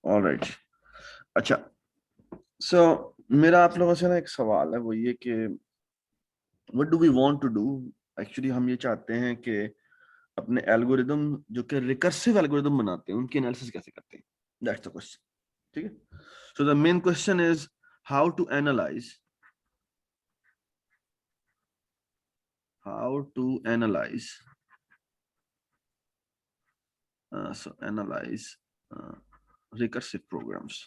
Alright. अच्छा, सो मेरा आप लोगों से ना एक सवाल है, वो ये कि what do we want to do. Actually हम ये चाहते हैं कि अपने एल्गोरिदम जो कि रिकर्सिव एल्गोरिदम बनाते हैं उनकी एनालिसिस कैसे करते हैं, दैट्स द क्वेश्चन। ठीक है, so the main question is how to analyse how to analyze analyze recursive programs।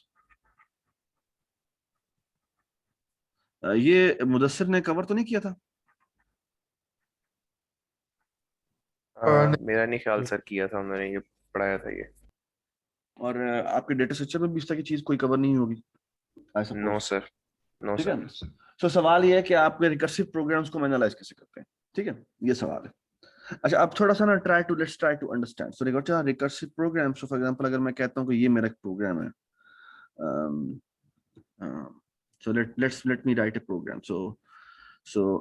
ये मुदस्सिर ने कवर तो नहीं किया था? मेरा नहीं ख्याल नहीं। सर किया था, मैंने ये पढ़ाया था ये। और आपके डेटा स्ट्रक्चर में भी इस तरह की चीज कोई कवर नहीं होगी, I know suppose. Sir, no ठीक है सर। ना? सो सवाल ये है कि आपके रिकर्सिव प्रोग्राम्स को एनालाइज कैसे करते हैं। ठीक है, ये सवाल है। अच्छा, अब थोड़ा सा ना let's try to understand. So recursive program, so for example अगर मैं कहता हूँ कि ये मेरा एक प्रोग्राम है, सो लेट मी राइट ए प्रोग्राम। सो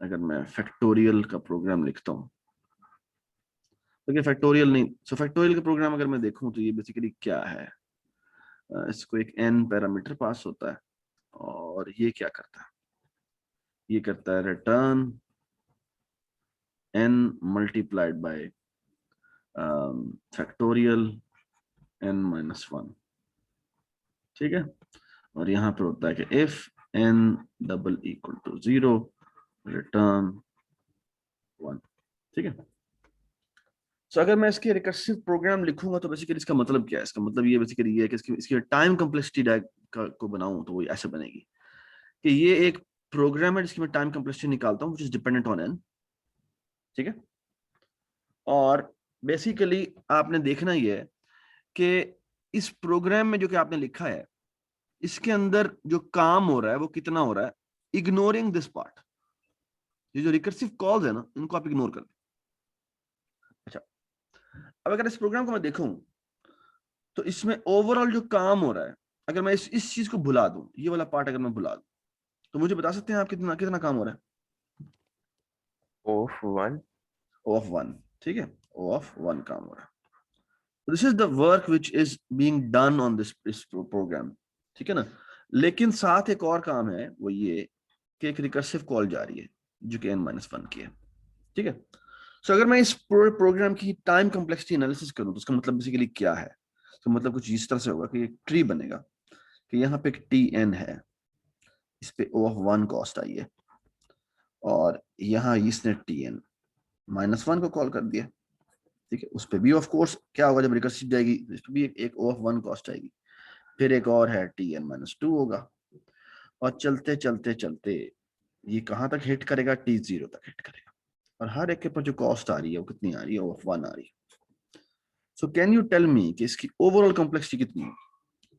अगर मैं फैक्टोरियल का प्रोग्राम लिखता हूँ, लेकिन फैक्टोरियल नहीं, सो फैक्टोरियल का प्रोग्राम अगर मैं देखूं तो ये बेसिकली क्या है, इसको एक n पैरामीटर पास होता है, और ये क्या करता है, ये करता है return n multiplied by factorial n minus one. ठीक है, और यहाँ पर होता है कि if n double equal to zero return one. ठीक है, सो अगर मैं इसके रिकर्सिव प्रोग्राम लिखूंगा तो बेसिकली इसका मतलब क्या है? इसका मतलब ये बेसिकली ये है कि इसकी टाइम कम्प्लेक्सिटी को बनाऊं तो वो ऐसे बनेगी कि ये एक प्रोग्राम है जिसकी मैं टाइम कम्प्लेक्सिटी निकालता हूँ, which is dependent on n। ठीक है, और बेसिकली आपने देखना ये है कि इस प्रोग्राम में जो कि आपने लिखा है, इसके अंदर जो काम हो रहा है वो कितना हो रहा है, इग्नोरिंग दिस पार्ट। ये जो रिकर्सिव कॉल्स है ना, इनको आप इग्नोर कर दें। अच्छा, अब अगर इस प्रोग्राम को मैं देखूं तो इसमें ओवरऑल जो काम हो रहा है, अगर मैं इस चीज को भुला दूं, ये वाला पार्ट अगर मैं भुला दूं, तो मुझे बता सकते हैं आप कितना कितना काम हो रहा है? Of one. O of one. ठीक है, O ऑफ वन काम हो रहा है। This is the work which is being done on this program. ठीक है ना, लेकिन साथ एक और काम है, वो ये कि एक रिकर्सिव कॉल जा रही है जो कि n-1 की है। ठीक है, सो अगर मैं इस प्रोग्राम की टाइम कम्प्लेक्सिटी एनालिसिस करूं तो उसका मतलब बेसिकली क्या है? तो मतलब कुछ इस तरह से होगा कि एक ट्री बनेगा कि यहाँ पे एक Tn है, इस पे O ऑफ वन कॉस्ट आई है, और यहाँ इसने Tn-1 को कॉल कर दिया। ठीक है, उस पे भी ऑफ कोर्स क्या होगा, जब रिकर्सिव जाएगी इस पे भी एक O ऑफ वन कॉस्ट आएगी, फिर एक और है Tn-2 होगा, और चलते चलते चलते ये कहाँ तक हिट करेगा, T0 तक हिट करेगा, और हर एक के ऊपर जो कॉस्ट आ रही है वो कितनी आ रही है, O ऑफ वन आ रही है। So can you tell me कि इसकी ओवरऑल कॉम्प्लेक्सिटी कितनी है,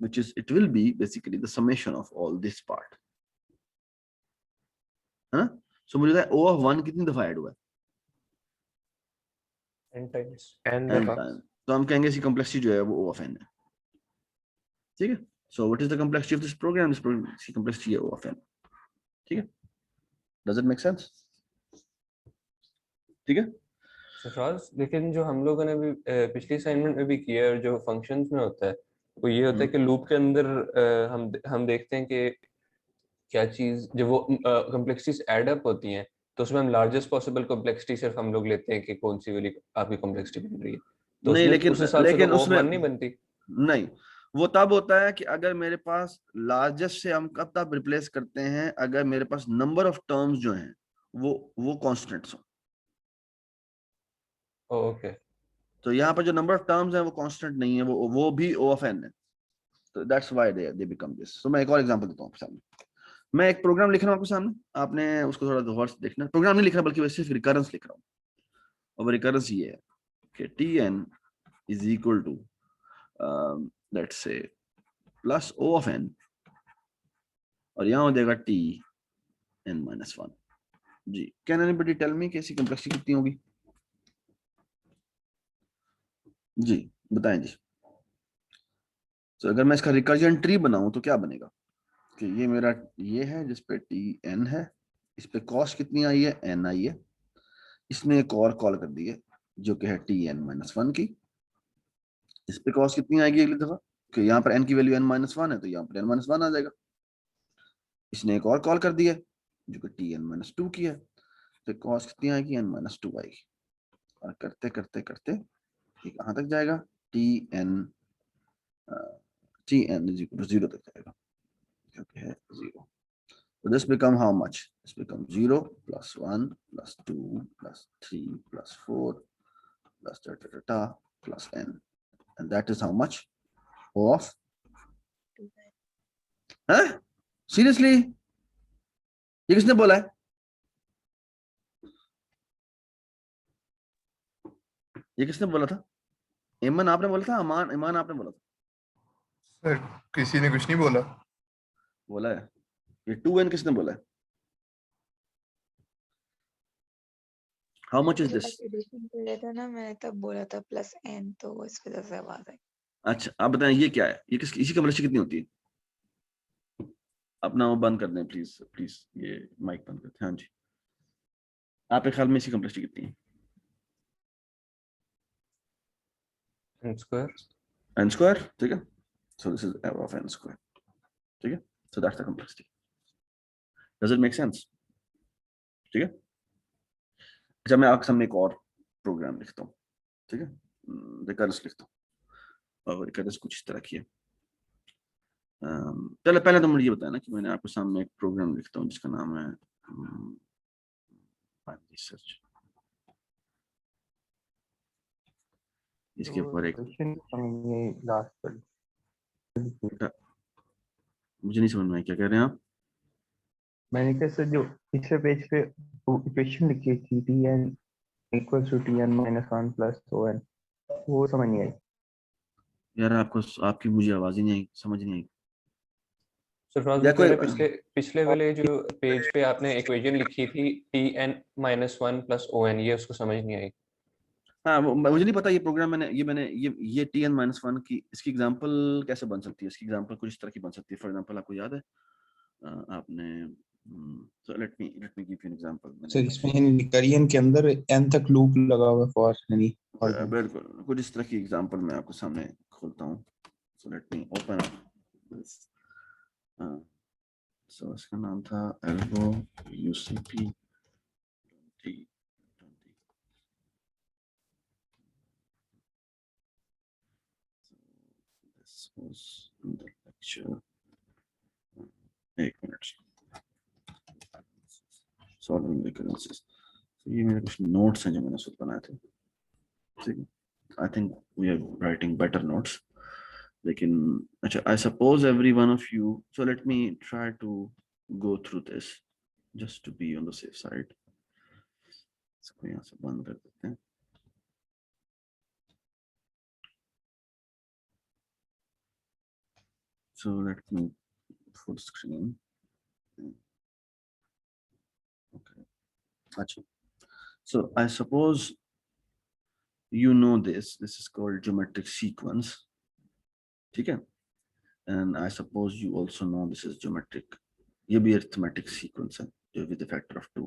which is it will be basically the summation of all this part, है ना? सो मुझे O ऑफ वन कितनी दफा ऐड हुआ है? n times. एन n दफा। टाइम। तो हम कहेंगे इसकी कॉम्प्लेक्सिटी जो है वो O ऑफ n है। ठीक है, so what is the complexity of this program? This program की कॉम्प्लेक्सिटी है O ऑफ n। ठीक है, डज इट मेक सेंस? ठीक है, सरफराज, लेकिन जो हम लोगों ने भी पिछली असाइनमेंट में भी किया है, और जो फंक्शंस में होता है वो ये होता है कि लूप के अंदर हम देखते हैं कि क्या चीज जब वो कॉम्प्लेक्सिटीज एड अप होती हैं तो उसमें हम लार्जेस्ट पॉसिबल कॉम्प्लेक्सिटी सिर्फ हम लोग लेते हैं कि कौन सी वाली आपकी कॉम्प्लेक्सिटी बन रही है, तो नहीं उसमें लेकिन उस हिसाब से तो लेकिन ऑफ उसमें वन नहीं बनती। नहीं, वो तब होता है कि अगर मेरे पास लार्जेस्ट से हम कब तब रिप्लेस करते हैं, अगर मेरे पास नंबर ऑफ टर्म्स जो हैं वो कांस्टेंट्स हो। ओके। तो यहाँ पर जो नंबर ऑफ टर्म्स हैं वो कांस्टेंट नहीं है, वो भी O ऑफ n है। तो that's why they become this. So मैं एक और एग्जांपल देता हूँ आपके सामने। मैं एक प्रोग्राम लिख रहा हूँ आपके सामने, आपने उसको थोड़ा गौर से देखना। प्रोग्राम नहीं लिख रहा बल्कि वैसे सिर्फ रिकरेंस लिख रहा हूँ, और वो रिकरेंस ये है कि Tn is equal to let's say plus O of n, और यहाँ हो जाएगा Tn-1। जी, कैन एनीबॉडी टेल मी कैसी कॉम्प्लेक्सिटी कितनी होगी? जी बताएं जी। तो अगर मैं इसका रिकर्जन ट्री बनाऊं तो क्या बनेगा कि ये मेरा ये है जिसपे Tn है, इस पे कॉस्ट कितनी आई है, n आई है, इसने एक और कॉल कर दी है जो कि है Tn-1 की। इस पे कॉस्ट कितनी आएगी अगली दफा, कि यहाँ पर n की वैल्यू n-1 है तो यहाँ पर n-1 आ जाएगा। इसने एक और कॉल कर दिया जो कि tn-2 की है, तो कॉस्ट कितनी आएगी, n-2 आएगी। और करते करते करते ये कहाँ तक जाएगा, tn is equal to 0 तक जाएगा, जो कि है 0। So this become how much? This becomes 0 plus 1 plus 2 plus 3 plus 4 plus da, da, da, da, plus n. And that is how much? O of? Huh? Seriously? ये किसने बोला है? ये किसने बोला था? ईमान आपने बोला था, ईमान आपने बोला था? सर किसी ने कुछ नहीं बोला। बोला है। ये 2n किसने बोला है? How much is this? Addition कर रहा था ना, मैंने तब बोला था प्लस n, तो वो इस वजह से आवाज आई। अच्छा आप बताएं ये क्या है, ये इसी कम्प्लेक्सिटी कितनी होती है? अपना वो बंद कर दें प्लीज, प्लीज ये माइक बंद कर दें। हाँ जी, आपके ख्याल में इसकी कम्प्लेक्सिटी कितनी है? n square। n square, ठीक है। So this is f of n square, ठीक है। So that's the complexity. Does it make sense? ठीक है। अच्छा मैं आपके सामने एक और प्रोग्राम लिखता हूँ, ठीक है। रिकर्स लिखता हूँ और रिकर्स कुछ इस तरह की है। पहले पहले तो मुझे ये बताया ना कि मैंने आपके सामने एक प्रोग्राम लिखता हूँ जिसका नाम है रिसर्च। इसके ऊपर एक मुझे नहीं समझ में आया क्या कह रहे हैं आप। मैंने कहा सर जो पिछले पेज पे इक्वेशन लिखी थी tn equals to tn-1 plus on, वो समझ नहीं आई। यार आपको आपकी मुझे आवाज ही नहीं आई, समझ नहीं आई। सरफराज या वो कह रहे कोई पिछले वाले जो पेज पे आपने इक्वेशन लिखी थी tn-1 plus on, ये उसको समझ नहीं आई। हाँ मुझे नहीं पता ये प्रोग्राम मैंने ये tn-1 की इसकी एग्जांपल कैसे बन सकती है, इसकी एग्जांपल कुछ इस तरह की बन सकती है। फॉर एग्जांपल आपको याद है आपने so let me give you an example। Sir इसमें करियन के अंदर n तक लूप लगा हुआ है फॉर यानी बिल्कुल कुछ इस तरह की एग्जांपल मैं आपको सामने खोलता हूँ। so let me open up this so इसका नाम था Algo UCP 2020। this was in the lecture, एक मिनट, solving recurrences। तो ये मेरे कुछ नोट्स हैं जो मैंने खुद बनाए थे, ठीक है। I think we are writing better notes, लेकिन अच्छा I suppose every one of you, so let me try to go through this just to be on the safe side। इसको यहाँ से बंद कर देते हैं। So let me full screen। Okay, अच्छा so I suppose you know this is called geometric sequence, ठीक है। and I suppose you also know this is geometric, ये भी arithmetic sequence है जो with a factor of 2।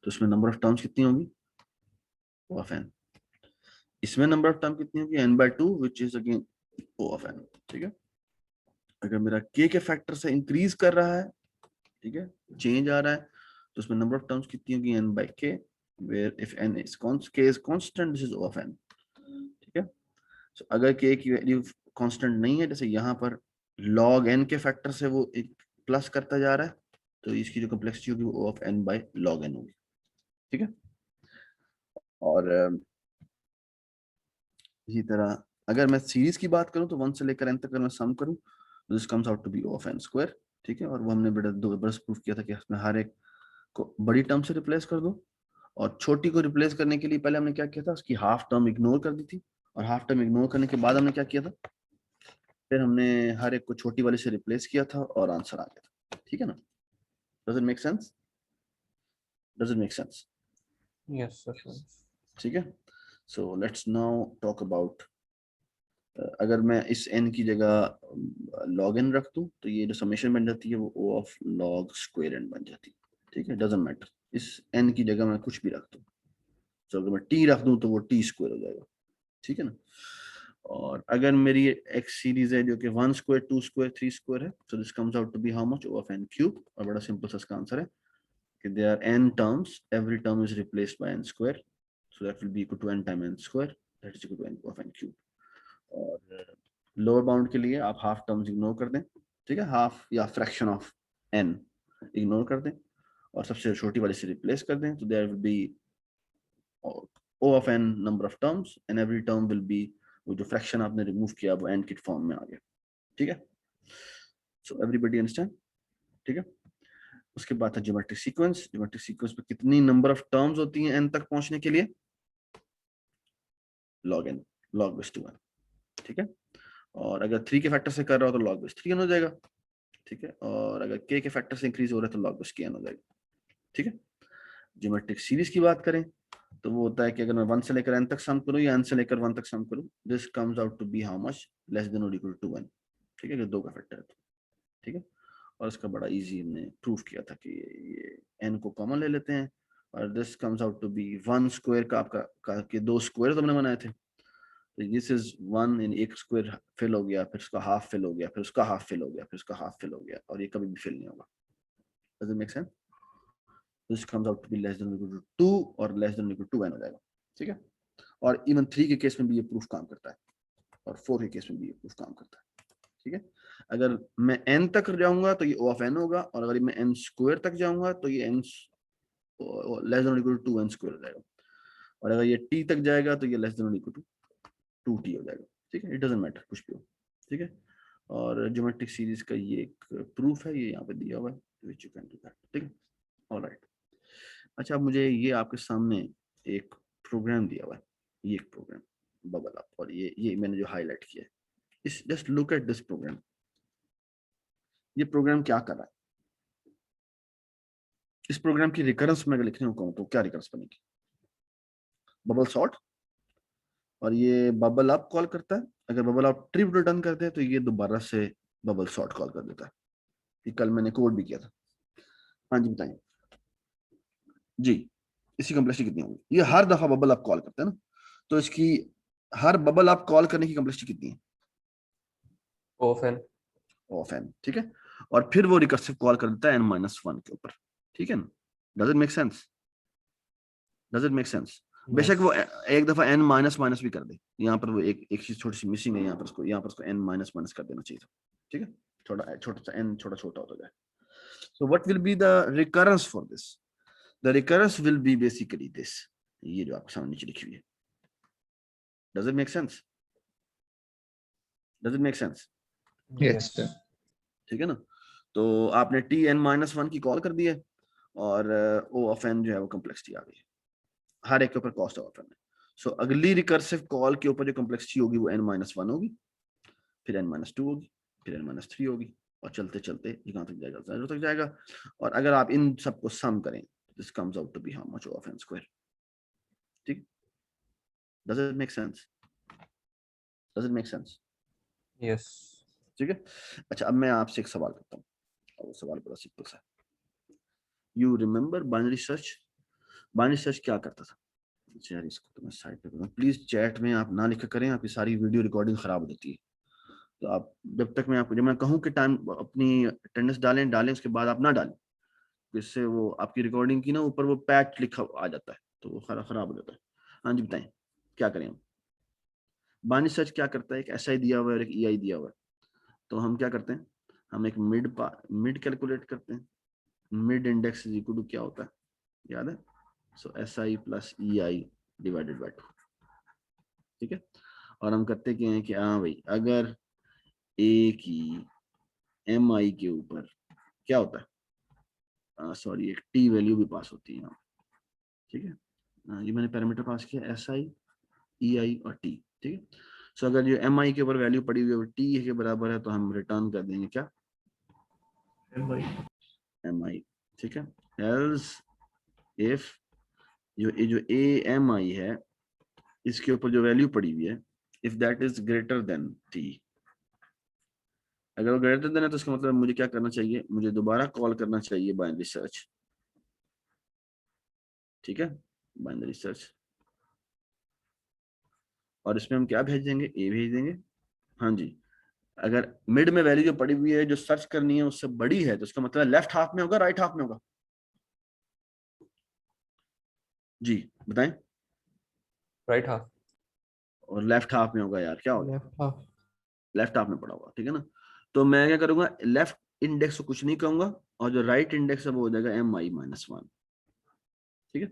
तो इसमें number of terms कितनी होगी, O of n। इसमें number of terms कितनी होगी, n/2 which is again O of n, ठीक है। अगर मेरा k के फैक्टर से इंक्रीज कर रहा है, ठीक है, चेंज आ रहा है, तो उसमें नंबर ऑफ टर्म्स कितनी होगी, n/k, where if n is k is constant, this is O of n, ठीक है। so अगर k की वैल्यू कांस्टेंट नहीं है, जैसे यहाँ पर log n के फैक्टर से वो एक प्लस करता जा रहा है, तो इसकी जो कॉम्प्लेक्सिटी होगी वो O of n/log n होगी, ठीक है। और इसी तरह अगर मैं सीरीज की बात करूं तो 1 से लेकर n तक अगर मैं सम करूं तो this comes out to be O of n square, ठीक है। और वो हमने दो बार प्रूफ किया था कि इसमें हर एक को बड़ी टर्म से रिप्लेस कर दो, और छोटी को रिप्लेस करने के लिए पहले हमने क्या किया था, उसकी हाफ टर्म इग्नोर कर दी थी, और हाफ टर्म इग्नोर करने के बाद हमने क्या किया था, फिर हमने हर एक को छोटी वाले से रिप्लेस किया था और आंसर आ गया था, ठीक है ना। Does it make sense, does it make sense? Yes sir. ठीक है। So let's now talk about, अगर मैं इस n की जगह log n रख दूं तो ये जो समेशन बन जाती है वो O of log square n बन जाती है, ठीक है। डजंट मैटर, इस n की जगह मैं कुछ भी रख दूं, तो अगर मैं t रख दूं तो वो t स्क्वायर हो जाएगा, ठीक है ना। और अगर मेरी एक्स सीरीज है जो कि 1 स्क्वायर 2 स्क्वायर 3 स्क्वायर है, so this comes out to be how much? O of n cube. और बड़ा सिंपल सा इसका आंसर है कि there are n terms, every term is replaced by n square, so that will be equal to n time n square, that is equal to n of n cube. और lower bound के लिए आप half terms ignore कर दें, ठीक है, half या fraction of n ignore कर दें और सबसे छोटी वाली से रिप्लेस कर दें, तो there will be O of n number of terms and every term will be, वो जो फ्रैक्शन आपने रिमूव किया वो n की फॉर्म में आ गया, ठीक है। सो एवरीबॉडी अंडरस्टैंड, ठीक है। उसके बाद था ज्योमेट्रिक सीक्वेंस। ज्योमेट्रिक सीक्वेंस पे कितनी नंबर ऑफ टर्म्स होती हैं n तक पहुंचने के लिए? log n, log base 2n, ठीक है। और अगर 3 के फैक्टर से कर रहा हो तो log base 3n हो जाएगा, ठीक है। और अगर k के फैक्टर से इंक्रीज हो रहा है तो log base kn हो जाएगा, ठीक है। ज्योमेट्रिक सीरीज की बात करें तो वो होता है कि अगर मैं 1 से लेकर n तक सम करूं या n से लेकर 1 तक सम करूं, this comes out to be how much? Less than और इक्वल टू 1, ठीक है, कि 2 का फैक्टर है तो, ठीक है। और इसका बड़ा इजी हमने प्रूफ किया था कि ये n को कॉमन ले लेते हैं और this comes out to be 1 square का आपका के 2 स्क्वायर तो हमने बनाए थे, तो दिस इज 1 इन एक स्क्वायर फिल हो गया, फिर उसका हाफ फिल हो गया, फिर उसका हाफ फिल हो गया, फिर उसका हाफ फिल हो गया, और ये कभी भी फिल नहीं होगा। Does it make sense? This comes out to be less than और इक्वल टू 2 और लेस देन और इक्वल टू n हो जाएगा, ठीक है। और इवन 3 के केस में भी ये प्रूफ काम करता है और 4 के केस में भी ये प्रूफ काम करता है, ठीक है। अगर मैं n तक जाऊंगा तो ये O of n होगा, और अगर मैं n स्क्वायर तक जाऊंगा तो ये n लेस देन और इक्वल टू 2n स्क्वायर हो जाएगा, और अगर ये t तक जाएगा तो ये लेस देन और इक्वल टू 2t हो जाएगा, ठीक है। इट डजंट मैटर कुछ भी हो, ठीक है। और ज्योमेट्रिक सीरीज का ये एक प्रूफ है, ये यहाँ पे दिया हुआ है, which you can do that, ठीक है। ऑलराइट, अच्छा अब मुझे ये आपके सामने एक प्रोग्राम दिया हुआ है, ये एक प्रोग्राम बबल अप, और ये मैंने जो हाईलाइट किया है, इस just look at this program. ये प्रोग्राम क्या कर रहा है? इस प्रोग्राम की रिकरेंस में अगर लिखने को कहूं तो क्या रिकरेंस बनेगी? बबल सॉर्ट, और ये बबल अप कॉल करता है। अगर बबल अप ट्रिप रिटर्न करते हैं तो ये दोबारा से बबल सॉर्ट कॉल कर देता है। ये कल मैंने कोड भी किया था। हाँ जी बताइए जी, इसकी कॉम्प्लेक्सिटी कितनी होगी? ये हर दफा बबल अप कॉल करता है ना, तो इसकी हर बबल अप कॉल करने की कॉम्प्लेक्सिटी कितनी है? ऑफ n, ठीक है। और फिर वो रिकर्सिव कॉल कर देता है n-1 के ऊपर, ठीक है ना। Does it make sense? Does it make sense? बेशक वो एक दफा n-, भी कर दे, यहाँ पर वो एक चीज थोड़ी सी मिसिंग है, यहाँ पर उसको n-, कर देना चाहिए था, ठीक है। छोटा सा n छोटा होता जाए। So what will be the recurrence for this? The recurrence will be basically this, ये जो आपके सामने नीचे लिखी हुई है। Does it make sense? Does it make sense? Yes, sir. ठीक है ना। तो आपने t(n-1) की कॉल कर दी है और O of n जो है वो कॉम्प्लेक्सिटी आ गई है, हर एक के ऊपर कॉस्ट ऑफ n है। सो अगली रिकर्सिव कॉल के ऊपर जो कॉम्प्लेक्सिटी होगी वो n-1 होगी, फिर n-2 होगी, फिर n-3 होगी, और चलते चलते कहां तक जाएगा? 0 तक जाएगा। और अगर आप इन सबको सम करें, this comes out to be how much? O of n square, ठीक। Does it make sense? Does it make sense? Yes. ठीक है। अच्छा अब मैं आपसे एक सवाल करता हूँ, और वो सवाल बड़ा सिंपल सा। You remember binary search? Binary search क्या करता था? यार इसको तो मैं साइड पे करूँ, प्लीज चैट में आप ना लिखा करें, आपकी सारी वीडियो रिकॉर्डिंग खराब हो जाती है। तो आप जब मैं कहूँ कि टाइम अपनी अटेंडेंस डालें, उसके बाद आप ना डालें, जिससे वो आपकी रिकॉर्डिंग की ना ऊपर वो पैच लिखा आ जाता है, तो वो खराब हो जाता है। हाँ जी बताएं क्या करें हम? बाइनरी सर्च क्या करता है? एक SI दिया हुआ है और एक EI दिया हुआ है, तो हम क्या करते हैं? हम एक मिड कैलकुलेट करते हैं। Mid index is equal to क्या होता है, याद है? So SI plus EI divided by 2, ठीक है। और हम करते क्या हैं कि हाँ भाई, अगर A की MI के ऊपर क्या होता है, सॉरी एक T वैल्यू भी पास होती है यहाँ, ठीक है। ये मैंने पैरामीटर पास किया SI, EI और T, ठीक है। सो अगर जो MI के ऊपर वैल्यू पड़ी हुई है वो T के बराबर है, तो हम रिटर्न कर देंगे क्या? MI, ठीक है। एल्स इफ जो AMI है इसके ऊपर जो वैल्यू पड़ी हुई है, if that is greater then T, अगर वो ग्रेटर देन है तो इसका मतलब मुझे क्या करना चाहिए? मुझे दोबारा कॉल करना चाहिए बाइनरी सर्च, ठीक है, बाइनरी सर्च। और इसमें हम क्या भेज देंगे? A भेज देंगे हाँ जी, अगर मिड में वैल्यू जो पड़ी हुई है जो सर्च करनी है उससे बड़ी है तो उसका मतलब लेफ्ट हाफ में होगा राइट हाफ में होगा? जी बताएं। Right half. और लेफ्ट हाफ में होगा यार, क्या होगा? Left half. लेफ्ट हाफ में पड़ा होगा, ठीक है ना। तो मैं क्या करूंगा, लेफ्ट इंडेक्स को कुछ नहीं कहूंगा और जो राइट इंडेक्स है वो हो जाएगा mi-1, ठीक है।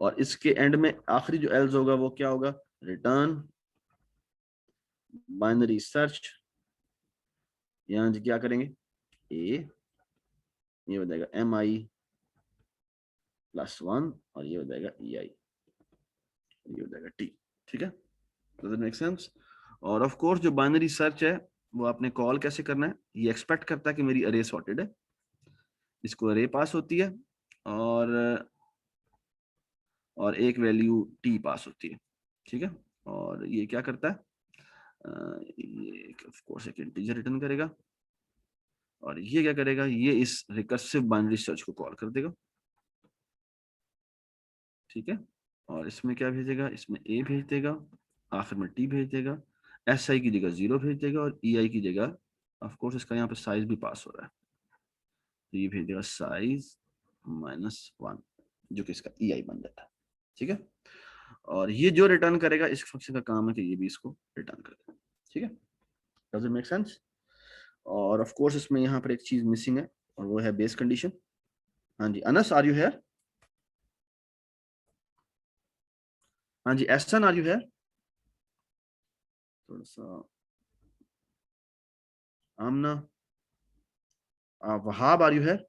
और इसके एंड में आखिरी जो एल्स होगा वो क्या होगा, रिटर्न बाइनरी सर्च, यहां जी क्या करेंगे, ए, ये हो जाएगा mi+1 और ये हो जाएगा ei, ये हो जाएगा t, ठीक है। Does it make sense? और ऑफ कोर्स जो बाइनरी सर्च है वो आपने कॉल कैसे करना है, ये एक्सपेक्ट करता है कि मेरी अरे सॉर्टेड है, इसको अरे पास होती है और एक वैल्यू टी पास होती है, ठीक है। और ये क्या करता है, ये ऑफ कोर्स एक इंटीजर रिटर्न करेगा और ये क्या करेगा, ये इस रिकर्सिव बाइनरी सर्च को कॉल कर देगा, ठीक है। और इसमें क्या भेजेगा, इसमें ए भेज देगा, आखिर में टी भेज देगा, एस आई की जगह 0 भेज देगा और ई आई की जगह ऑफ कोर्स इसका यहाँ पे साइज भी पास हो रहा है, तो ये भेज देगा साइज -1 जो कि इसका ई आई बन जाता है, ठीक है। और ये जो रिटर्न करेगा इस फंक्शन का काम है कि ये भी इसको रिटर्न करेगा, ठीक है। Does it make sense? और ऑफ कोर्स इसमें यहाँ पर एक चीज मिसिंग है और वो है बेस कंडीशन। हाँ जी अनस, आर यू हियर? हाँ जी एहसन, आर यू हियर? थोड़ा सा Amna, Wahab, are you here?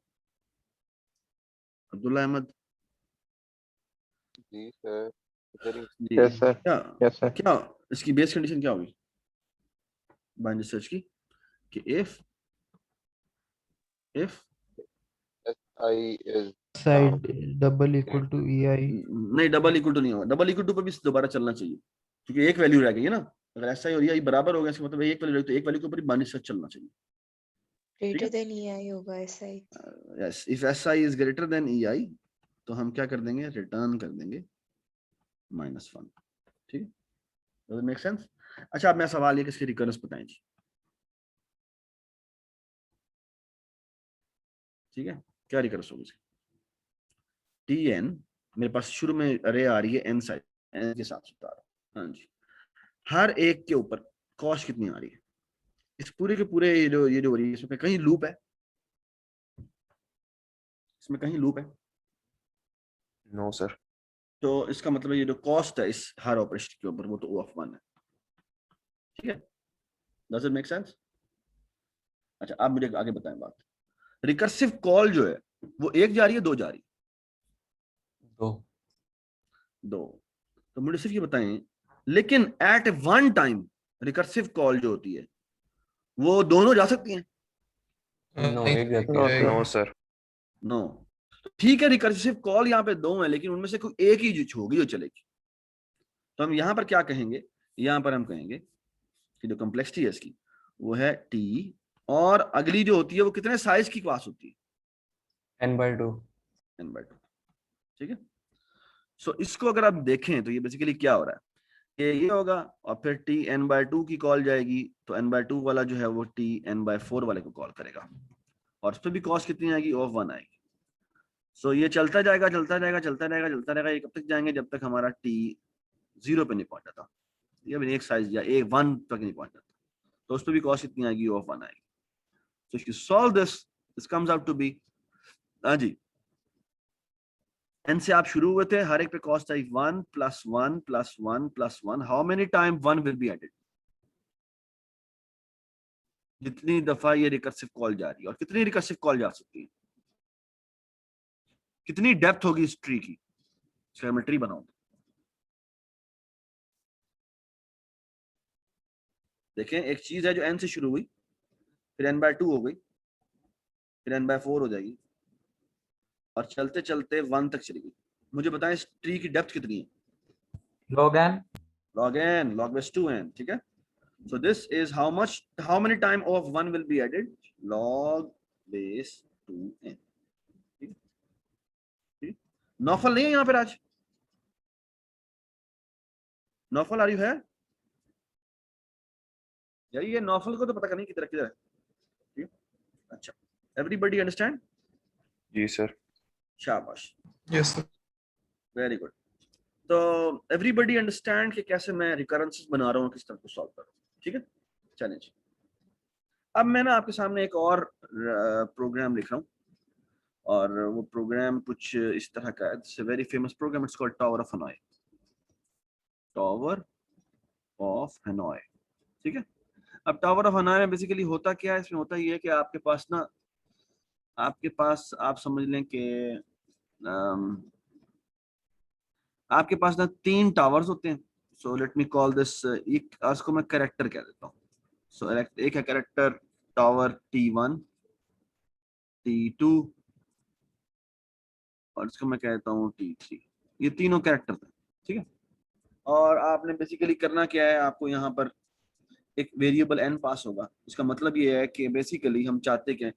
Abdullah Ahmed ji sir, इधर ही। जी, यस सर। क्या यस सर। क्या इसकी बेस कंडीशन क्या होगी बाइनरी सर्च की, कि if I is side double equal to ei। नहीं, डबल इक्वल टू नहीं होगा, डबल इक्वल टू पर भी दोबारा चलना चाहिए क्योंकि एक वैल्यू रह गई है ना, अगर ऐसा ही और ये बराबर हो गया इसका मतलब एक वैल्यू रही तो एक वैल्यू के ऊपर ही बाइनरी सर्च चलना चाहिए, ठीक ग्रेटर है। देन ei होगा ऐसा ही। Yes, if si is greater than ei तो हम क्या कर देंगे, रिटर्न कर देंगे -1, ठीक है। Does it make sense? अच्छा अब मैं सवाल ये किसकी रिकरेंस बताएं जी, ठीक है, क्या रिकरेंस होगी tn, मेरे पास शुरू में अरे आ रही है n साइज, n के साथ बता रहा हूं, हाँ जी। हर एक के ऊपर कॉस्ट कितनी आ रही है, इस पूरे के पूरे ये जो हो रही है इसमें कहीं लूप है, इसमें कहीं लूप है, नो सर। तो इसका मतलब ये जो कॉस्ट है इस हर ऑपरेशन के ऊपर वो तो O of 1 है, ठीक है। Does it make sense? अच्छा आप मुझे आगे बताएं बात, रिकर्सिव कॉल जो है वो एक जा रही है दो जा रही है? दो। दो। तो मुझे सिर्फ ये बताएं, लेकिन at one time recursive call जो होती है वो दोनों जा सकती हैं? नो, नहीं, एक जाती नो है। सर। No sir. नो। ठीक है, रिकर्सिव कॉल यहाँ पे दो है लेकिन उनमें से कोई एक ही जो होगी जो चलेगी, तो हम यहाँ पर क्या कहेंगे, यहाँ पर हम कहेंगे कि जो कॉम्प्लेक्सिटी है इसकी वो है टी, और अगली जो होती है वो कितने साइज की पास होती है, n/2। n/2, ठीक है। सो इसको अगर आप देखें तो ये बेसिकली क्या हो रहा है कि ये होगा और फिर टी n/2 की कॉल जाएगी तो n/2 वाला जो है वो टी n/4 वाले को कॉल करेगा और उस पर भी कॉस्ट कितनी आएगी, ऑफ 1 आएगी। सो ये चलता जाएगा चलता जाएगा चलता रहेगा चलता रहेगा, ये कब तक जाएंगे जब तक हमारा टी 0 पे नहीं पहुंच जाता, या फिर एक साइज या एक 1 तक नहीं पहुंच जाता, तो उस पर भी कॉस्ट कितनी आएगी, ऑफ 1 आएगी। So if you solve this comes out to be, हाँ जी, n से आप शुरू हुए थे, हर एक पे cost I 1 + 1 + 1 + 1, how many time 1 will be added, जितनी दफा ये रिकर्सिव कॉल जा रही है, और कितनी रिकर्सिव कॉल जा सकती है, कितनी डेप्थ होगी इस ट्री की, इसका मैं ट्री बनाऊं, देखें एक चीज है जो n से शुरू हुई, फिर n/2 हो गई, फिर n/4 हो जाएगी और चलते चलते 1 तक चली गई। मुझे बताएं इस ट्री की डेप्थ कितनी है, log n। log n, log base 2n, ठीक है। So this is how many time of 1 will be added, log base 2n, ठीक है। नौफल नहीं है यहाँ पर आज, नौफल आर यू है? यार ये नौफल को तो पता करनी किधर किधर है, ठीक है? अच्छा, एवरीबॉडी अंडरस्टैंड? जी सर। शाबाश, यस सर। Very good. तो एवरीबॉडी अंडरस्टैंड कि कैसे मैं रिकरेंसेस बना रहा हूँ, किस तरह को सॉल्व कर रहा हूँ, ठीक है? चलें जी। अब मैं ना आपके सामने एक और प्रोग्राम लिख रहा हूँ, और वो प्रोग्राम कुछ इस तरह का है। It's a very famous program, it's called tower of Hanoi. Tower of Hanoi, ठीक है? अब टावर ऑफ हनोई में बेसिकली होता क्या है? इसमें होता ये है कि आपके पास आप समझ लें कि आपके पास ना 3 टावर्स होते हैं। So let me call this, एक इसको मैं कैरेक्टर कह देता हूँ। सो एक है कैरेक्टर टावर T1, T2, और इसको मैं कहता हूँ T3। ये तीनों कैरेक्टर हैं, ठीक है? और आपने बेसिकली करना क्या है, आपको यहाँ पर एक वेरिएबल n पास होगा। इसका मतलब ये है कि बेसिकली हम चाहते कि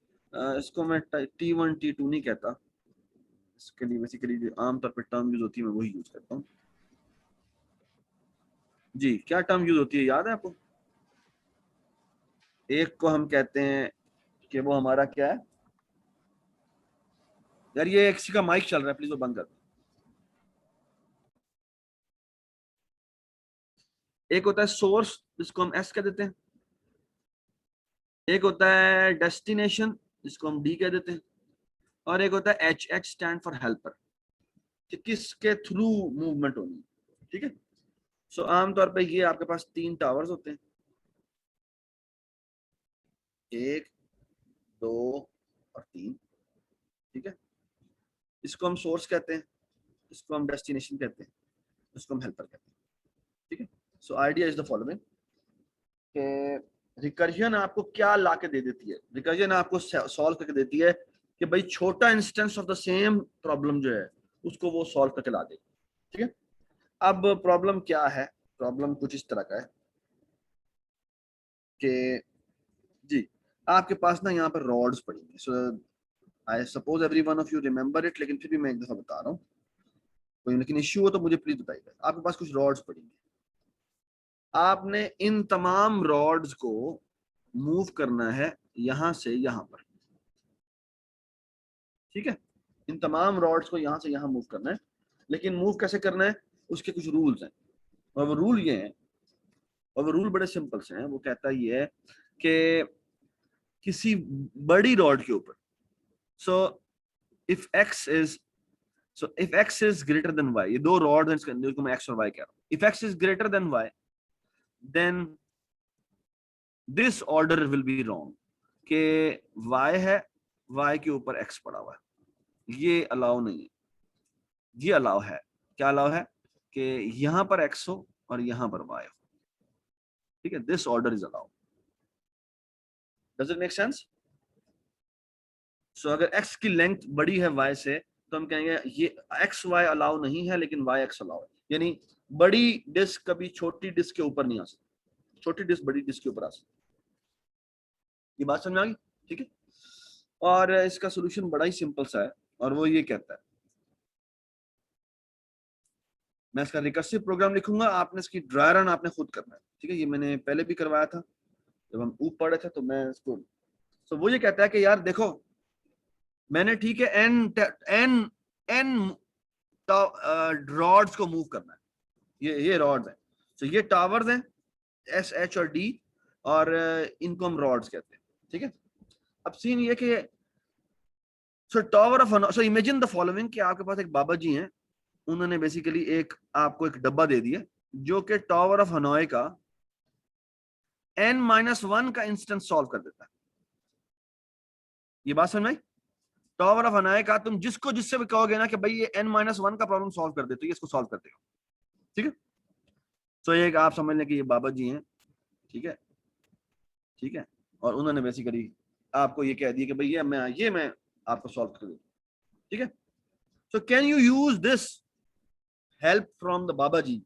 इसको मैं T1 T2 नहीं कहता, इसके लिए बेसिकली जो आमतौर पर टर्म यूज होती है मैं वही यूज करता हूँ। जी, क्या टर्म यूज होती है याद है आपको? एक को हम कहते हैं कि वो हमारा क्या है यार, ये किसी का माइक चल रहा है, प्लीज वो बंद कर दो। एक होता है सोर्स, जिसको हम S कह देते हैं। एक होता है डेस्टिनेशन, जिसको हम D कह देते हैं। और एक होता है H स्टैंड फॉर हेल्पर, कि किसके थ्रू मूवमेंट होनी है, ठीक है? सो आमतौर पे ये आपके पास 3 टावर्स होते हैं, 1, 2 और 3, ठीक है? इसको हम सोर्स कहते हैं, इसको हम डेस्टिनेशन कहते हैं, इसको हम हेल्पर कहते हैं, ठीक है? So idea is the following कि रिकर्जन आपको क्या ला के दे देती है? रिकर्जन आपको सॉल्व करके देती है कि भाई छोटा instance of the same problem जो है उसको वो सॉल्व करके ला दे, ठीक है? अब प्रॉब्लम क्या है? प्रॉब्लम कुछ इस तरह का है कि जी, आपके पास ना यहाँ पर रॉड्स पड़ी हैं। So I suppose every one of you remember it, लेकिन फिर भी मैं एक दफा बता रहा हूँ, कोई लेकिन इश्यू हो तो मुझे प्लीज बताइएगा। आपके पास कुछ रॉड्स पड़ी हैं, आपने इन तमाम रॉड्स को मूव करना है यहां से यहां पर, ठीक है? इन तमाम रॉड्स को यहां से यहां मूव करना है, लेकिन मूव कैसे करना है उसके कुछ रूल्स हैं। और वो रूल ये हैं, और वो रूल बड़े सिंपल से हैं। वो कहता ये है कि किसी बड़ी रॉड के ऊपर, so if x is greater than y, ये दो रॉड हैं, इसके अंदर को मैं x और y कह रहा हूं। If x is greater than y, then this order will be wrong, कि y है, y के ऊपर x पड़ा हुआ है, ये अलाउ नहीं है। ये अलाउ है, क्या अलाउ है? कि यहां पर x हो और यहां पर y हो, ठीक है? This order is allow. Does it make sense? So अगर x की लेंथ बड़ी है y से, तो हम कहेंगे ये x y अलाउ नहीं है, लेकिन y x अलाउ है। यानी बड़ी डिस्क कभी छोटी डिस्क के ऊपर नहीं आ सकती, छोटी डिस्क बड़ी डिस्क के ऊपर आ सकती। ये बात समझ में आ गई, ठीक है? और इसका सोल्यूशन बड़ा ही सिंपल सा है, और वो ये कहता है, मैं इसका रिकर्सिव प्रोग्राम लिखूंगा, आपने इसकी ड्राई रन आपने खुद करना है, ठीक है? ये मैंने पहले भी करवाया था जब हम ऊपर पढ़े थे, तो मैं इसको, तो वो ये कहता है कि यार देखो, मैंने ठीक है एन एन एन रॉड्स को मूव करना है, ये रॉड्स हैं, तो ये टावर्स हैं S H और D, और इनको हम रॉड्स कहते हैं, ठीक है? अब सीन ये कि so tower of, so imagine the following कि आपके पास एक बाबा जी हैं, उन्होंने बेसिकली आपको एक डब्बा दे दिया जो कि टावर ऑफ हनोई का n-1 का इंस्टेंस सॉल्व कर देता है। ये बात समझ में आई? टावर ऑफ हनोई का तुम जिससे भी कहोगे ना कि भाई ये n-1 का प्रॉब्लम सॉल्व कर दे, तो ये इसको सॉल्व कर देगा, ठीक है? तो ये आप समझ लें कि ये बाबा जी हैं, ठीक है? ठीक है, और उन्होंने बेसिकली आपको ये कह दिया कि भाई ये मैं आपको सॉल्व कर दूं, ठीक है? So can you use this help from the Baba ji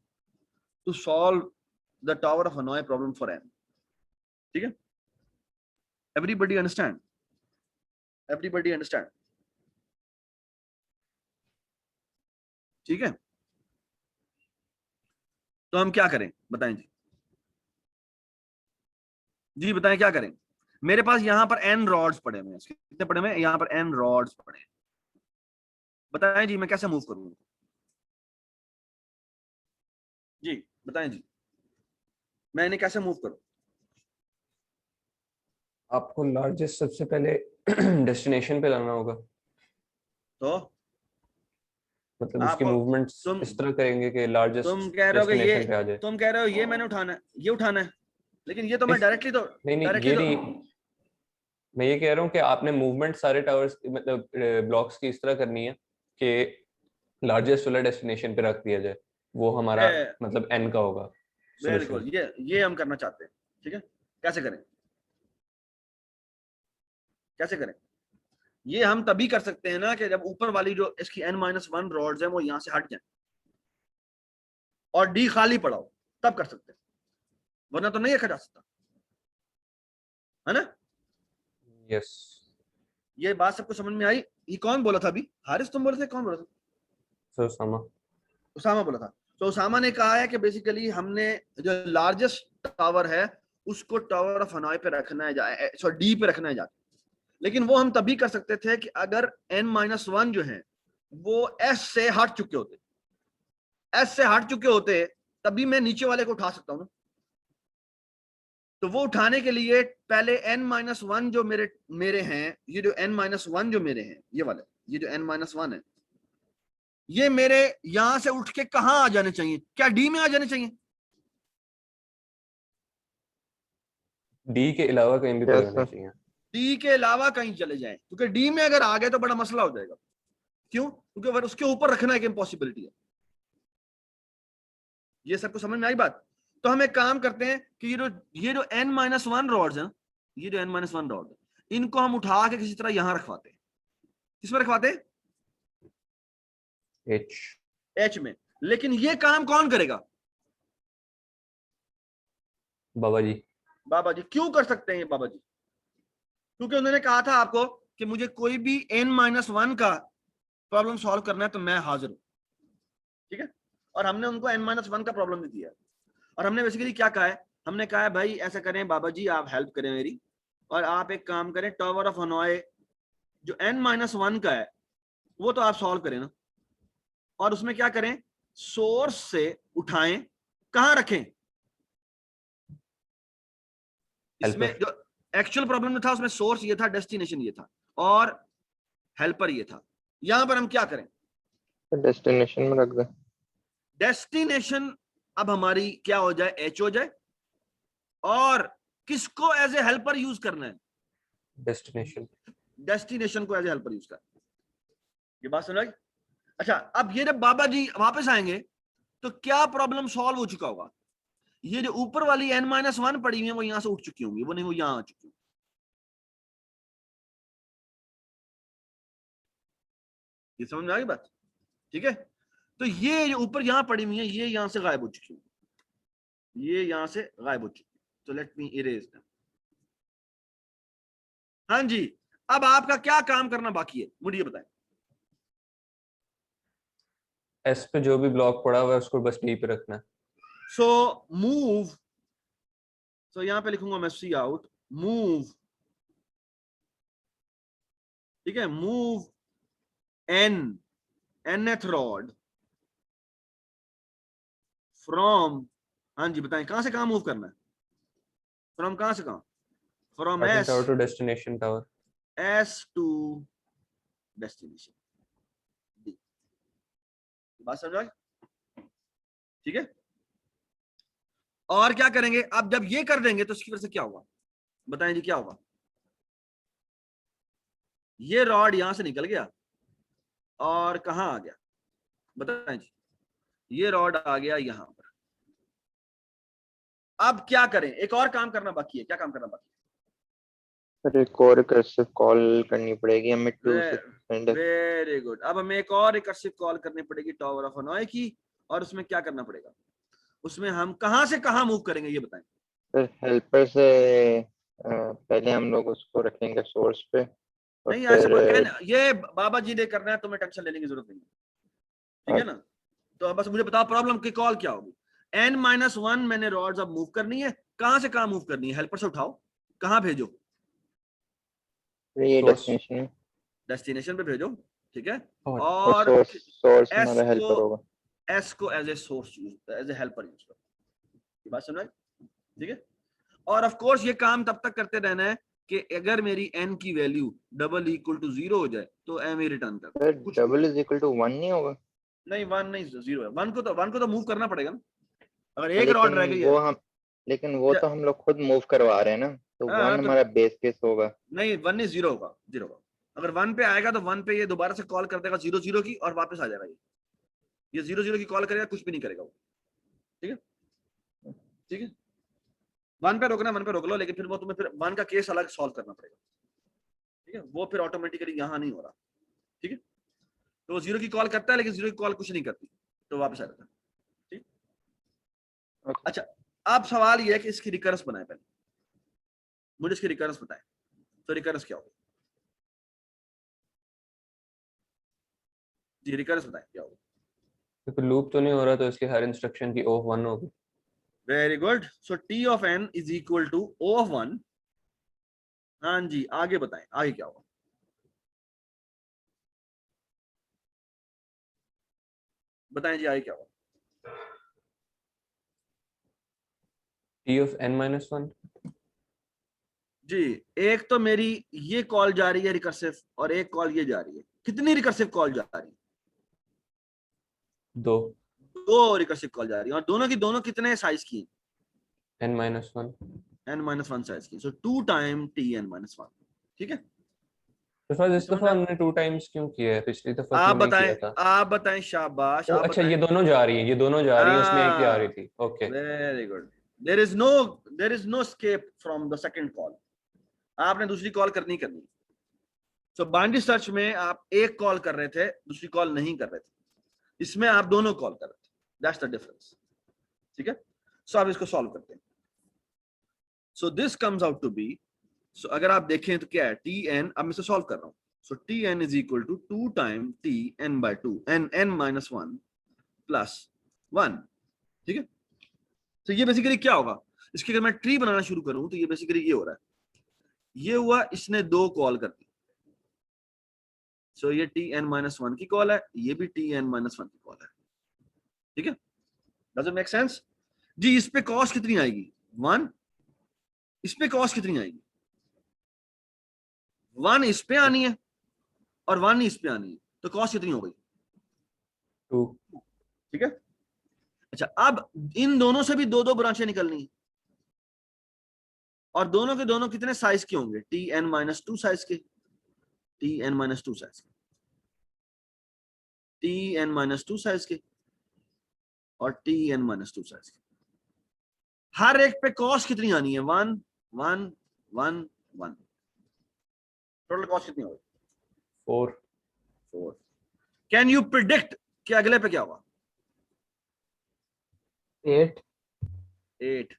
to solve the tower of Hanoi problem for n, ठीक है? Everybody understand? Everybody understand? ठीक है, तो हम क्या करें बताएं जी? जी बताएं क्या करें। मेरे पास यहाँ पर n रॉड्स पड़े हुए हैं, कितने पड़े हुए हैं, यहाँ पर n रॉड्स पड़े हैं। बताएं जी मैं कैसे मूव करूँ, जी बताएं जी मैं इन्हें कैसे मूव करूँ। आपको लार्जेस्ट सबसे पहले डेस्टिनेशन पे लाना होगा, तो मतलब आप उसकी मूवमेंट्स तुम इस तरह करेंगे कि लार्जेस्ट तुम कह रहे हो कि ये डेस्टिनेशन पे आ जाए। तुम कह रहे हो ये मैंने उठाना है, ये उठाना है, लेकिन ये तो मैं डायरेक्टली तो नहीं ये नहीं, मैं ये कह रहा हूँ कि आपने मूवमेंट सारे टावर्स मतलब ब्लॉक्स की इस तरह करनी है कि लार्जेस्ट वाला डेस्टिनेशन पे रख दिया जाए, वो हमारा मतलब एन का होगा बिल्कुल सॉल्यूशन। ये हम करना चाहते हैं। ठीक है, कैसे करें, कैसे करें, ये हम तभी कर सकते हैं ना कि जब ऊपर वाली जो इसकी n-1 रॉड्स हैं वो यहां से हट जाए और डी खाली पड़ा हो, तब कर सकते हैं, वरना तो नहीं रखा जा सकता, है ना। यस, ये बात सबको समझ में आई। ये कौन बोला था अभी, हारिस तुम बोले थे, कौन बोला था, सो समा उसामा बोला था। तो उसामा ने कहा है कि बेसिकली हमने जो लार्जेस्ट टावर है उसको टावर ऑफ हनोई पे रखना है, सॉरी डी पे रखना है जाके, लेकिन वो हम तभी कर सकते थे कि अगर n-1 जो है वो s से हट चुके होते, s से हट चुके होते तभी मैं नीचे वाले को उठा सकता हूं ना। तो वो उठाने के लिए पहले n-1 जो मेरे हैं, ये जो n-1 जो मेरे हैं, ये वाले, ये जो n-1 है, ये मेरे यहां से उठ के कहां आ जाने चाहिए, क्या डी में आ जाने चाहिए, डी के अलावा कहीं भी Yes, पकड़ना sir. चाहिए। डी के अलावा कहीं चले जाएं, क्योंकि डी में अगर आ गए तो बड़ा मसला हो जाएगा। क्यों, क्योंकि अगर उसके ऊपर रखना एक इम्पॉसिबिलिटी है। ये सबको समझ में आई बात। तो हम एक काम करते हैं कि ये जो n-1 रॉड्स हैं, ये जो n-1 रॉड है, इनको हम उठा के किसी तरह यहां रखवाते हैं। किसमें रखवाते हैं, एच में। लेकिन ये काम कौन करेगा, बाबा जी। बाबा जी। क्यों कर सकते हैं ये बाबा जी, क्योंकि उन्होंने कहा था आपको कि मुझे कोई भी n-1 का प्रॉब्लम सॉल्व करना है तो मैं हाजिर हूं, ठीक है। और हमने उनको n-1 का प्रॉब्लम भी दिया, और हमने बेसिकली क्या कहा है, हमने कहा है भाई ऐसा करें बाबा जी, आप हेल्प करें मेरी, और आप एक काम करें, टावर ऑफ हनोई जो n-1 का है वो तो आप सॉल्व करें ना, और उसमें क्या करें, सोर्स से उठाएं, कहां रखें, इसमें जो एक्चुअल प्रॉब्लम में था उसमें सोर्स ये था, डेस्टिनेशन ये था, और हेल्पर ये था। यहां पर हम क्या करें, डेस्टिनेशन में रख दे। डेस्टिनेशन अब हमारी क्या हो जाए, एच हो जाए, और किसको एज ए हेल्पर यूज करना है, डेस्टिनेशन को एज ए हेल्पर यूज करना। ये बात समझ आई। अच्छा, अब ये जब बाबा जी वापस आएंगे तो क्या प्रॉब्लम सॉल्व हो चुका होगा, ये जो ऊपर वाली n-1 पड़ी हुई है वो यहां से उठ चुकी होंगी, वो नहीं, वो यहां आ चुकी होंगी। ये समझ में आ गई बात, ठीक है। तो ये जो ऊपर यहां पड़ी हुई है ये यहां से गायब हो चुकी होंगी, ये यहां से गायब हो चुकी है। तो लेट मी इरेज देम। हाँ जी, अब आपका क्या काम करना बाकी है मुझे बताएं। एस पे जो भी ब्लॉक पड़ा हुआ है उसको बस डी पे रखना है। सो मूव, सो यहां पे लिखूंगा मैं सी आउट, मूव, ठीक है, मूव nth रॉड फ्रॉम, हाँ जी बताएं कहां से कहां मूव करना है, फ्रॉम कहां से कहां, from starting S, tower to destination tower, S to destination D. बात समझ आ गई, ठीक है। और क्या करेंगे, अब जब ये कर देंगे तो इसकी वजह से क्या होगा, बताएं जी क्या होगा, ये रॉड यहां से निकल गया और कहां आ गया, बताएं जी, ये रॉड आ गया यहां पर। अब क्या करें, एक और काम करना बाकी है, क्या काम करना बाकी है, फिर एक और रिकर्सिव कॉल करनी पड़ेगी हमें टू वेरी गुड। अब हमें एक और रिकर्सिव कॉल करनी पड़ेगी टावर ऑफ हनोई की, और उसमें क्या करना पड़ेगा, उसमें हम कहां से कहां मूव करेंगे ये बताएं। फिर हेल्पर से पहले हम लोग उसको रखेंगे सोर्स पे, और नहीं ऐसा फिर कोई कहना, ये बाबा जी ने करना है, तुम्हें टेंशन लेने की जरूरत नहीं है, ठीक है ना। तो बस मुझे बताओ प्रॉब्लम की कॉल क्या होगी, n-1 मैंने रॉड्स अब मूव करनी है, कहां से कहां मूव करनी है, हेल्पर से उठाओ, कहाँ भेजो? ये Source. डेस्टिनेशन में, डेस्टिनेशन पे भेजो, ठीक है। और और और सोर्स एस हमारा हेल्पर को होगा। एस को as a source use, as a helper use करो। ये बात समझ, ठीक है। और ऑफ कोर्स ये काम तब तक करते रहना है कि अगर मेरी n की वैल्यू डबल इक्वल टू 0 हो जाए तो m ही रिटर्न कर सर कुछ डबल इज इक्वल टू 1 नहीं होगा? नहीं, 1 नहीं, 0 है। 1 को तो मूव करना पड़ेगा ना, अगर एक रॉड रह गई है। लेकिन वो या- तो हम लोग खुद मूव करवा रहे हैं ना, तो हाँ, 1 तो हमारा बेस केस होगा। नहीं 1 नहीं, 0 होगा, 0 होगा। अगर 1 पे आएगा तो 1 पे ये दोबारा से कॉल कर देगा 0 0 की और वापस आ जाएगा। ये 0 0 की कॉल करेगा, कुछ भी नहीं करेगा वो, ठीक है, ठीक है। 1 पे रोकना, 1 पे रोक लो, लेकिन फिर वो तुम्हें फिर 1 का केस अलग सॉल्व करना पड़ेगा, ठीक है। वो फिर ऑटोमेटिकली यहाँ नहीं हो रहा, ठीक है। तो वो 0 की कॉल करता है लेकिन 0 की कॉल कुछ नहीं करती, तो वापस आ जाता है, ठीक। Okay. अच्छा, अब सवाल ये है कि इसकी रिकरेंस बनाए, पहले मुझे इसकी रिकरेंस बताएं। तो रिकरेंस क्या होगी जी? रिकरेंस बताएं क्या होगी? क्योंकि लूप तो नहीं हो रहा तो इसलिए हर इंस्ट्रक्शन की O of 1 होगी। Very good. So t of n is equal to O of 1। हाँ जी, आगे बताएं, आगे क्या होगा? बताएं जी, आगे क्या होगा? T of n minus 1। जी, एक तो मेरी ये कॉल जा रही है रिकर्सिव और एक कॉल ये जा रही है। कितनी रिकर्सिव कॉल जा रही है? 2 दो रिकर्सिव कॉल जा रही है, और दोनों की दोनों कितने साइज की? n minus 1। n-1 साइज की। सो 2 टाइम t(n-1), ठीक है। तो फिर इस समझ दफा आया? हमने 2 टाइम्स क्यों किया है? पिछली दफा आप क्यों नहीं बताएं, किया था? आप बताएं, शाबाश, ओ आप अच्छा, बताएं। ये दोनों जा रही हैं, ये दोनों जा रही हैं, उसमें एक ही आ रही थी। Okay, very good. There is no escape from the second call. आपने दूसरी कॉल करनी करनी। सो बाइनरी सर्च में आप एक कॉल कर रहे थे, दूसरी कॉल नहीं कर रहे थे। इसमें आप दोनों कॉल कर रहे थे, दैट्स द डिफरेंस, ठीक है। सो आप इसको सॉल्व करते हैं। So this comes out to be, so अगर आप देखें तो क्या है, tn, अब मैं इसे सॉल्व कर रहा हूं। So tn is equal to 2 time tn/2, n-1 plus 1, ठीक है। तो ये बेसिकली क्या होगा, इसकी अगर मैं ट्री बनाना शुरू करूं तो ये बेसिकली ये हो रहा है। ये हुआ, इसने 2 कॉल कर दी। सो ये tn-1 की कॉल है, ये भी tn-1 की कॉल है, ठीक है। डज इट मेक सेंस जी? इस पे कॉस्ट कितनी आएगी? 1। इस पे कॉस्ट कितनी आएगी? 1 इस पे आनी है और 1 इस पे आनी है, तो कॉस्ट कितनी हो गई? 2। ठीक है। अच्छा, अब इन दोनों से भी 2 ब्रांचें निकलनी है, और दोनों के दोनों कितने साइज के होंगे? tn-2 साइज के, tn-2 साइज के, tn-2 साइज के, और tn-2 साइज के। हर एक पे कॉस्ट कितनी आनी है? 1 1 1 1। टोटल कॉस्ट कितनी होगी? 4। 4। कैन यू प्रिडिक्ट कि अगले पे क्या होगा? 8 8।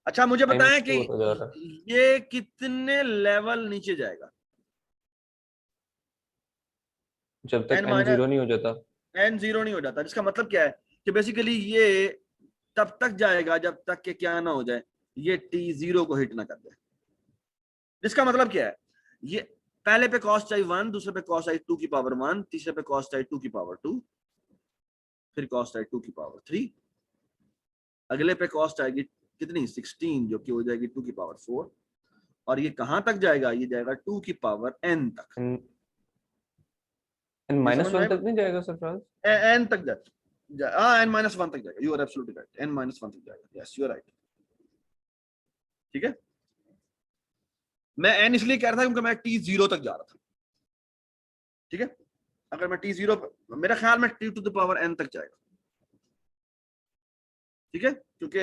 अच्छा, मुझे बताएं कि होता जा रहा है। ये कितने लेवल नीचे जाएगा? जब तक n 0 नहीं हो जाता। n 0 नहीं हो जाता, जिसका मतलब क्या है कि बेसिकली ये तब तक जाएगा जब तक कि क्या ना हो जाए, ये t0 को हिट ना कर दे। जिसका मतलब क्या है, ये पहले पे कॉस्ट आई 1, दूसरे पे कॉस्ट आई 2 की पावर 1, तीसरे पे कॉस्ट आई 2 की पावर 2, फिर कॉस्ट आई 2 की पावर 3, अगले पे कॉस्ट आएगी कितनी? 16, जो कि हो जाएगी 2 की पावर 4, और ये कहां तक जाएगा? ये जाएगा 2 की पावर n तक। n ये minus समझ में 1 आया? तक नहीं जाएगा सरफराज? n तक हाँ, n-1 तक जाएगा। You are absolutely right, n-1 तक जाएगा। यस, यू आर राइट, ठीक है। मैं n इसलिए कह रहा था क्योंकि मैं t0 तक जा रहा था, ठीक है। अगर मैं t0, मेरा ख्याल में t to the power n तक जाएगा, ठीक है, क्योंकि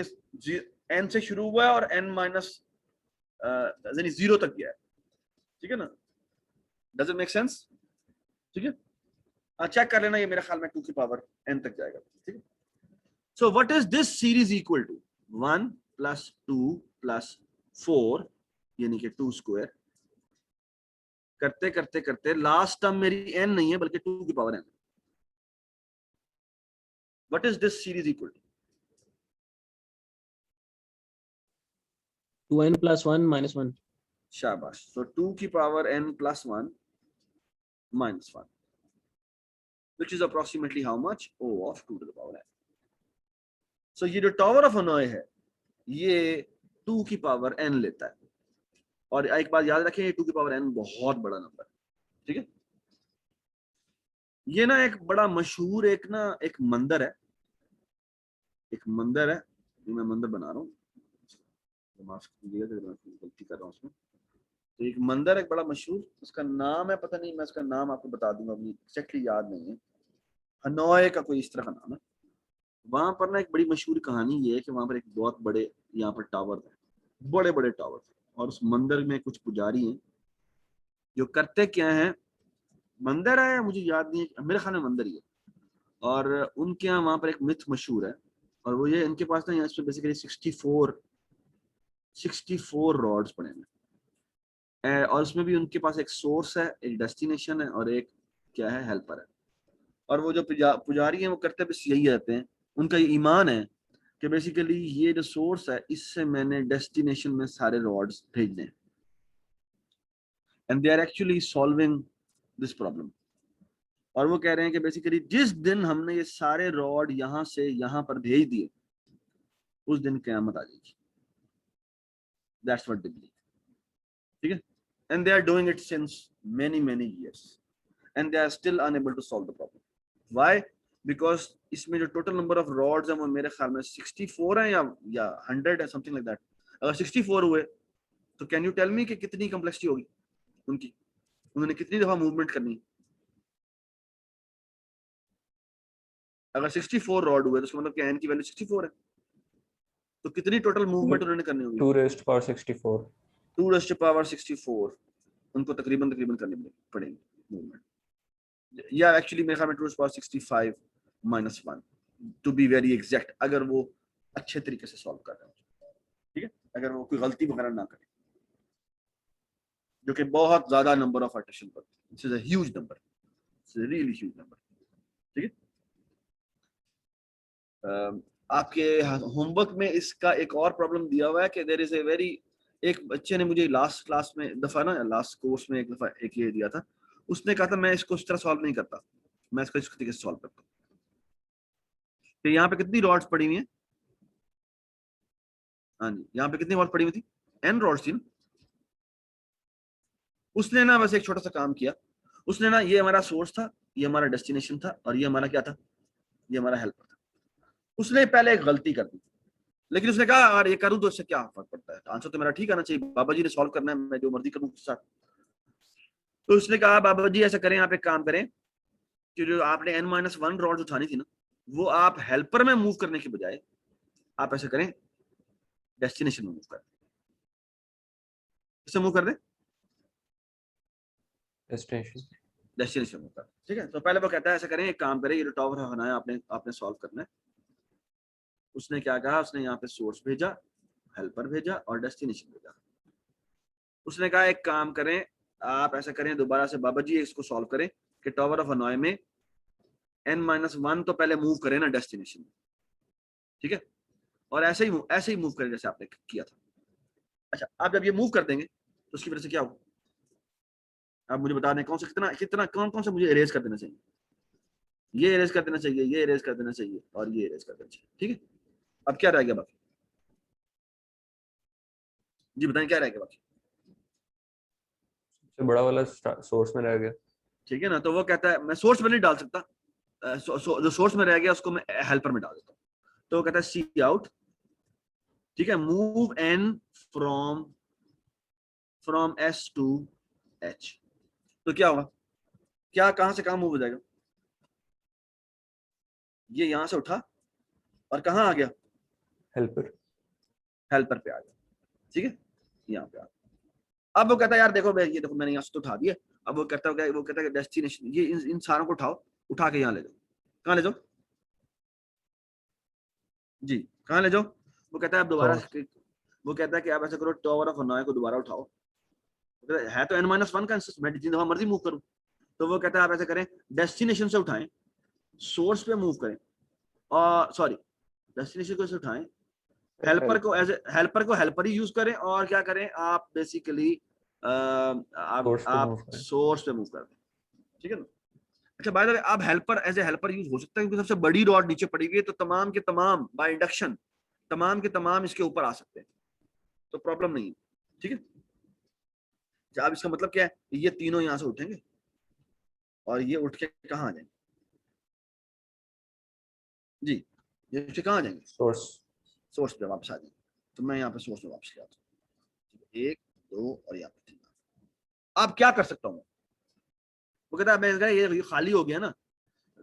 n से शुरू हुआ है और n- 0 तक गया है, ठीक है ना। Does it make sense? ठीक है, चेक कर लेना, ये मेरा ख्याल में 2 की पावर n तक जाएगा, ठीक है। So what is this series equal to? 1 + 2 + 4, यानी कि 2 स्क्वायर। करते करते करते लास्ट टर्म मेरी n नहीं है बल्कि 2 की power n। What is this series equal to? 2n plus 1 minus 1. शाबाश. So 2 की power n plus 1 minus 1, which is approximately how much? O of 2 to the power n. So ये जो tower of Hanoi है ये 2 की power n लेता है. और एक बात याद रखें, ये 2 की पावर n बहुत बड़ा नंबर है. ठीक है. ये ना एक बड़ा मशहूर एक मंदिर है. एक मंदिर है, ये मैं मंदिर बना रहा हूँ, माफ कीजिएगा अगर मैं गलती कर रहा हूँ उसमें. तो एक मंदिर है बड़ा मशहूर, उसका नाम है, पता नहीं, मैं उसका नाम आपको बता दूंगा, मुझे एक्जैक्टली याद नहीं है. हनोई का कोई इस तरह का नाम है. वहां पर ना एक बड़ी मशहूर कहानी ये है कि वहां पर एक बहुत बड़े यहाँ पर टावर थे, बड़े बड़े टावर थे. और उस मंदिर में कुछ पुजारी हैं जो करते क्या है, मंदिर है मुझे याद नहीं है, मेरे ख्याल में मंदिर ही है. और उनके यहाँ वहां पर एक मिथ मशहूर है, और वो ये, इनके पास ना यहाँ पे बेसिकली 64 रॉड्स पड़े हैं. और उसमें भी उनके पास एक सोर्स है, एक डेस्टिनेशन है, और एक क्या है, हेल्पर है. और वो जो पुजारी हैं वो करते बस यही रहते हैं. उनका ये ईमान है कि बेसिकली ये जो सोर्स है इससे मैंने डेस्टिनेशन में सारे रॉड्स भेजने हैं. And they are actually solving this problem. और वो कह रहे हैं कि बेसिकली जिस दिन हमने ये सारे रॉड यहाँ से यहाँ पर भेज दिए उस दिन क़यामत आ जाएगी. That's what they believe. ठीक है. And they are doing it since many years and they are still unable to solve the problem. Why? Because इसमें जो टोटल नंबर ऑफ रॉड्स हैं वो मेरे ख्याल में 64 है या 100 है, समथिंग लाइक दैट. अगर 64 हुए तो कैन यू टेल मी कि कितनी कॉम्प्लेक्सिटी होगी उनकी, उन्होंने कितनी दफा मूवमेंट करनी है? अगर 64 रॉड हुए तो उसका मतलब n की वैल्यू 64 है, तो कितनी टोटल मूवमेंट उन्होंने करनी होगी? 2 raised to power 64. 2 raised to power 64 उनको तकरीबन करनी पड़ेगी मूवमेंट. या एक्चुअली मेरे ख्याल में 2 raised to power 65 minus 1 to be very exact, अगर वो अच्छे तरीके से सॉल्व कर रहे हो. ठीक है, अगर वो कोई गलती वगैरह ना करे, जो कि बहुत ज्यादा नंबर ऑफ अटेंशन पर. This is a huge number, it's a really huge number. ठीक है. आपके होमवर्क में इसका एक और प्रॉब्लम दिया हुआ है कि देयर इज ए वेरी, एक बच्चे ने मुझे लास्ट क्लास में दफा ना, लास्ट कोर्स में एक दफा एक ये दिया था. उसने कहा था मैं इसको इस तरह सॉल्व नहीं करता, मैं इसको इस तरीके से सॉल्व करता हूँ. तो यहाँ पे कितनी रॉड्स पड़ी हुई हैं? हाँ जी, यहाँ पे कितनी रॉड्स पड़ी हुई थी? n रॉड्स थी ना. उसने ना बस एक छोटा सा काम किया. उसने ना, ये हमारा सोर्स था, ये हमारा डेस्टिनेशन था, और ये हमारा क्या था, ये हमारा हेल्पर था. उसने पहले एक गलती कर दी, लेकिन उसने कहा यार ये करूं तो इससे क्या फर्क पड़ता है, आंसर तो मेरा ठीक आना चाहिए, बाबा जी ने सॉल्व करना है, मैं जो मर्जी करूं उसके साथ. तो उसने कहा बाबा जी ऐसा करें, आप एक काम करें कि जो आपने n-1 रॉड्स उठानी थी ना, वो आप हेल्पर में मूव करने के बजाय आप ऐसा करें डेस्टिनेशन में मूव कर दें. किससे मूव कर दें? डेस्टिनेशन मूव कर. ठीक है. तो पहले वो कहता है ऐसा करें, एक काम करें, ये जो टावर है आपने सॉल्व करना है. उसने क्या कहा, उसने यहाँ पे सोर्स भेजा, हेल्पर भेजा और डेस्टिनेशन भेजा. उसने कहा एक काम करें, आप ऐसा करें दोबारा से बाबा जी इसको सॉल्व करें कि टावर ऑफ हनोई में n-1 तो पहले मूव करें ना डेस्टिनेशन में. ठीक है. और ऐसे ही मूव करें जैसे आपने किया था. अच्छा, आप जब ये मूव कर देंगे तो उसकी वजह से क्या होगा, आप मुझे बता दें. कौन सा मुझे इरेज कर देना चाहिए? ये इरेज कर देना चाहिए, ये इरेज कर देना चाहिए, और ये इरेज कर देना चाहिए. ठीक है. अब क्या रह गया बाकी? जी बताएं क्या रह गया बाकी? सबसे बड़ा वाला सोर्स में रह गया. ठीक है ना. तो वो कहता है मैं सोर्स में नहीं डाल सकता, जो सोर्स में रह गया उसको मैं हेल्पर में डाल देता हूँ. तो वो कहता है सी आउट. ठीक है. Move n from s to h. तो क्या होगा, क्या कहां से कहां मूव हो जाएगा? ये यहां से उठा और कहां आ गया? हेल्पर पे आ गया. ठीक है. यहाँ पे आ गया. अब वो कहता है यार देखो ये देखो मैंने यहाँ से तो उठा दिया. अब वो कहता है डेस्टिनेशन, ये इन सारों को उठा के यहाँ ले जाओ. कहाँ ले जाओ जी, कहाँ ले जाओ? वो कहता है अब दोबारा, वो कहता है कि आप ऐसा करो, टावर ऑफ हनोई को दोबारा उठाओ. है तो n-1 का इंस्टेंस, मैं जितनी दफा मर्जी मूव करूं. तो वो कहता है आप ऐसा करें, डेस्टिनेशन से उठाएं, सोर्स पे मूव करें, और सॉरी डेस्टिनेशन को से उठाएं हेल्पर को हेल्पर ही यूज करें, और क्या करें आप बेसिकली आप सोर्स पे मूव कर दें, ठीक है ना। अच्छा बाय द वे, आप helper as a helper use हो सकता है क्योंकि सबसे बड़ी रॉड नीचे पड़ी हुई है, तो तमाम के तमाम बाय इंडक्शन तमाम के तमाम इसके ऊपर आ सकते हैं, तो प्रॉब्लम नहीं है, ठीक है। अच्छा, अब इसका मतलब क्या है, ये तीनों यहां से उठेंगे और ये उठ के कहाँ आ जाएंगे जी, ये उठ के कहाँ आ जाएंगे, सोर्स पे वापस आ जाएंगे। तो मैं यहाँ पे सोर्स पे वापस ले आता हूँ, 1 2 और यहाँ पे 3। अब क्या कर सकता हूँ, वो कहता है मैं ये खाली हो गया ना,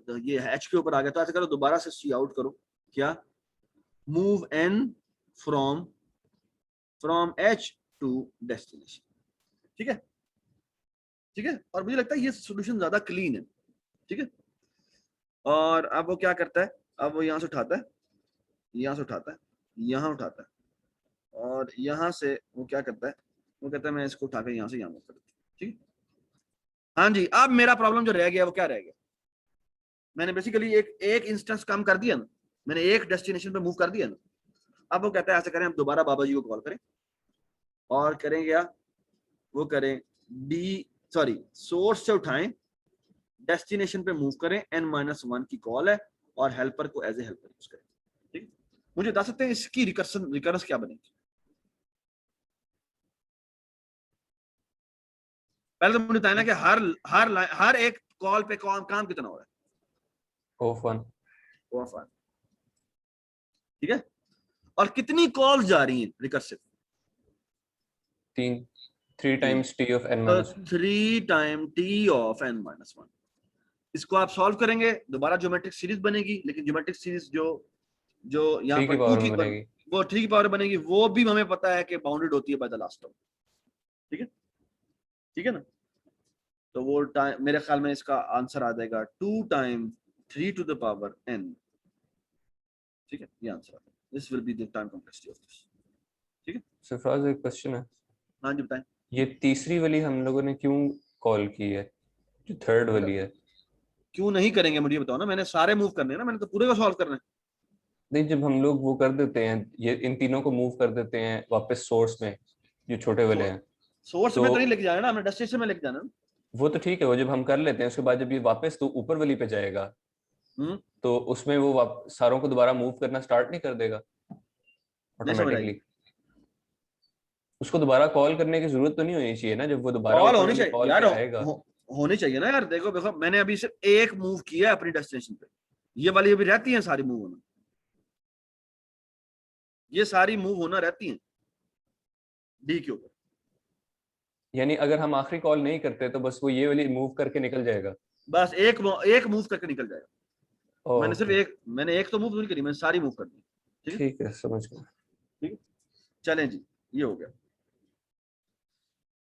तो ये एच के ऊपर आ गया, तो ऐसा करो दोबारा से सी आउट करो, क्या, move N from H to destination, ठीक है, ठीक है। और मुझे लगता है ये सोल्यूशन ज्यादा क्लीन है, ठीक है। और अब वो क्या करता है, अब वो यहाँ से उठाता है, यहाँ से उठाता है, यहाँ उठाता है, और यहाँ से वो क्या करता है, वो कहता है मैं इसको उठाकर यहाँ से यहाँ मूव कर देता हूँ, ठीक है। हाँ जी, अब मेरा प्रॉब्लम जो रह गया वो क्या रह गया, मैंने बेसिकली एक इंस्टेंस कम कर दिया ना, मैंने एक डेस्टिनेशन पे मूव कर दिया ना। अब वो कहता है ऐसा करें, हम दोबारा बाबा जी को कॉल करें और करें क्या, वो करें सोर्स से उठाएं, डेस्टिनेशन पे मूव करें, n-1 की कॉल है, और हेल्पर को एज ए हेल्पर यूज करें, ठीक है। मुझे बता सकते हैं इसकी रिकरेंस क्या बनेगी, पहले तो मुझे बताना कि हर एक कॉल पे काम कितना हो रहा है, ऑफ 1, ठीक है, और कितनी कॉल्स जा रही हैं recursive, 3 times t of n तो minus 1. 3 time T of n-1। इसको आप सॉल्व करेंगे, दोबारा ज्योमेट्रिक सीरीज बनेगी, लेकिन ज्योमेट्रिक सीरीज जो यहाँ 3 पर की पावर 2 में की बनेगी. वो 3 की पावर बनेगी, वो भी हमें पता है कि बाउंडेड होती है बाय द लास्ट टर्म, ठीक है, ठीक है ना। तो वो टाइम मेरे ख्याल में इसका आंसर आ जाएगा 2 time 3 to the power n, ठीक है, ये आंसर आ जाएगा। This will be the time complexity of this, ठीक है। सरफराज एक क्वेश्चन है, हाँ जी बताएं। ये तीसरी वाली हम लोगों ने क्यों कॉल की है, जो थर्ड वाली है? क्यों नहीं करेंगे मुझे बताओ ना, मैंने सारे मूव करने हैं ना, मैंने तो पूरे को सॉल्व करना है। नहीं, जब हम लोग वो कर देते हैं, ये इन तीनों को मूव कर देते हैं वापस सोर्स में, जो छोटे वाले हैं, सोर्स तो में तो नहीं लेके जाना ना, हमने डेस्टिनेशन में लेके जाना ना। वो तो ठीक है, वो जब हम कर लेते हैं उसके बाद जब ये वापस तो ऊपर वाली पे जाएगा, तो उसमें वो सारों को दोबारा मूव करना स्टार्ट नहीं कर देगा ऑटोमेटिकली? उसको दोबारा कॉल करने की जरूरत तो नहीं होनी चाहिए ना, जब वो दोबारा कॉल ऊपर होनी वाली चाहिए कॉल यार, पे आएगा? होनी चाहिए ना यार। देखो देखो, मैंने अभी सिर्फ एक मूव किया है अपनी डेस्टिनेशन पे, ये वाली अभी रहती है सारी मूव होना, ये सारी मूव होना रहती हैं डी के ऊपर। यानी अगर हम आखिरी कॉल नहीं करते तो बस वो ये वाली मूव करके निकल जाएगा? बस एक मूव करके निकल जाएगा। मैंने एक तो मूव नहीं करी, मैंने सारी मूव कर दी, ठीक है, समझ गया। ठीक है, चलें जी, ये हो गया।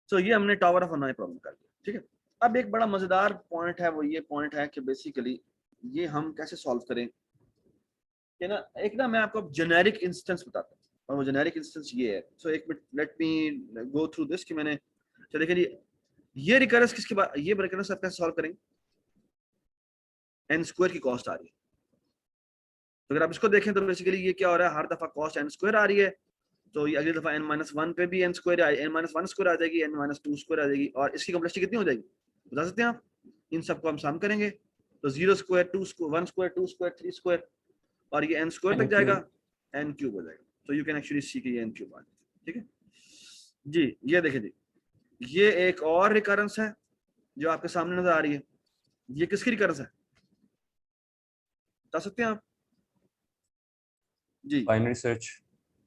तो ये हमने टावर ऑफ अनाई प्रॉब्लम कर लिया, ठीक है। अब एक बड़ा मजेदार पॉइंट है, वो ये पॉइंट है कि बेसिकली ये हम कैसे सॉल्व करें कि ना, एक ना मैं आपको जेनेरिक इंस्टेंस बताता हूँ, और वो जेनेरिक इंस्टेंस ये है। सो एक minute, let me go through this कि मैंने, चलो देखिए ये रिकरेंस किसके बाद, ये रिकरेंस आप कैसे सॉल्व करेंगे, n स्क्वायर की कॉस्ट आ रही है। तो अगर आप इसको देखें तो बेसिकली ये क्या हो रहा है, हर दफा कॉस्ट n स्क्वायर आ रही है, तो ये अगली दफा n-1 पे भी n स्क्वायर n-1 स्क्वायर आ जाएगी, n-2 स्क्वायर आ जाएगी, और इसकी कॉम्प्लेक्सिटी कितनी हो जाएगी बता सकते हैं आप? इन सबको हम सम करेंगे तो 0 square 2 square 1 square 2 square 3 square, और ये n स्क्वायर तक जाएगा, n क्यूब हो जाएगा। तो यू कैन एक्चुअली सी कि ये n क्यूब आ जाएगा, ठीक है जी। ये देखिए जी, ये एक और रिकरेंस है जो आपके सामने नजर आ रही है। ये किसकी रिकरेंस है बता सकते हैं आप जी? Binary search.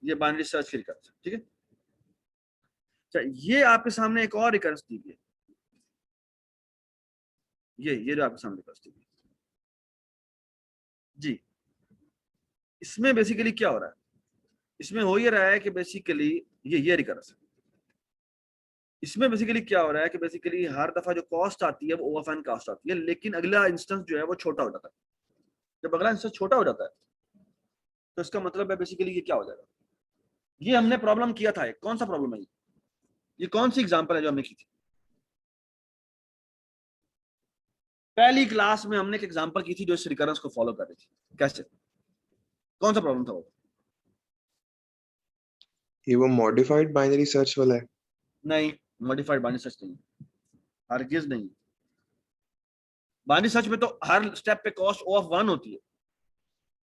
ये बाइनरी सर्च की रिकरेंस है, ठीक है। अच्छा, ये आपके सामने एक और रिकरेंस दी गई है, ये जो आपके सामने रिकरेंस दी गई जी। इसमें बेसिकली क्या हो रहा है, इसमें हो ये रहा है कि बेसिकली ये रिकरेंस है। इसमें बेसिकली क्या हो रहा है कि बेसिकली हर दफा जो कॉस्ट आती है वो ओ ऑफ एन कॉस्ट आती है, लेकिन अगला इंस्टेंस जो है वो छोटा हो जाता है। जब अगला इंस्टेंस छोटा हो जाता है तो इसका मतलब है बेसिकली ये क्या हो जाएगा, ये हमने प्रॉब्लम किया था, कौन सा प्रॉब्लम है ये कौन सी एग्जांपल है जो हमने की थी पहली क्लास में? हमने एक एग्जांपल की थी जो इस रिकरेंस को फॉलो कर रही थी। कैसे, कौन सा प्रॉब्लम था वो? ये वो मॉडिफाइड बाइनरी सर्च वाला है? नहीं, मॉडिफाइड बाइनरी सर्च नहीं, हरगिज नहीं। बाइनरी सर्च में तो हर स्टेप पे कॉस्ट ओ ऑफ 1 होती है,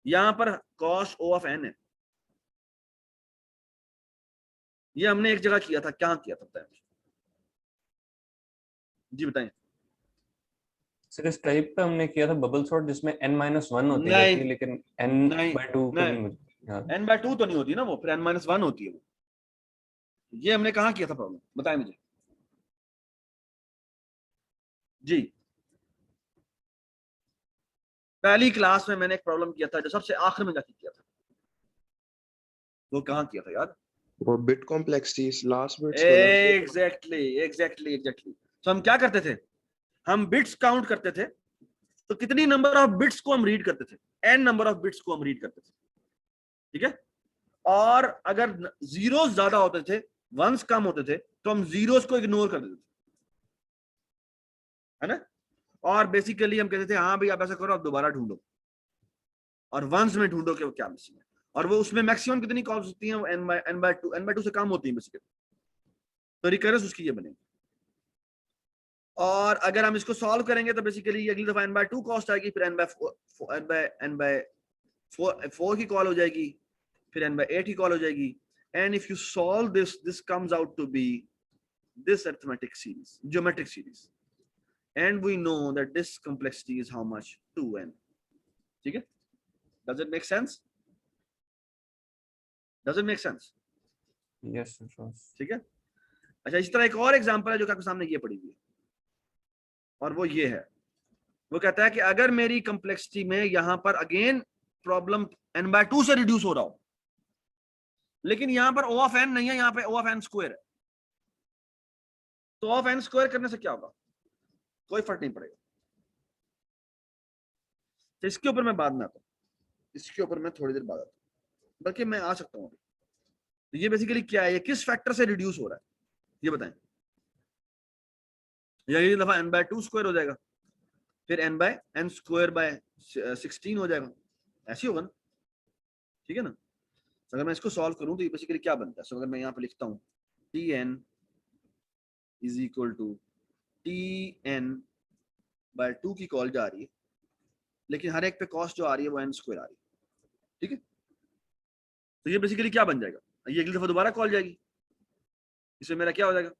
यहां पर कॉस्ट ओ ऑफ n है। ये हमने एक जगह किया था, क्या किया था बताएं जी, बताएं। सर इस टाइप पे हमने किया था बबल सॉर्ट, जिसमें n-1 होती नहीं, रहती है, लेकिन नहीं, n/2 को नहीं, नहीं मुझे याद। n/2 तो नहीं होती ना वो, फिर n-1 होती है वो। ये हमने कहाँ किया था प्रॉब्लम, बताएं मुझे जी। पहली क्लास में मैंने एक प्रॉब्लम किया था जो सबसे आखिर में जाके किया था, वो कहाँ किया था याद? वो बिट कॉम्प्लेक्सिटीज लास्ट बिट्स वाला। एग्जैक्टली। तो हम क्या करते थे, हम बिट्स काउंट करते थे, तो कितनी नंबर ऑफ बिट्स को हम रीड करते थे, n नंबर ऑफ बिट्स को हम रीड करते थे, ठीक है। और अगर जीरोस ज्यादा होते थे, वंस कम होते थे, तो हम जीरोस को इग्नोर कर देते थे, है ना। और बेसिकली हम कहते थे हाँ भाई आप ऐसा करो, आप दोबारा ढूंढो और वंस में ढूंढो कि वो क्या मिसिंग है, और वो उसमें मैक्सिमम कितनी कॉल्स होती हैं, वो n/2 से कम होती है बेसिकली, तो रिकरेंस उसकी ये बनेगी। और अगर हम इसको सॉल्व करेंगे तो बेसिकली अगली दफा n/2 कॉस्ट आएगी, फिर n/4 की कॉल हो जाएगी, फिर n/8 की कॉल हो जाएगी। And if you solve this comes out to be this arithmetic series, geometric series, and we know that this complexity is how much, 2n, ठीक है। does it make sense? does it make sense? Yes sir. ठीक है। अच्छा, इस तरह एक और example है जो कि आपके सामने ये पड़ी हुई है, और वो ये है, वो कहता है कि अगर मेरी कॉम्प्लेक्सिटी में यहां पर अगेन प्रॉब्लम n/2 से रिड्यूस हो रहा हो, लेकिन यहां पर O of n नहीं है, यहां पे O of n स्क्वायर है, तो O of n स्क्वायर करने से क्या होगा, कोई फर्क नहीं पड़ेगा। तो इसके ऊपर मैं बाद में आता हूं, इसके ऊपर मैं थोड़ी देर बाद आता हूं, बल्कि मैं आ सकता हूं अभी। तो ये बेसिकली क्या है, ये किस फैक्टर से रिड्यूस हो रहा है, ये बताएं। ये दफा n/2 स्क्वायर हो जाएगा, फिर n/n स्क्वायर बाय 16 हो जाएगा, ऐसे होगा ना, ठीक है ना। तो अगर मैं इसको सॉल्व करूं तो ये बेसिकली क्या बनता है, सो अगर मैं यहाँ पे लिखता हूँ tn is equal to tn/2 की कॉल जा रही है, लेकिन हर एक पे कॉस्ट जो आ रही है वो n स्क्वायर आ रही है, ठीक है। तो ये बेसिकली क्या बन जाएगा, ये अगली दफा दोबारा कॉल जाएगी, इसमें मेरा क्या हो जाएगा,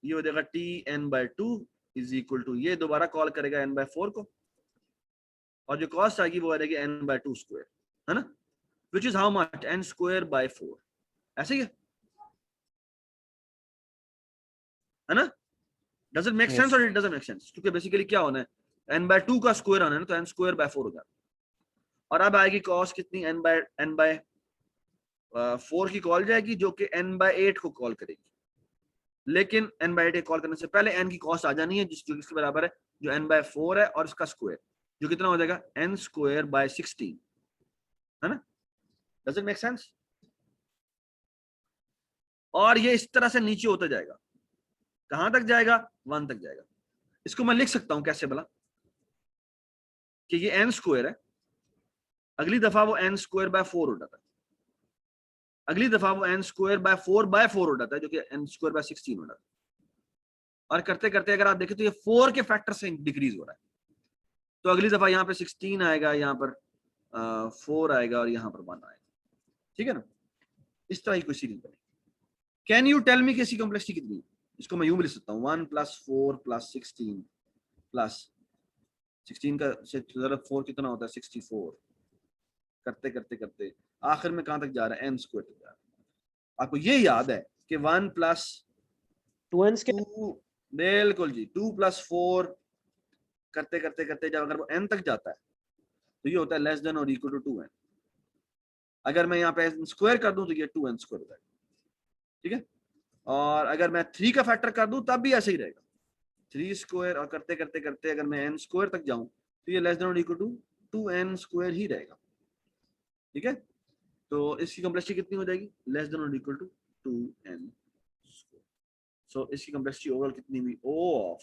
ये हो जाएगा tn/2 इज इक्वल टू, ये दोबारा कॉल करेगा n/4 को, और जो कॉस्ट आएगी वो आ जाएगी n/2 स्क्वायर, है ना, which is how much, n square by 4, ऐसे ही है ना। डज इट मेक सेंस और इट डजंट मेक सेंस, क्योंकि बेसिकली क्या होना है, n/2 का स्क्वायर आना है ना, तो n स्क्वायर बाय 4 हो जाएगा। और अब आएगी कॉस्ट कितनी, n/4 की कॉल जाएगी, जो कि n/8 को कॉल करेगी, लेकिन n/8 कॉल करने से पहले n की कॉस्ट आ जानी है, जो किसके बराबर है, जो n/4 है और इसका स्क्वायर, जो कितना हो जाएगा, n स्क्वायर बाय 16, है ना। Does it make sense. और ये इस तरह से नीचे होता जाएगा, कहां तक जाएगा, 1 तक जाएगा। इसको मैं लिख सकता हूं कैसे भला, कि ये n स्क्वायर है, अगली दफा वो n स्क्वायर बाय 4 हो जाता है, अगली दफा वो n स्क्वायर बाय 4 हो जाता है, जो कि n स्क्वायर बाय 16 हो जाता है। और करते करते अगर आप देखें तो ये 4 के फैक्टर से डिक्रीज हो रहा है, तो अगली दफा यहाँ पे 16 आएगा, यहाँ पर 4 आएगा, और यहाँ पर 1 आएगा, ठीक है ना। इस तरह की कोई सीरीज बनेगी। कैन यू टेल मी कि इसकी कॉम्प्लेक्सिटी कितनी है, इसको मैं यूं भी लिख सकता हूँ, 1 + 4 + 16 प्लस 16 का 4 कितना होता है, 64, करते करते करते आखिर में कहां तक जा रहा है, n स्क्वायर तक जा रहा है। आपको ये याद है कि 1 + 2, बिल्कुल जी, 2 + 4 करते करते करते जब अगर वो n तक जाता है तो ये होता है लेस देन और इक्वल टू 2n। अगर मैं यहाँ पे स्क्वायर कर दूं तो ये 2n स्क्वायर हो जाएगा, ठीक है। और अगर मैं 3 का फैक्टर कर दूं तब भी ऐसे ही रहेगा, 3 स्क्वायर, और करते करते करते अगर मैं n स्क्वायर तक जाऊं तो ये लेस देन और इक्वल टू 2n स्क्वायर ही रहेगा, ठीक है। तो इसकी कॉम्प्लेक्सिटी कितनी हो जाएगी, लेस देन और इक्वल टू 2n स्क्वायर। सो इसकी कॉम्प्लेक्सिटी ओवरऑल कितनी हुई, O of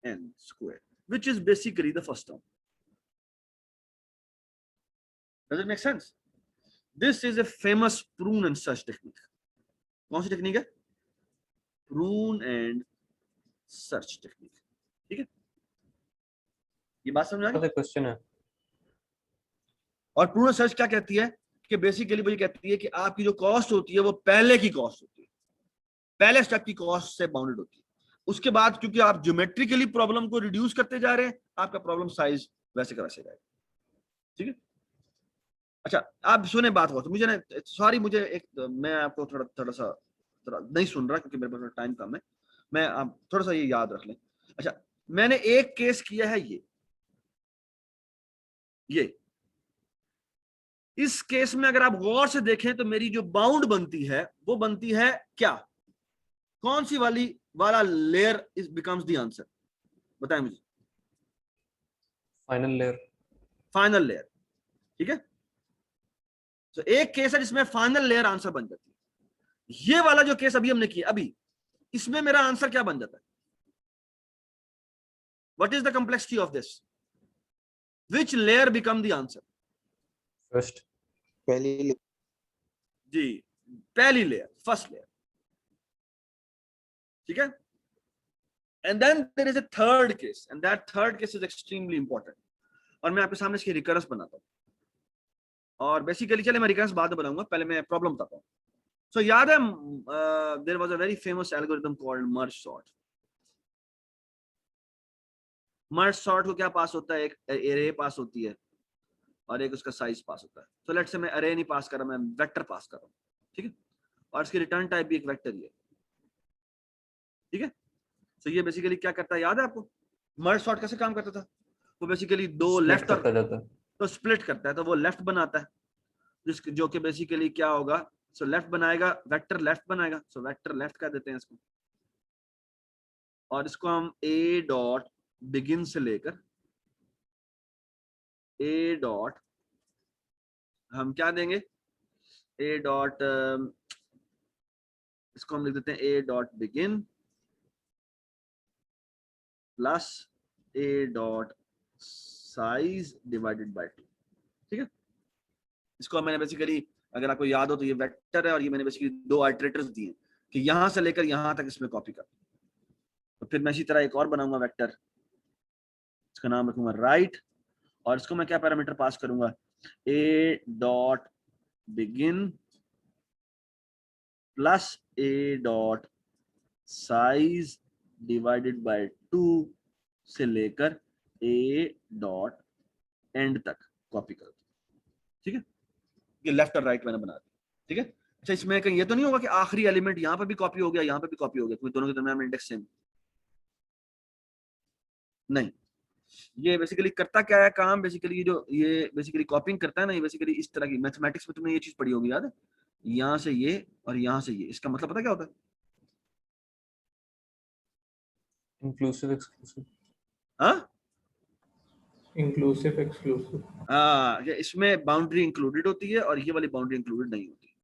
n square, which is basically the first term. Does it make sense? This is a famous prune and search technique. कौन सी technique है? Prune and search technique. ठीक है, ये बात समझ आ गई? क्वेश्चन है। और प्रून एंड सर्च क्या कहती है कि बेसिकली वो ये कहती है कि आपकी जो कॉस्ट होती है वो पहले की कॉस्ट होती है, पहले स्टेप की कॉस्ट से बाउंडेड होती है। उसके बाद क्योंकि आप ज्योमेट्रिकली प्रॉब्लम को रिड्यूस करते जा रहे हैं, आपका प्रॉब्लम साइज वैसे का वैसे रहेगा। ठीक है, अच्छा आप सुने बात हो तो मुझे ना, सॉरी मुझे एक, मैं आपको थोड़ा नहीं सुन रहा क्योंकि मेरे पास टाइम कम है, मैं आप थोड़ा सा ये याद रख लें। अच्छा, मैंने एक केस किया है ये इस केस में अगर आप गौर से देखें तो मेरी जो बाउंड बनती है वो बनती है क्या? कौन सी वाला layer is becomes the answer? बताएं मुझे। Final layer. ठीक है, तो एक केस है जिसमें फाइनल लेयर आंसर बन जाती है। ये वाला जो केस अभी हमने किया, अभी इसमें मेरा आंसर क्या बन जाता है? What is the complexity of this? Which layer become the answer? First. पहली जी, पहली लेयर, फर्स्ट लेयर। ठीक है, and then there is a third case, and that third case is extremely important. और मैं आपके सामने इसकी रिकरेंस बनाता हूं, और बेसिकली चले मैं रिकरेंस बाद में बनाऊंगा, पहले मैं प्रॉब्लम बताता हूं। सो याद है, there was a very famous algorithm called merge sort. Merge sort को क्या पास होता है? एक एरे पास होती है और एक उसका साइज पास होता है। तो लेट्स से मैं एरे नहीं पास कर रहा, मैं वेक्टर पास कर रहा हूं। ठीक है, और इसकी रिटर्न टाइप भी एक वेक्टर ही है। ठीक है, तो ये बेसिकली क्या करता है याद है आपको? मर्ज सॉर्ट कैसे काम करता था? वो बेसिकली दो लेफ्ट करता जाता है। तो स्प्लिट करता है, तो वो लेफ्ट बनाता है, जो कि बेसिकली क्या होगा? सो लेफ्ट बनाएगा, वेक्टर लेफ्ट बनाएगा, सो वेक्टर लेफ्ट कर देते हैं इसको। और इसको हम ए डॉट बिगिन से लेकर ए डॉट, हम क्या देंगे? ए डॉट, इसको हम लिख देते हैं ए dot begin plus A dot size divided by 2। ठीक है, इसको मैंने बेसिकली, अगर आपको याद हो तो ये वेक्टर है, और ये मैंने बेसिकली दो आइटरेटर्स दिए कि यहां से लेकर यहां तक इसमें कॉपी कर। तो फिर मैं इसी तरह एक और बनाऊंगा वेक्टर, इसका नाम रखूंगा राइट, और इसको मैं क्या पैरामीटर पास करूंगा? ए dot begin plus A dot size divided by 2 से लेकर ए डॉट एंड तक कॉपी कर दो। ठीक है, ये लेफ्ट और राइट मैंने बना दिया। ठीक है, अच्छा इसमें कहीं ये तो नहीं होगा कि आखिरी एलिमेंट यहां पर भी कॉपी हो गया, यहां पर भी कॉपी हो गया, क्योंकि दोनों के दरमियान में इंडेक्स सेम नहीं। ये बेसिकली करता क्या है काम? बेसिकली ये बेसिकली कॉपिंग करता है ना, ये बेसिकली इस तरह की, मैथमेटिक्स में तुमने ये चीज पढ़ी होगी, याद है? यहां से ये और यहां से ये, इसका मतलब पता क्या होता है? Inclusive exclusive. हाँ, इंक्लूसिव एक्सक्लूसिव। हाँ, इसमें बाउंड्री इंक्लूडेड होती है और ये वाली बाउंड्री इंक्लूडेड नहीं होती।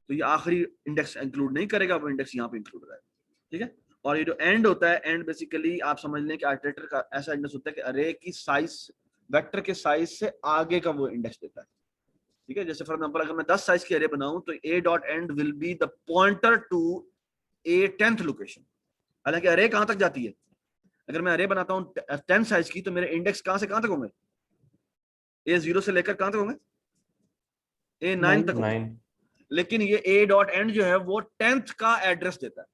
तो ये आखिरी इंडेक्स इंक्लूड नहीं करेगा, वो इंडेक्स यहाँ पे इंक्लूड रहेगा। ठीक है, और ये जो एंड होता है, एंड बेसिकली आप समझ लें कि आर्टिटेटर का ऐसा इंडेक्स होता है कि अरे की साइज, वेक्टर के साइज से आगे का वो इंडेक्स देता है। ठीक है, जैसे फॉर एग्जांपल अगर मैं 10 साइज की अरे बनाऊं तो A dot end will be the pointer to A 10th location. हालांकि अरे कहां तक जाती है? अगर मैं अरे बनाता हूं 10 साइज की, तो मेरे इंडेक्स कहां से कहां तक होंगे? ए 0 से लेकर कहां तक होंगे? ए 9 तक होंगे। लेकिन ये ए डॉट एंड जो है वो 10th का एड्रेस देता है।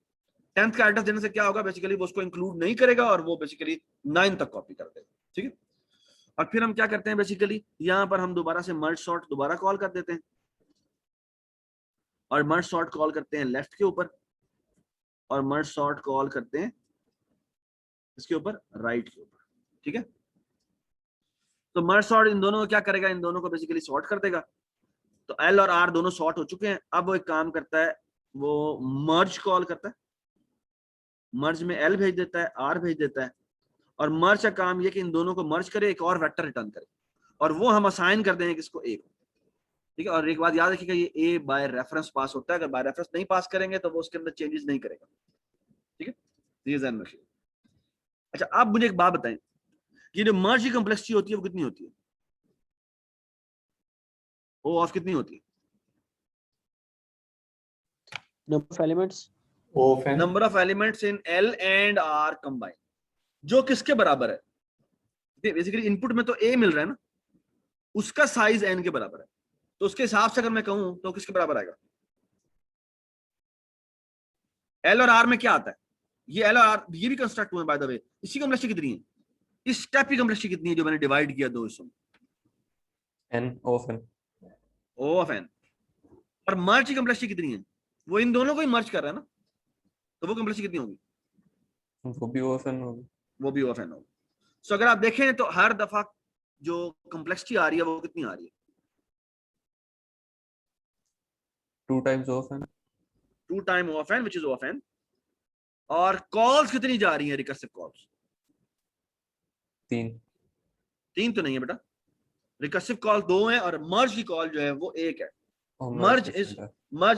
10th का एड्रेस देने से क्या होगा? बेसिकली वो उसको इंक्लूड नहीं करेगा और वो बेसिकली 9 तक कॉपी कर देगा। ठीक है, और फिर हम क्या करते हैं? बेसिकली यहां पर हम दोबारा से मर्ज सॉर्ट दोबारा कॉल कर देते हैं, और मर्ज सॉर्ट कॉल करते हैं लेफ्ट के ऊपर, और मर्ज सॉर्ट कॉल करते हैं इसके ऊपर राइट के ऊपर। ठीक है, तो मर्ज सॉर्ट इन दोनों को क्या करेगा? इन दोनों को बेसिकली सॉर्ट कर देगा। तो एल और आर दोनों सॉर्ट हो चुके हैं। अब वो एक काम करता है, वो मर्ज कॉल करता है, मर्ज में एल भेज देता है, आर भेज देता है, और मर्ज का काम ये कि इन दोनों को मर्ज करे, एक और वेक्टर रिटर्न करे, और वो हम असाइन कर देंगे किसको? ए को। ठीक है, और एक बात याद रखिएगा, ये ए बाय रेफरेंस पास होता है। अगर बाय रेफरेंस नहीं पास करेंगे तो वो उसके अंदर चेंजेस नहीं करेगा। ठीक है, ये ध्यान रखिए। अच्छा, आप मुझे एक बात बताएं, ये जो मर्ज की कॉम्प्लेक्सिटी होती है वो कितनी होती है? ओ ऑफ कितनी होती है? Number of elements. of n number of elements in L and R combine, जो किसके बराबर है? बेसिकली इनपुट में तो A मिल रहा है ना, उसका साइज n के बराबर है, तो उसके हिसाब से अगर मैं कहूं तो किसके बराबर आएगा? L और R में क्या आता है? ये L और R ये भी कंस्ट्रक्ट हुए बाय द वे। इसी कॉम्प्लेक्सिटी कितनी है? इस स्टेप की कॉम्प्लेक्सिटी कितनी है जो मैंने डिवाइड किया दो हिस्सों में? n of n. O of n। और मर्ज की कॉम्प्लेक्सिटी कितनी है? वो इन दोनों को ही मर्ज कर रहा है ना, तो वो कॉम्प्लेक्सिटी कितनी होगी? वो भी o of n होगी. वो भी O ऑफ n होगी। सो अगर आप देखें तो हर दफा जो कॉम्प्लेक्सिटी आ रही है वो कितनी आ रही है? 2 times o of n. 2 time O of n, which is O of n। और कॉल्स कितनी जा रही है? Recursive calls 3. 3 तो नहीं है बेटा, रिकर्सिव कॉल 2 है और मर्ज की कॉल जो है वो 1 है। और मर्ज different है.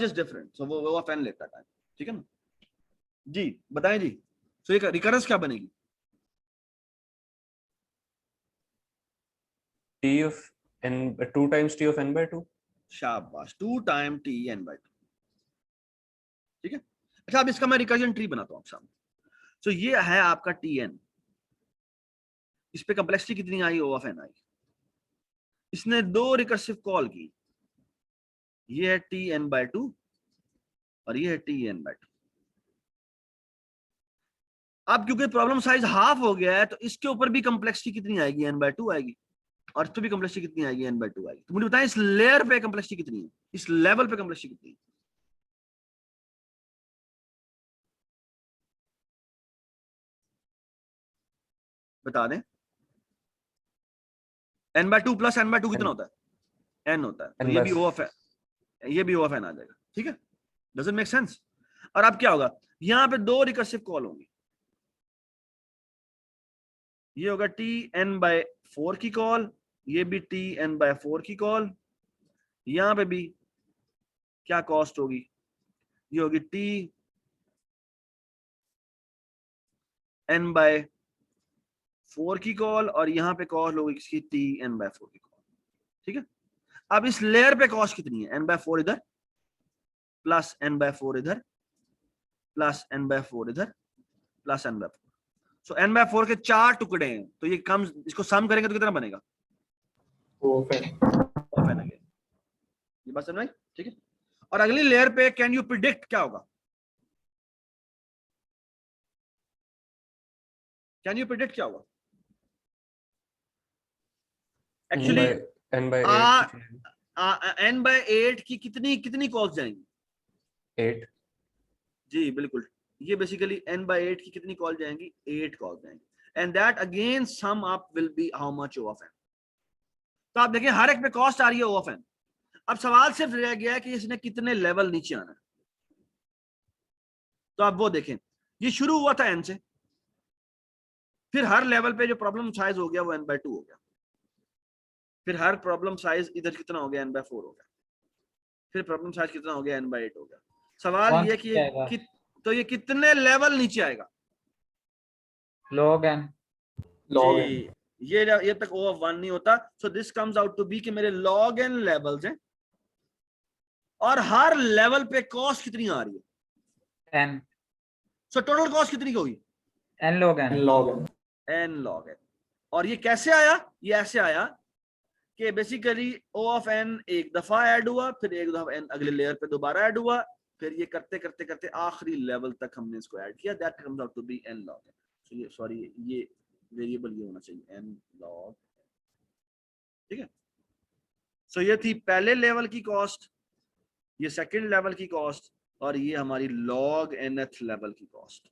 इज डिफरेंट, सो वो ऑफ n लेता है, ठीक है ना जी? बताएं जी। सो ये रिकरेंस क्या बनेगी? t of n 2 times t of n by 2. शाबाश, 2 टाइम t n by 2, ठीक है। अच्छा, अब इसका मैं रिकर्जन ट्री बनाता हूं आप सामने। सो ये है आपका tn, इस पे कॉम्प्लेक्सिटी कितनी आई? O ऑफ n आई। इसने 2 रिकर्सिव कॉल की, ये है tn by 2 और ये है tn by 2। अब क्योंकि प्रॉब्लम साइज हाफ हो गया है तो इसके ऊपर भी कॉम्प्लेक्सिटी कितनी आएगी? n by 2 आएगी। और इस पे भी कॉम्प्लेक्सिटी कितनी आएगी? n by 2 आएगी। तो मुझे बताएं इस लेयर पे कॉम्प्लेक्सिटी कितनी है, इस लेवल पे कॉम्प्लेक्सिटी कितनी है? बता दें। n by 2 plus n by 2 कितना होता है? n होता है। तो n ये by भी O ऑफ n, ये भी O ऑफ n आ जाएगा, ठीक है। Does it make sense? और अब क्या होगा? यहां पे 2 रिकर्सिव कॉल होंगी, ये होगा tn by 4 की कॉल, ये भी tn by 4 की कॉल। यहां पे भी क्या कॉस्ट होगी? ये होगी tn by 4 की कॉल और यहां पे कॉस्ट होगी किसकी? tn by 4 की कॉल, ठीक है। अब इस लेयर पे कॉस्ट कितनी है? n by 4 इधर प्लस n by 4 इधर प्लस n by 4 इधर plus n by 4। So n by 4 के 4 टुकड़े हैं, तो ये कम, इसको सम करेंगे तो कितना बनेगा? of n of n again. ये बात समझ में आई? ठीक है। और अगली लेयर पे कैन यू प्रिडिक्ट क्या होगा? कैन यू प्रिडिक्ट क्या होगा? Actually n by 8 n by 8 की कितनी कितनी कॉल्स जाएंगी? 8. जी बिल्कुल, ये बेसिकली n by 8 की कितनी कॉल जाएंगी? 8 कॉल जाएंगी। And that again sum up will be how much O of n। तो आप देखिए हर एक पे कॉस्ट आ रही है O ऑफ n। अब सवाल सिर्फ रह गया है कि इसने कितने लेवल नीचे आना है। तो आप वो देखें, ये शुरू हुआ था n से, फिर हर लेवल पे जो प्रॉब्लम साइज हो गया वो n by 2 हो गया, फिर हर प्रॉब्लम साइज इधर कितना हो गया? n by 4 हो गया, फिर प्रॉब्लम साइज कितना हो गया? n by 8 हो गया। सवाल ये कि तो ये कितने लेवल नीचे आएगा? log n जी, ये तक O ऑफ 1 नहीं होता। So this comes out to be कि मेरे log n लेवल्स हैं और हर लेवल पे कॉस्ट कितनी आ रही है? n सो टोटल कॉस्ट कितनी होगी? n log n log n n log n। और ये कैसे आया? ये ऐसे आया कि बेसिकली O ऑफ n एक दफा ऐड हुआ, फिर एक दफा n अगले लेयर पे दोबारा ऐड हुआ, फिर ये करते करते करते आखिरी लेवल तक हमने इसको ऐड किया। That comes out to be n log n। So ये सॉरी, ये वेरिएबल ये होना चाहिए n log, ठीक है। सो ये थी पहले लेवल की कॉस्ट, ये सेकंड लेवल की कॉस्ट, और ये हमारी log nth लेवल की कॉस्ट।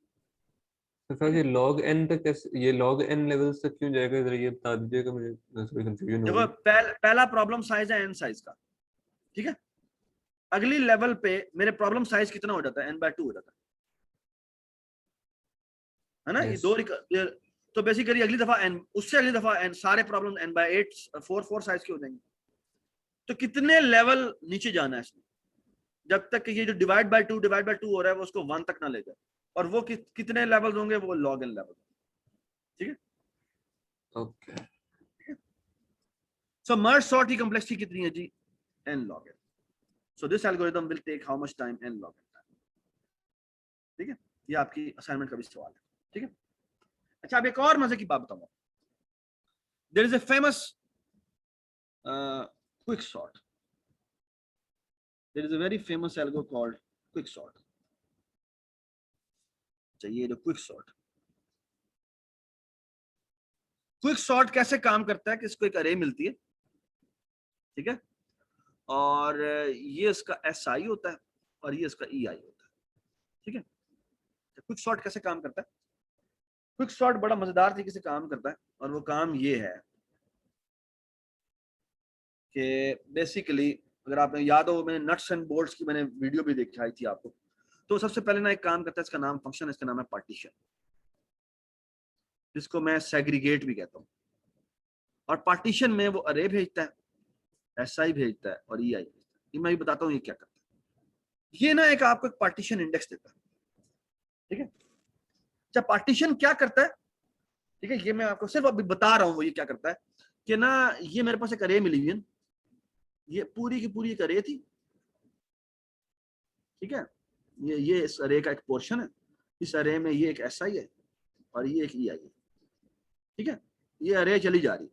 तो सर ये log n तक कैसे, ये log n लेवल्स तक क्यों जाएगा? जरा ये बता दीजिएगा, मुझे थोड़ी कंफ्यूजन हो देखो रही पहला प्रॉब्लम साइज है n साइज का, ठीक है। अगली लेवल पे मेरे प्रॉब्लम साइज कितना हो जाता है? n by 2 हो जाता है ना। ये Yes. दो तो बेसिकली अगली दफा n, उससे अगली दफा n, सारे प्रॉब्लम n by 8 4 साइज के हो जाएंगे। तो कितने लेवल नीचे जाना है इसमें जब तक ये जो डिवाइड बाय 2 हो रहा है वो उसको 1 तक ना ले जाए? और वो कितने लेवल होंगे? वो log n लेवल, ठीक है। ओके। सो मर्ज सॉर्ट की कॉम्प्लेक्सिटी कितनी है जी? n log n। So this algorithm will take how much time? n log n time. ठीक है, ये आपकी असाइनमेंट का भी सवाल है। ठीक है, अच्छा अब एक और मजे की बात बताऊंगा। There is a famous quick sort, there is a very famous algo called quick sort. चाहिए जो क्विक सॉर्ट, क्विक सॉर्ट कैसे काम करता है कि इसको एक अरे मिलती है, ठीक है, और ये इसका एस आई होता है और ये इसका ई आई होता है। ठीक है, तो क्विक सॉर्ट कैसे काम करता है? क्विक सॉर्ट बड़ा मजेदार तरीके से काम करता है और वो काम ये है कि बेसिकली अगर आपने याद हो, मैंने नट्स एंड बोल्ट्स की मैंने वीडियो भी दिखाई थी आपको। तो सबसे पहले ना एक काम करता है, इसका नाम फंक्शन है, इसका नाम है पार्टीशन, जिसको मैं सेग्रीगेट भी कहता हूँ। और पार्टीशन में वो अरे भेजता है, एस आई भेजता है और ई आई भेजता है। ये मैं भी बताता हूँ ये क्या करता है। ये ना एक आपको एक पार्टीशन इंडेक्स देता है, ठीक है। अच्छा पार्टीशन क्या करता है, ठीक है, ये मैं आपको सिर्फ अभी बता रहा हूँ वो ये क्या करता है कि ना ये मेरे पास एक अरे मिली हुई है, ये पूरी की पूरी एक अरे थी, ठीक है, ये इस अरे का एक पोर्शन है, इस अरे में ये एक एस आई है और ये एक ई आई है, ठीक है। ये अरे चली जा रही है,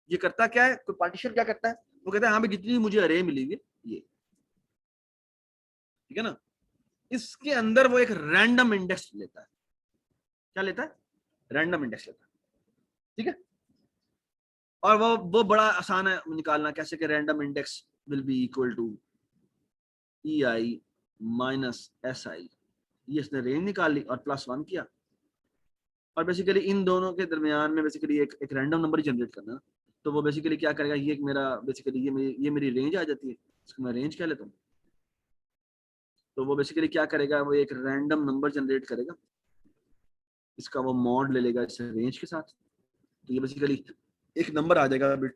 ये करता क्या है, कोई पार्टीशन क्या करता है, वो कहता है हाँ भाई जितनी मुझे अरे मिली हुई है ये, ठीक है ना, इसके अंदर वो एक रैंडम इंडेक्स लेता है। क्या लेता है? रैंडम इंडेक्स लेता है, ठीक है। और वो बड़ा आसान है निकालना, कैसे कि random index will be equal to E I minus S I, ये इसने रेंज निकाल ली और +1 किया, और बेसिकली इन दोनों के दरमियान में बेसिकली एक रैंडम नंबर जनरेट करना है। तो वो बेसिकली क्या करेगा, ये मेरा बेसिकली ये मेरी रेंज आ जाती है, इसको मैं रेंज कह लेता हूँ। तो वो बेसिकली क्या करेगा, वो एक रैंडम नंबर जनरेट करेगा, इसका वो मॉड ले लेगा इस रेंज के साथ। तो ये बेसिकली एक नंबर आ जाएगा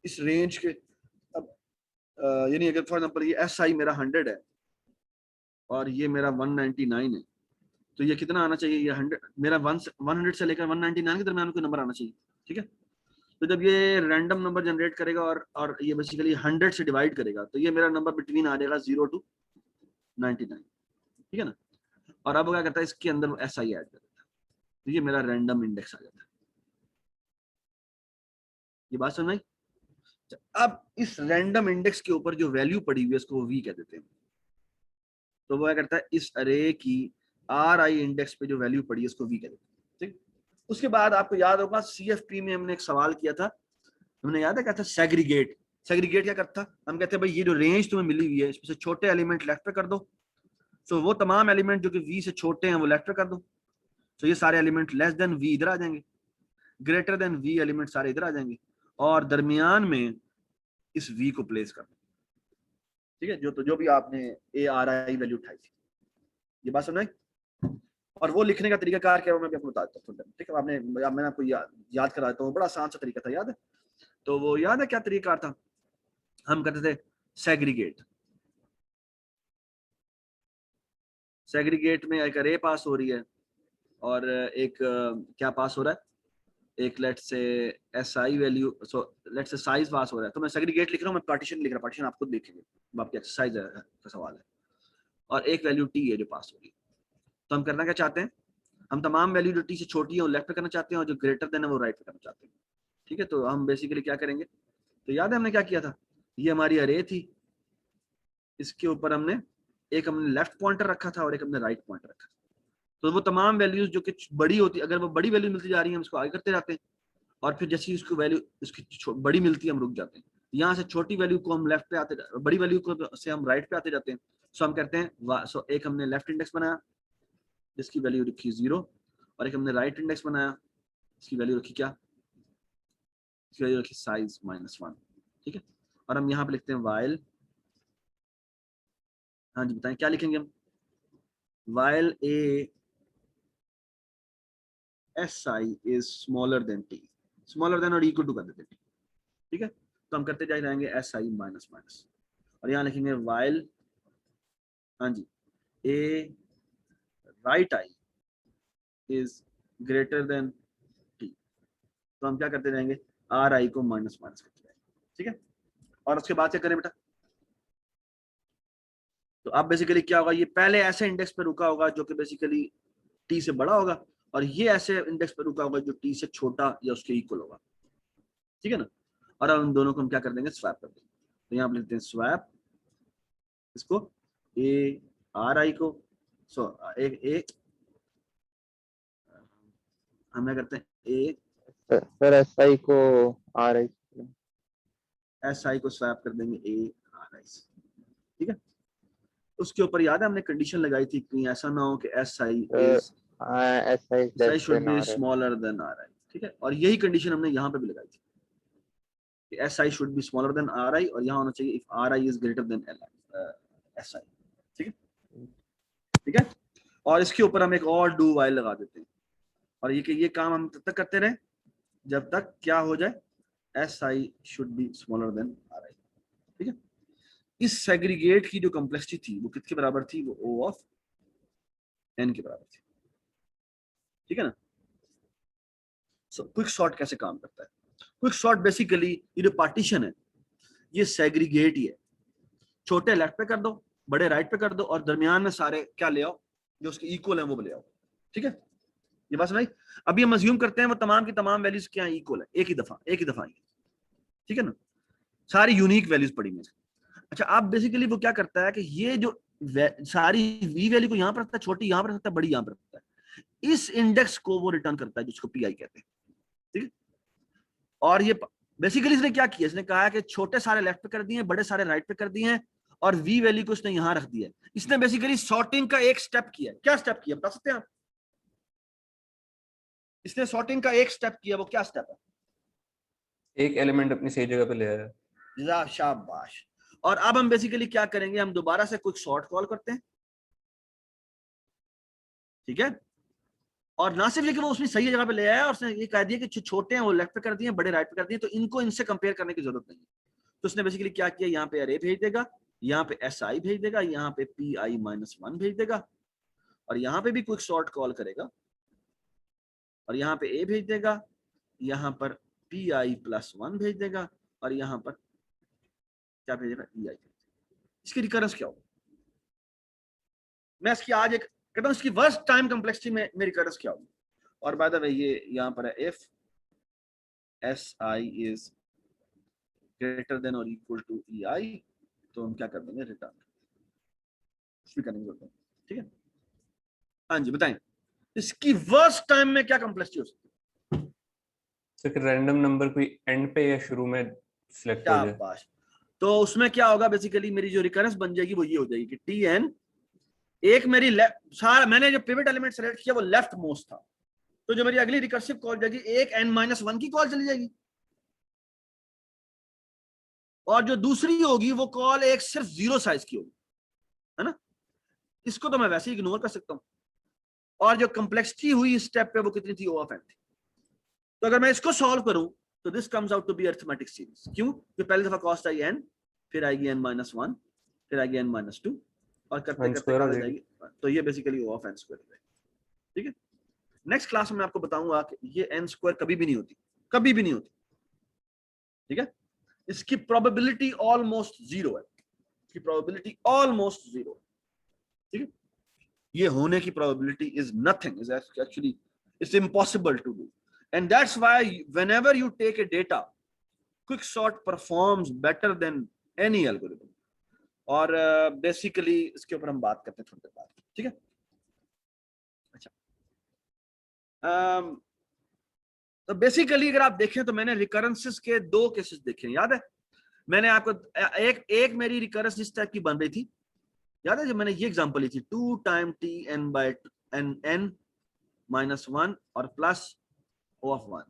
इस रेंज के। अब यानी अगर फॉर एग्जांपल ये एस आई मेरा 100 है और ये मेरा 199 है, तो ये कितना आना चाहिए, ये 100 मेरा 100 से लेकर 199 के दरमियान कोई नंबर आना चाहिए, ठीक है। तो जब ये रैंडम नंबर जनरेट करेगा और ये बेसिकली 100 से डिवाइड करेगा, तो ये मेरा नंबर बिटवीन आ जाएगा 0 to 99, ठीक है ना। और अब क्या करता है, इसके अंदर एस आई ऐड कर देता है, तो ये मेरा रैंडम इंडेक्स आ जाता है। ये बात समझ आई? अब इस रैंडम इंडेक्स के ऊपर जो वैल्यू पड़ी हुई है उसको वी कह देते हैं। तो वो क्या करता है, इस अरे की आर आई इंडेक्स पे जो वैल्यू पड़ी है उसको वी कह देते हैं, ठीक। उसके बाद आपको याद होगा CFP में हमने एक सवाल किया था, हमने याद है क्या था, सेग्रीगेट। सेग्रीगेट क्या करता, हम कहते हैं भाई ये जो रेंज तुम्हें मिली हुई है इसमें से छोटे एलिमेंट लेफ्ट पे कर दो, तो वो तमाम एलिमेंट जो कि वी से छोटे हैं वो लेफ्ट पे कर दो, तो ये सारे एलिमेंट लेस देन वी इधर आ जाएंगे, ग्रेटर देन वी एलिमेंट सारे इधर आ जाएंगे, और दरमियान में इस वी को प्लेस कर दो, ठीक है, जो भी आपने ARI वैल्यू उठाई थी। ये बात समझ। और वो लिखने का तरीका कार क्या है वो मैं भी आपको बता देता हूँ, ठीक है। मैंने आपको याद करा देता हूँ, बड़ा आसान सा तरीका था, याद है? तो वो याद है क्या तरीका था, हम करते थे सेग्रीगेट। सेग्रीगेट में एक अरे पास हो रही है और एक क्या पास हो रहा है, एक लेट से SI वैल्यू, सो लेट से साइज पास हो रहा है। तो मैं सेग्रीगेट लिख रहा हूँ, मैं पार्टीशन लिख रहा हूँ, पार्टीशन आपको देखेंगे, आपकी एक्सरसाइज का सवाल है। और एक वैल्यू T है जो पास हो रही है, तो हम करना क्या चाहते हैं, हम तमाम वैल्यू जो T से छोटी है वो लेफ्ट पे करना चाहते हैं और जो ग्रेटर देन है वो राइट पे करना चाहते हैं, ठीक है। तो हम बेसिकली क्या करेंगे, तो याद है हमने क्या किया था, ये हमारी अरे थी, इसके ऊपर हमने लेफ्ट पॉइंटर रखा था और एक हमने राइट पॉइंटर रखा था। तो वो तमाम वैल्यूज जो कि बड़ी होती, अगर वो बड़ी वैल्यू मिलती जा रही है हम इसको आगे करते जाते हैं, और फिर जैसे ही उसको वैल्यू उसकी बड़ी मिलती है हम रुक जाते हैं। यहाँ से छोटी वैल्यू को हम लेफ्ट पे आते, बड़ी वैल्यू को से हम राइट पे आते जाते हैं। सो हम करते हैं, सो एक हमने लेफ्ट इंडेक्स बनाया जिसकी वैल्यू रखी 0, और एक हमने राइट इंडेक्स बनाया इसकी वैल्यू रखी क्या, इसकी वैल्यू रखी साइज -1, ठीक है। और हम यहाँ पे लिखते हैं वाइल, हाँ जी बताएं क्या लिखेंगे हम, while SI is smaller than T, smaller than और equal to कर देते हैं, ठीक है। तो हम करते जाएंगे SI माइनस, और यहाँ लिखेंगे while, हाँ जी, A right I is greater than T, तो हम क्या करते जाएंगे, RI को माइनस करते जाएंगे, ठीक है। और उसके बाद क्या करें बेटा, तो अब बेसिकली क्या होगा, ये पहले ऐसे इंडेक्स पे रुका होगा जो कि बेसिकली टी से बड़ा होगा, और ये ऐसे इंडेक्स पे रुका होगा जो टी से छोटा या उसके इक्वल होगा, ठीक है ना। और अब उन दोनों को हम क्या कर देंगे, स्वैप कर देंगे। तो यहाँ पे लिखते हैं स्वैप इसको ए आर आई को, एक हम क्या करते हैं ए सर SI को RI एस आई को स्वैप कर देंगे ए आर आई से, ठीक है। उसके ऊपर याद है हमने कंडीशन लगाई थी कहीं ऐसा ना हो कि S I is SI SI less should than be RI. smaller than RI, ठीक है। और यही कंडीशन हमने यहाँ पे भी लगाई थी कि SI should be smaller than RI, और यहाँ होना चाहिए if RI is greater than SI, ठीक है, ठीक है। और इसके ऊपर हम एक और डू वाइल लगा देते हैं, और ये काम हम तब तक करते रहे जब तक क्या हो जाए, SI should be smaller than RI, ठीक है। इस सेग्रीगेट की जो कॉम्प्लेक्सिटी थी वो किसके बराबर थी, वो O of n के बराबर थी, ठीक है ना। सो क्विक सॉर्ट कैसे काम करता है, क्विक सॉर्ट बेसिकली ये जो पार्टीशन है ये सेग्रीगेट ही है, छोटे लेफ्ट पे कर दो, बड़े राइट पे कर दो, और दरमियान में सारे क्या ले आओ जो उसके इक्वल है वो ले आओ, ठीक है। ये बात समझ। अभी हम अज्यूम करते हैं वो तमाम की तमाम वैल्यूज क्या इक्वल है, एक ही दफा आएंगे, ठीक है ना, सारी यूनिक वैल्यूज पड़ी में। अच्छा, अब बेसिकली वो क्या करता है कि ये जो सारी वी वैल्यू को यहाँ पर रखता है, छोटी यहाँ पर रखता है, बड़ी यहाँ पर रखता है, इस इंडेक्स को वो रिटर्न करता है जिसको पीआई कहते हैं, ठीक है। और ये बेसिकली इसने क्या किया, इसने कहा कि छोटे सारे लेफ्ट पे कर दिए, बड़े सारे राइट पे कर दिए हैं, और वी वैल्यू को इसने यहां रख दिया है। इसने बेसिकली सॉर्टिंग का एक स्टेप किया। क्या स्टेप किया बता सकते हैं आप? इसने सॉर्टिंग का एक स्टेप किया, वो क्या स्टेप है? एक एलिमेंट अपनी सही जगह पे ले आया। शाबाश। और अब हम बेसिकली क्या करेंगे, हम दोबारा से क्विक सॉर्ट कॉल करते हैं, ठीक है। और ना सिर्फ लेकिन वो उसने सही जगह पे ले आया और उसने ये कह दिया कि जो छोटे हैं वो लेफ्ट पे कर दिए, बड़े राइट पे कर दिए, तो इनको इनसे कंपेयर करने की जरूरत नहीं है। तो उसने बेसिकली क्या किया, यहाँ पे अरे भेज देगा, यहाँ पे SI भेज देगा, यहाँ पे PI-1 भेज देगा, और यहाँ पे भी क्विक सॉर्ट कॉल करेगा, और यहाँ पे A भेज देगा, यहाँ पर PI+1 भेज देगा, और यहाँ पर क्या भेजेगा, EI। इसकी रिकरेंस क्या होगा? मैं इसकी आज एक कहता हूँ, इसकी वर्स्ट टाइम कॉम्प्लेक्सिटी में रिकरेंस क्या होगी। और बाय द वे ये यहाँ पर है, if SI is greater than और इक्वल टू EI, तो हम क्या कर देंगे, रिटर्न करेंगे, ठीक है। हाँ जी बताएं, इसकी वर्स्ट टाइम में क्या कॉम्प्लेक्सिटी हो सकती है? तो रैंडम नंबर कोई एंड पे या शुरू में सिलेक्ट हो जाए। शाबाश। तो उसमें क्या होगा, बेसिकली मेरी जो रिकरेंस बन जाएगी वो ये हो जाएगी कि TN एक मेरी सारा मैंने जो पिवट एलिमेंट सेलेक्ट किया वो लेफ्ट मोस्ट था, तो जो मेरी अगली रिकर्सिव कॉल जाएगी एक n-1 की कॉल चली जाएगी, और जो दूसरी होगी वो कॉल एक सिर्फ 0 साइज की होगी, है ना। इसको तो मैं वैसे ही इग्नोर कर सकता हूं। और जो कॉम्प्लेक्सिटी हुई इस स्टेप पे वो कितनी थी, O of n थी। तो अगर मैं इसको सॉल्व करूं तो this comes out to be arithmetic series. क्यों? तो पहले दफा कॉस्ट आई n, फिर आएगी n-1, फिर आएगी n-2, और करते करते आ जाएगी, तो ये basically O of n square है, ठीक है। नेक्स्ट क्लास में मैं आपको बताऊंगा कि ये n स्क्वायर कभी भी नहीं होती, कभी भी नहीं होती, ठीक है। इसकी प्रोबेबिलिटी ऑलमोस्ट 0 है, इसकी प्रोबेबिलिटी ऑलमोस्ट 0 है, ठीक है। ये होने की probability is nothing, is actually it's impossible to do, and that's why whenever you take a data, quick sort performs better than any algorithm. और बेसिकली इसके ऊपर हम बात करते हैं थोड़ी देर बाद, ठीक है। अच्छा, तो बेसिकली अगर आप देखें तो मैंने रिकरेंसेस के 2 केसेस देखे हैं, याद है मैंने आपको एक मेरी रिकरेंस इस टाइप की बन रही थी, याद है जब मैंने ये एग्जांपल ली थी, 2 टाइम Tn/n-1 और प्लस O of 1।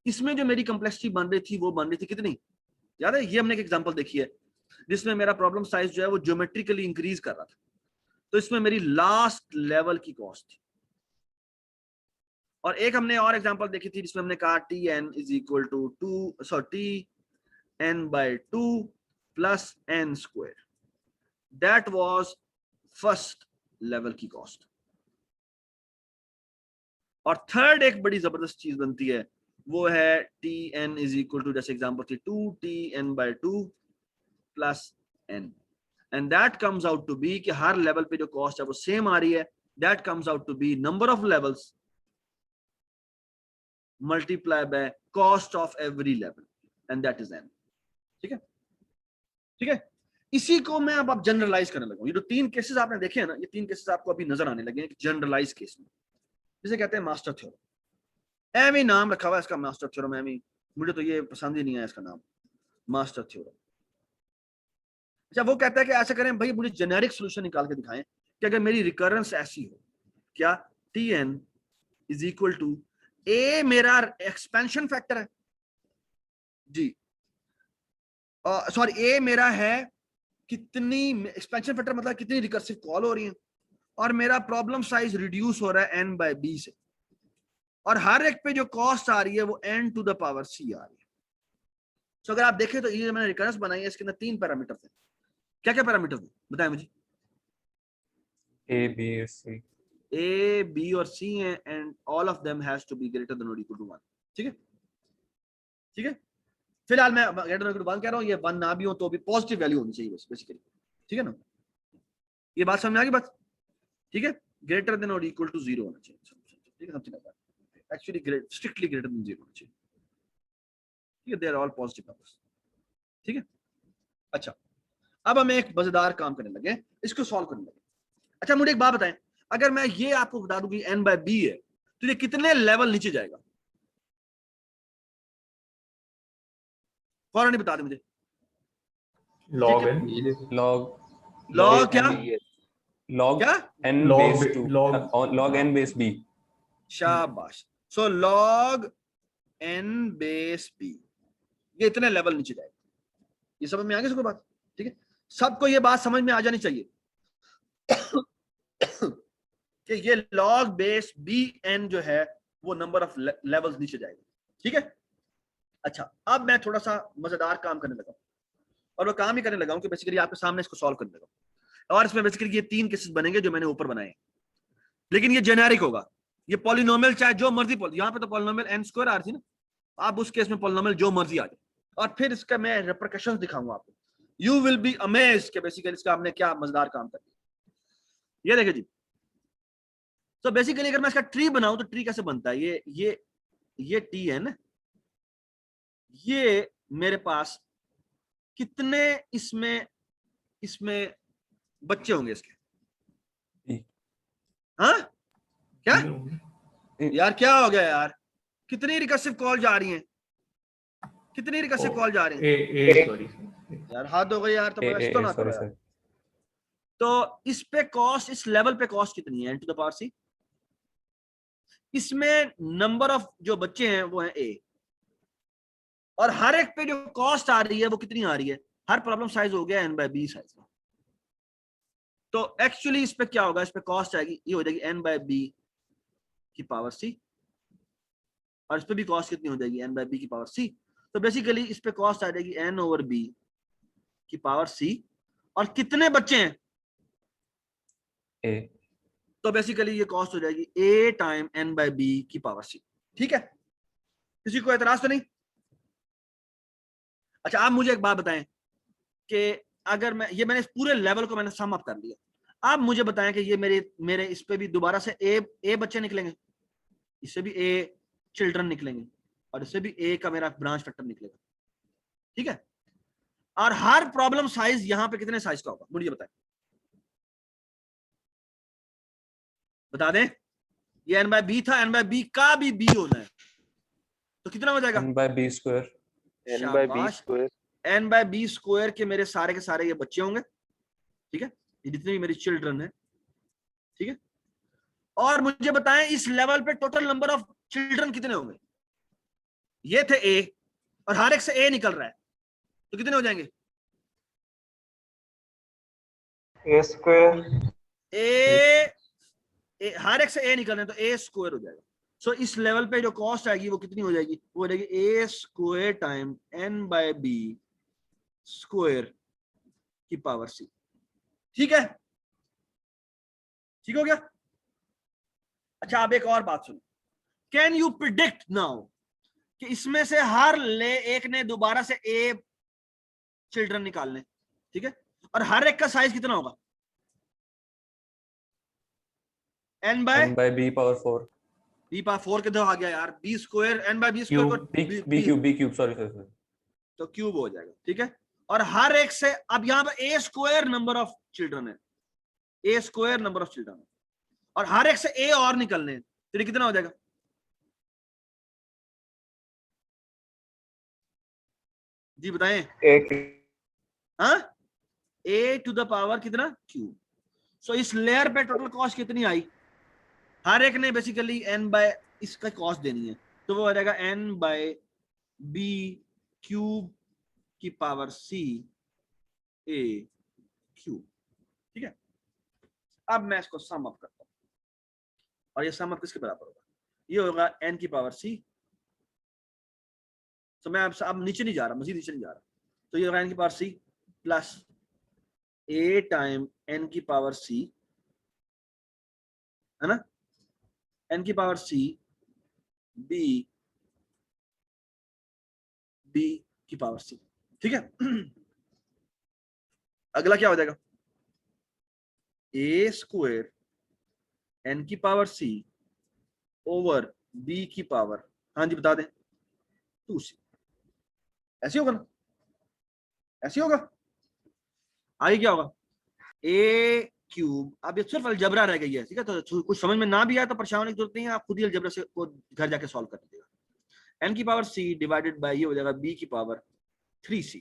इसमें जो मेरी कॉम्प्लेक्सिटी बन रही थी वो बन रही थी कितनी, याद है, ये हमने एक एग्जांपल देखी है जिसमें मेरा प्रॉब्लम साइज जो है वो ज्योमेट्रिकली इंक्रीज कर रहा था, तो इसमें मेरी लास्ट लेवल की कॉस्ट थी। और एक हमने और एग्जांपल देखी थी जिसमें हमने कहा Tn is equal to Tn/2 plus n square, that was first level की कॉस्ट। और थर्ड एक बड़ी जबरदस्त चीज बनती है, वो है Tn इज इक्वल टू, जैसे एग्जांपल थी 2 Tn/2 plus n। And that comes out to be कि हर लेवल पे जो कॉस्ट है वो सेम आ रही है, that comes out to be number of levels multiply by cost of every level and that is n। ठीक है, ठीक है। इसी को मैं अब आप जनरलाइज करने लगा हूं। ये जो 3 केसेस आपने देखे हैं ना, ये 3 केसेस आपको अभी नजर आने लगे हैं जनरलाइज केस में, जिसे कहते हैं मास्टर थ्योरम। एम ही नाम रखा हुआ है इसका, मास्टर थ्योरम। एम ही, मुझे तो ये पसंद ही नहीं है इसका नाम, मास्टर थ्योरम। अच्छा, वो कहता है कि ऐसा करें भाई, मुझे जेनेरिक सोल्यूशन निकाल के दिखाएं कि अगर मेरी रिकरेंस ऐसी हो, क्या Tn इज इक्वल टू ए मेरा एक्सपेंशन फैक्टर है जी, सॉरी ए मेरा है कितनी एक्सपेंशन फैक्टर मतलब कितनी रिकर्सिव कॉल हो रही है, और मेरा प्रॉब्लम साइज रिड्यूस हो रहा है n/b से, और हर एक पे जो कॉस्ट आ रही है वो n to the power c आ रही है। तो अगर आप देखें तो ये मैंने रिकरेंस बनाई है, इसके अंदर 3 पैरामीटर थे। क्या क्या पैरामीटर थे बताएं मुझे? A, B और C। A, B और C हैं, and all of them has to be greater than और इक्वल टू 1। ठीक है, ठीक है। फिलहाल मैं ग्रेटर देन इक्वल टू 1 कह रहा हूं, ये 1 ना भी हो तो भी पॉजिटिव वैल्यू होनी चाहिए बस, बेसिकली। ठीक है ना, ये बात समझ में आ गई बात? ठीक है, ग्रेटर देन और इक्वल टू 0 होना चाहिए। ठीक है, something like that. Actually strictly greater than 0 होना चाहिए। ठीक है, they are all positive numbers. ठीक है, अच्छा, अब हम एक मजेदार काम करने लगे, इसको सॉल्व करने लगे। अच्छा, मुझे एक बात बताएं, अगर मैं ये आपको बता दूं कि n/b है तो ये कितने लेवल नीचे जाएगा? फौरन नहीं बता दे मुझे। log n, log क्या? log क्या? n log base b- 2 log log n base b। शाबाश। सो log n base b, ये इतने लेवल नीचे जाएगा। ये समझ में आ गई सबको बात? ठीक है, सबको ये बात समझ में आ जानी चाहिए कि ये log base bn जो है वो नंबर ऑफ लेवल्स नीचे जाएगा। ठीक है, अच्छा, अब मैं थोड़ा सा मजेदार काम करने लगा, और वो काम ही करने लगा हूं कि बेसिकली आपके सामने इसको सॉल्व करने लगा, और इसमें बेसिकली ये 3 केसेस बनेंगे जो मैंने ऊपर बनाए, लेकिन ये जेनेरिक होगा। ये पॉलिनोमियल चाहे जो मर्जी, यहाँ पे तो पॉलिनोमियल n² आ रही थी ना, आप उस केस में पॉलिनोमियल जो मर्जी आ जाए, और फिर इसका मैं रिपरकशंस दिखाऊंगा आपको। यू विल बी अमेज्ड कि बेसिकली इसका हमने क्या मजेदार काम कर दिया। ये देखिए जी, तो बेसिकली अगर मैं इसका ट्री बनाऊं तो ट्री कैसे बनता है? ये टी है ना, ये मेरे पास कितने इसमें बच्चे होंगे इसके? हाँ, क्या यार, क्या हो गया यार? कितनी रिकर्सिव कॉल जा रही हैं? कितनी रिकर्सिव कॉल जा रही हैं? sorry यार हाथ हो गई यार, तो बस तो ना करो यार। तो इस पे कॉस्ट, इस लेवल पे कॉस्ट कितनी है? n to the power c। इसमें नंबर ऑफ जो बच्चे हैं वो है a, और हर एक पे जो कॉस्ट आ रही है वो कितनी आ रही है? हर प्रॉब्लम साइज हो गया n/b साइज का। तो एक्चुअली इस पे क्या होगा? इस पे कॉस्ट आएगी, ये हो जाएगी n/b की पावर c, और इस पे भी कॉस्ट कितनी हो जाएगी? n/b की पावर c। तो बेसिकली इस पे कॉस्ट आ जाएगी n/b की पावर c, और कितने बच्चे हैं? a। तो बेसिकली ये कॉस्ट हो जाएगी a टाइम n/b की पावर c। ठीक है, किसी को एतराज तो नहीं? अच्छा, आप मुझे एक बात बताएं कि अगर मैंने इस पूरे लेवल को मैंने सम अप कर लिया, आप मुझे बताएं कि ये मेरे इस पे भी दोबारा से ए बच्चे निकलेंगे, इससे भी ए चिल्ड्रन निकलेंगे, और इससे भी ए का मेरा ब्रांच फैक्टर निकलेगा। ठीक है, और हर प्रॉब्लम साइज यहां पे कितने साइज का होगा मुझे बताएं, बता दें। ये n/b था, n/b का भी b होना है, तो कितना हो जाएगा? n/b square. शाबाश, n/b² के मेरे सारे के सारे ये बच्चे होंगे। ठीक है, ये जितने भी मेरी चिल्ड्रन है। ठीक है, और मुझे बताएं इस लेवल पे टोटल नंबर ऑफ चिल्ड्रन कितने होंगे? ये थे a, और हर एक से a निकल रहा है, तो कितने हो जाएंगे? a²। हर एक से a निकल रहे हैं तो a² हो जाएगा। सो इस लेवल पे जो कॉस्ट आएगी वो कितनी हो जाएगी? वो हो जाएगी a² टाइम n/b स्क्वायर की पावर c। ठीक है, ठीक हो गया? अच्छा, अब एक और बात सुनो, कैन यू प्रिडिक्ट नाउ कि इसमें से हर एक ने दोबारा से a चिल्ड्रन निकालने? ठीक है, और हर एक का साइज कितना होगा? n by b power 4 b power 4 किधर आ गया यार? b square n by b square cube को b क्यूब सॉरी तो क्यूब हो जाएगा, ठीक है। और हर एक से अब यहाँ पे a square number of children है, a square number of children है, और हर एक से a और निकलने हैं, तो ये कितना हो जाएगा? जी बताएं। हाँ, a टू द पावर कितना? क्यूब। सो इस लेयर पे टोटल कॉस्ट कितनी आई? हर एक ने बेसिकली n बाय इसका कॉस्ट देनी है, तो वो हो जाएगा n बाय b क्यूब की पावर c a क्यूब, ठीक है। अब मैं इसको सम अप करता हूं, और ये सम अप किसके बराबर होगा? ये होगा n की पावर c। तो मैं अब नीचे नहीं जा रहा, मजीद नीचे नहीं जा रहा, तो ये होगा n की power c plus a time n की पावर c, है ना, n की पावर c b की पावर c, ठीक है। अगला क्या हो जाएगा? a स्क्वायर n की पावर c ओवर b की पावर, हाँ जी बता दें, 2c। ऐसे होगा ना? ऐसे होगा। आगे क्या होगा? a cube. अब ये सिर्फ अलजबरा रह गई है, ठीक है, तो कुछ समझ में ना भी आया तो परेशान होने की जरूरत नहीं है, आप खुद ही अलजबरा से को घर जाके सॉल्व कर दीजिएगा। n की पावर c डिवाइडेड बाय ये हो जाएगा b की पावर 3c,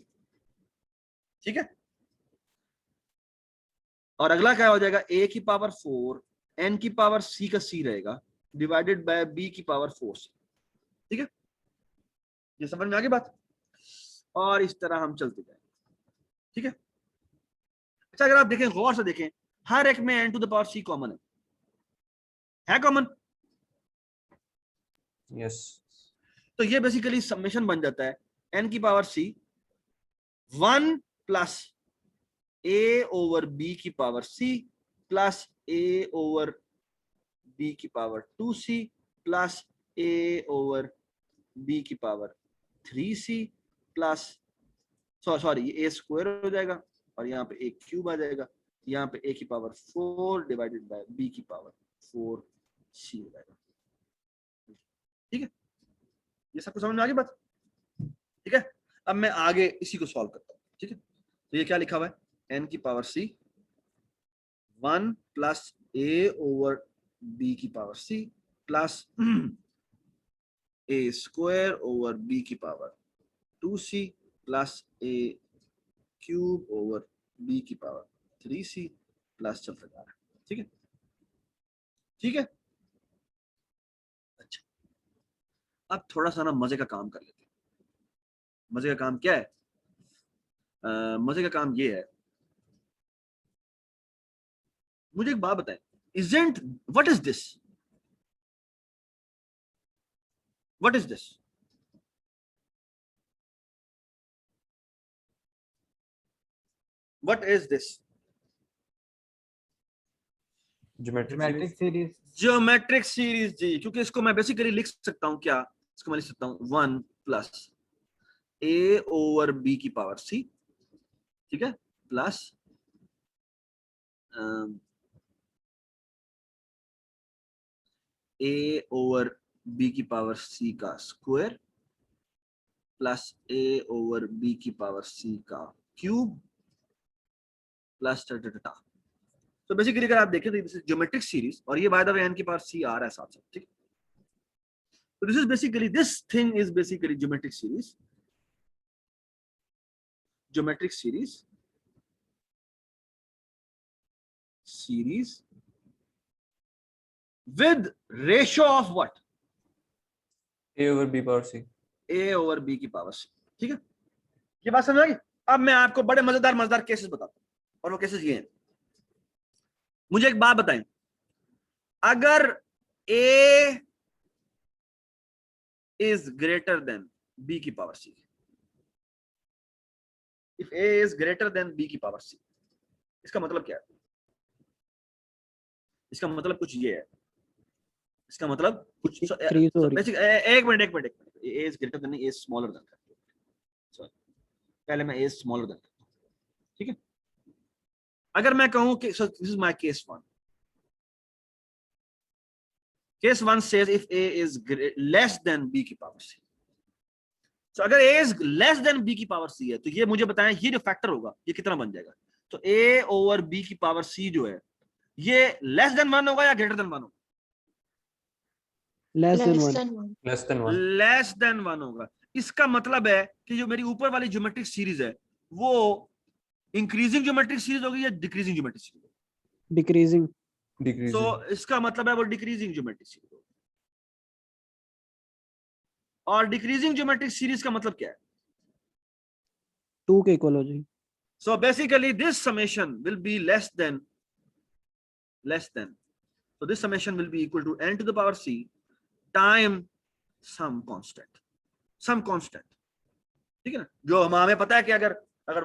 ठीक है। और अगला क्या हो जाएगा? a की पावर 4 n की पावर c का c रहेगा डिवाइडेड बाय b की पावर 4c, ठीक है। ये समझ में आ गई बात? और इस तरह हम चलते जाएंगे, ठीक है। अच्छा, अगर आप देखें, गौर से देखें, हर एक में n to the power c common है कॉमन? यस। तो ये बेसिकली समेशन बन जाता है n की power c 1 plus a over b की power c plus a over b की power 2c plus a over b की पावर 3c प्लस सॉरी ये a स्क्वायर हो जाएगा, और यहाँ पे a क्यूब आ जाएगा, यहाँ पे a की पावर 4 डिवाइडेड बाय b की पावर 4c हो जाएगा, ठीक है। ये सबको समझ में आ गई बात? ठीक है। अब मैं आगे इसी को सॉल्व करता हूँ, ठीक है। तो ये क्या लिखा हुआ है? n की power c 1 plus a over b की power c plus a square over b की power 2c plus a cube over b की पावर 3c प्लस चलता जा रहा है, ठीक है, ठीक है। अच्छा, अब थोड़ा सा ना मजे का काम कर लेते हैं। मजे का काम क्या है? मजे का काम ये है, मुझे एक बात बताएं, isn't what is this? What is this? What is this? Geometric series. Geometric series जी, क्योंकि इसको मैं बेसिकली लिख सकता हूं क्या? इसको मैं लिख सकता हूं 1 प्लस a ओवर b की पावर c, ठीक है, प्लस a ओवर b की पावर c का square plus a over b की पावर c का क्यूब प्लस टा। तो बेसिकली अगर आप देखें तो दिस इज ज्योमेट्रिक सीरीज, और ये बाय द वे n की पावर c आ रहा है साथ साथ, ठीक है। तो this is basically, this thing is basically geometric series, geometric series with ratio of what? a over b power c। a over b की पावर c, ठीक है। ये बात समझ आ गई? अब मैं आपको बड़े मजेदार केसेस बताता हूं, और वो केसेस ये हैं। मुझे एक बात बताएं, अगर a is greater than b की power c, if a is greater than b की पावर c, इसका मतलब क्या है? इसका मतलब कुछ ये है, इसका मतलब कुछ बेसिक, एक minute, a is greater than, a is smaller than, sorry, पहले मैं a is smaller than, ठीक है। अगर मैं कहूं कि this is my case 1, case 1 says if a is less than b की पावर c, तो अगर a is less than b की पावर c है तो ये मुझे बताएं ये जो फैक्टर होगा ये कितना बन जाएगा। तो a ओवर b की पावर c जो है ये लेस देन 1 होगा या ग्रेटर देन 1 होगा? Less than less 1, than 1. Less than 1। Less than 1 होगा। इसका मतलब है कि जो मेरी ऊपर वाली ज्योमेट्रिक सीरीज है वो इंक्रीजिंग ज्योमेट्रिक सीरीज होगी या डिक्रीजिंग ज्योमेट्रिक सीरीज होगी? डिक्रीजिंग। डिक्रीजिंग। तो इसका मतलब है वो डिक्रीजिंग ज्योमेट्रिक सीरीज होगी। और डिक्रीजिंग ज्योमेट्रिक सीरीज का मतलब क्या है? 2 के इक्वल हो जाएगी। So basically this summation will be less than, so this summation will be equal to n to the power c time some constant, ठीक है ना? जो हमें पता है कि अगर अगर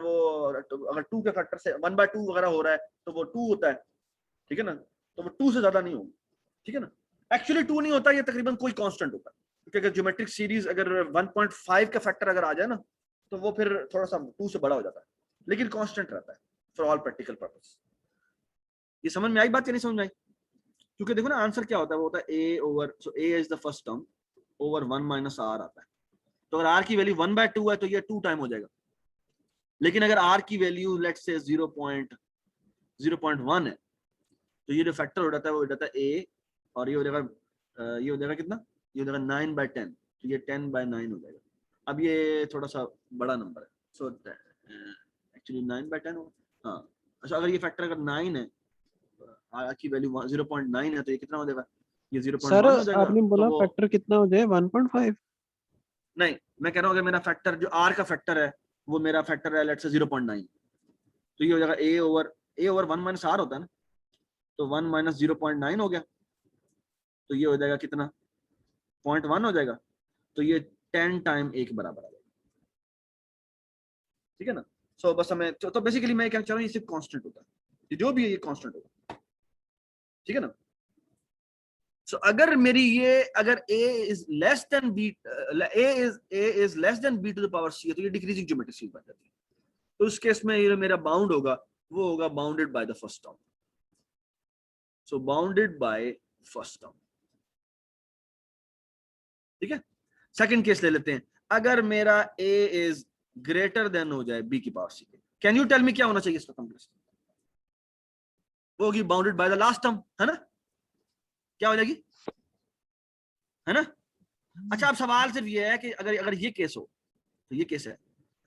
2 के फैक्टर से 1/2 वगैरह हो रहा है तो वो 2 होता है, ठीक है ना? तो वो 2 से ज्यादा नहीं होगा, ठीक है ना? एक्चुअली 2 नहीं होता, ये तकरीबन कोई कांस्टेंट होता है, क्योंकि अगर ज्योमेट्रिक सीरीज अगर 1.5 का फैक्टर अगर आ जाए ना तो वो फिर थोड़ा सा 2 से बड़ा हो जाता है, लेकिन कांस्टेंट रहता है फॉर ऑल प्रैक्टिकल पर्पस। ये समझ में आई बात या नहीं समझ में आई? क्योंकि देखो ना आंसर क्या होता है, वो होता है a over, so a is the first term over 1 minus r आता है। तो अगर r की वैल्यू 1/2 है तो ये 2 टाइम हो जाएगा, लेकिन अगर r की वैल्यू लेट्स से 0.1 है तो ये जो फैक्टर हो जाता है वो हो जाता है a, और ये हो जाएगा कितना, ये हो जाएगा 9/10, तो ये 10/9 हो जाएगा। अब ये थोड़ा सा बड़ा नंबर है, सो एक्चुअली 9/10 होगा। हाँ अच्छा, अगर ये फैक्टर अगर 9 है, r की वैल्यू 0.9 है तो ये कितना हो जाएगा, ये 0.1 सर हो जाएगा। आपने बोला तो फैक्टर कितना हो जाए 1.5? नहीं, मैं कह रहा हूँ अगर मेरा फैक्टर जो r का फैक्टर है वो मेरा फैक्टर है लेट्स से 0.9, तो ये हो जाएगा a ओवर 1 माइनस r होता है ना, तो 1 माइनस 0.9 हो गया, तो ये हो जाएगा कितना, 0.1 हो जाएगा, तो ये 10 टाइम a के बराबर आ जाएगा, ठीक है ना? सो बस हमें तो बेसिकली मैं क्या चाह रहा हूँ, ये सिर्फ कांस्टेंट होता है, ये जो भी है ये कांस्टेंट होगा, ठीक है ना? सो अगर मेरी ये अगर a is less than b, a is less than b to the power c है तो ये डिक्रीजिंग ज्योमेट्रिक सीरीज बन जाती है। तो उस केस में ये मेरा बाउंड होगा वो होगा bounded by the first term, so bounded by first term, ठीक है? सेकंड केस ले लेते हैं, अगर मेरा a इज ग्रेटर देन हो जाए b की पावर c के, कैन यू टेल मी क्या होना चाहिए इसका कॉम्प्लेक्स? वो होगी bounded by the last term, है ना? क्या हो जाएगी, है ना? अच्छा, अब सवाल सिर्फ ये है कि अगर ये केस हो तो ये केस है,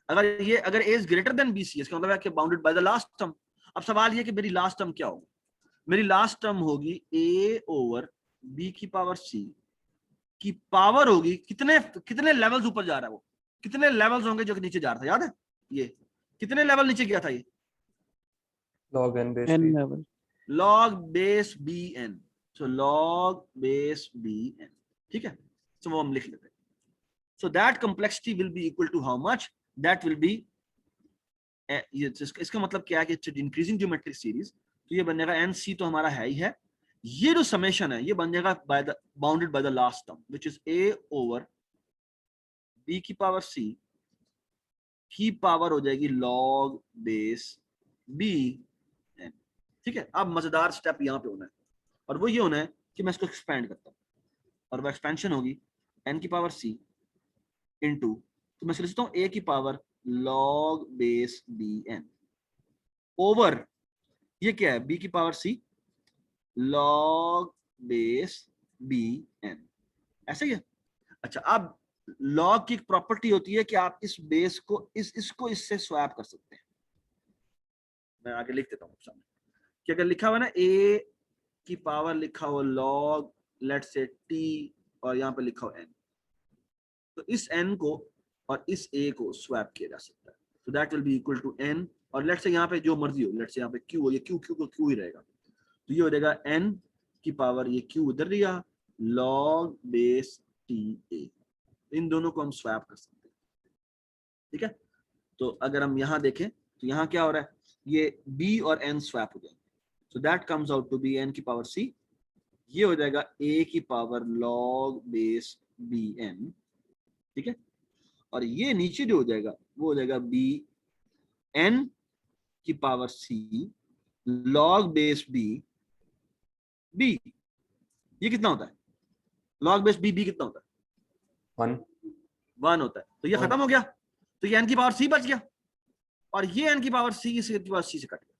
अगर a is greater then b c, इसका मतलब है कि bounded by the last term. अब सवाल ये कि मेरी लास्ट टर्म क्या होगी, मेरी लास्ट टर्म होगी a ओवर b की पावर c की पावर होगी कितने लेवल्स ऊपर जा रहा है, वो कितने लेवल्स होंगे जो कि नीचे जा रहा था, याद है? ये कितने लेवल नीचे गया था, ये log n base n b। Level. log base bn, so log base bn, ठीक है? तो वो हम लिख लेते हैं। So that complexity will be equal to how much? That will be इसका मतलब क्या है कि इंक्रीजिंग ज्योमेट्रिक सीरीज, तो ये बनेगा nc, तो हमारा है ही है, ये जो समेशन है ये बन जाएगा bounded by the last term which is a over b की पावर c की पावर हो जाएगी log बेस bn, ठीक है? अब मजेदार स्टेप यहाँ पे होना है, और वो ये होना है कि मैं इसको एक्सपेंड करता हूँ, और वो एक्सपेंशन होगी n की पावर c इनटू, तो मैं लिख सकता हूँ a की power log base bn over ये क्या है, b की power c log base bn, ऐसे ही है। अच्छा, अब log की एक प्रॉपर्टी होती है कि आप इस बेस को इसको इससे स्वैप कर सकते हैं। मैं आगे लिख देता हूँ सामने कि अगर लिखा हुआ ना a की पावर लिखा हुआ log लेट्स से t और यहाँ पे लिखा हुआ n, तो इस n को और इस a को स्वैप किया जा सकता है, तो that will be equal to n, और लेट्स से यहाँ पे जो मर्जी हो, लेट्स से यहाँ पे q हो, ये q को q ही रहेगा, तो ये हो जाएगा n की पावर ये q उधर दिया log बेस ta, इन दोनों को हम स्वैप कर सकते हैं, ठीक है? तो अगर हम यहाँ देखें तो यहाँ क्या हो रहा है, ये b और n स्वैप हो जाएंगे, so that comes out to be n की पावर c, ये हो जाएगा a की पावर log बेस bn, ठीक है? और ये नीचे जो हो जाएगा वो हो जाएगा b n की power c log base b, b ये कितना होता है? log base b कितना होता है? 1 होता है। तो ये खत्म हो गया, तो ये n की पावर c बच गया, और ये n की पावर c इसकी पावर c से कट गया।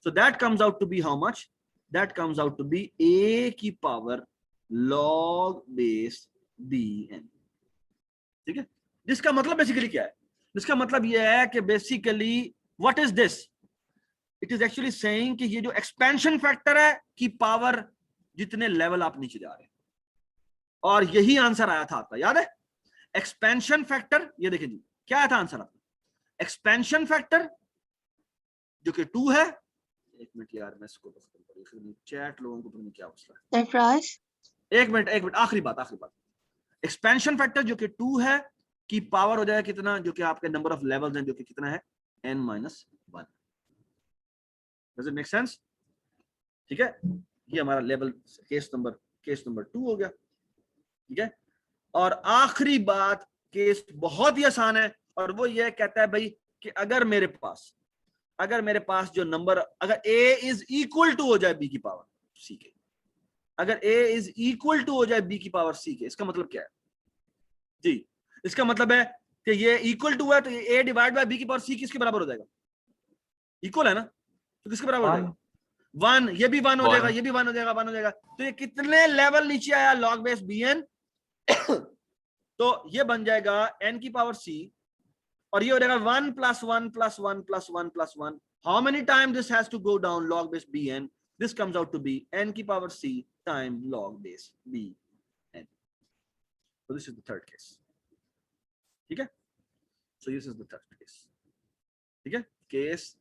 So that comes out to be how much? That comes out to be a की पावर log base bn। ठीक है, जिसका मतलब बेसिकली क्या है? जिसका मतलब ये है कि basically what is this? It is actually saying कि ये जो एक्सपेंशन फैक्टर है की पावर जितने लेवल आप नीचे जा रहे हैं, और यही आंसर आया था आपका, याद है? एक्सपेंशन फैक्टर, ये देखिए जी क्या आया था आंसर आपका? एक्सपेंशन फैक्टर जो कि 2 है। एक मिनट यार, मैं इसको चैट लोगों को पता क्या मसला है। सरफराज, एक मिनट आखिरी बात। एक्सपेंशन फैक्टर जो कि 2 है की पावर हो जाएगा कितना? जो कि आपके नंबर ऑफ लेवल्स हैं, जो कि कितना है? n-1। Does it make sense? ठीक है, ये हमारा लेवल केस नंबर 2 हो गया। ठीक है, और आखिरी बात, केस बहुत ही आसान है, और वो ये कहता है भाई कि अगर मेरे पास जो नंबर, अगर a इज इक्वल टू हो जाए b की पावर c के, अगर a इज इक्वल टू हो जाए b की पावर c के, इसका मतलब क्या है जी? इसका मतलब है कि ये इक्वल टू है, तो ये a डिवाइड बाय b की पावर c किसके बराबर हो जाएगा? इक्वल है ना, तो किसके बराबर हो जाएगा? 1। ये भी 1 हो जाएगा, ये भी 1 हो जाएगा, 1 हो जाएगा। तो ये कितने लेवल नीचे आया? log base bn। तो ये बन जाएगा n की पावर c, और ये हो जाएगा 1 + 1 + 1 + 1 + 1। How many times this has to go down log base bn? This comes out to be n की power c time log base bn. So this is the third case. ठीक है? So this is the third case. ठीक है? Case,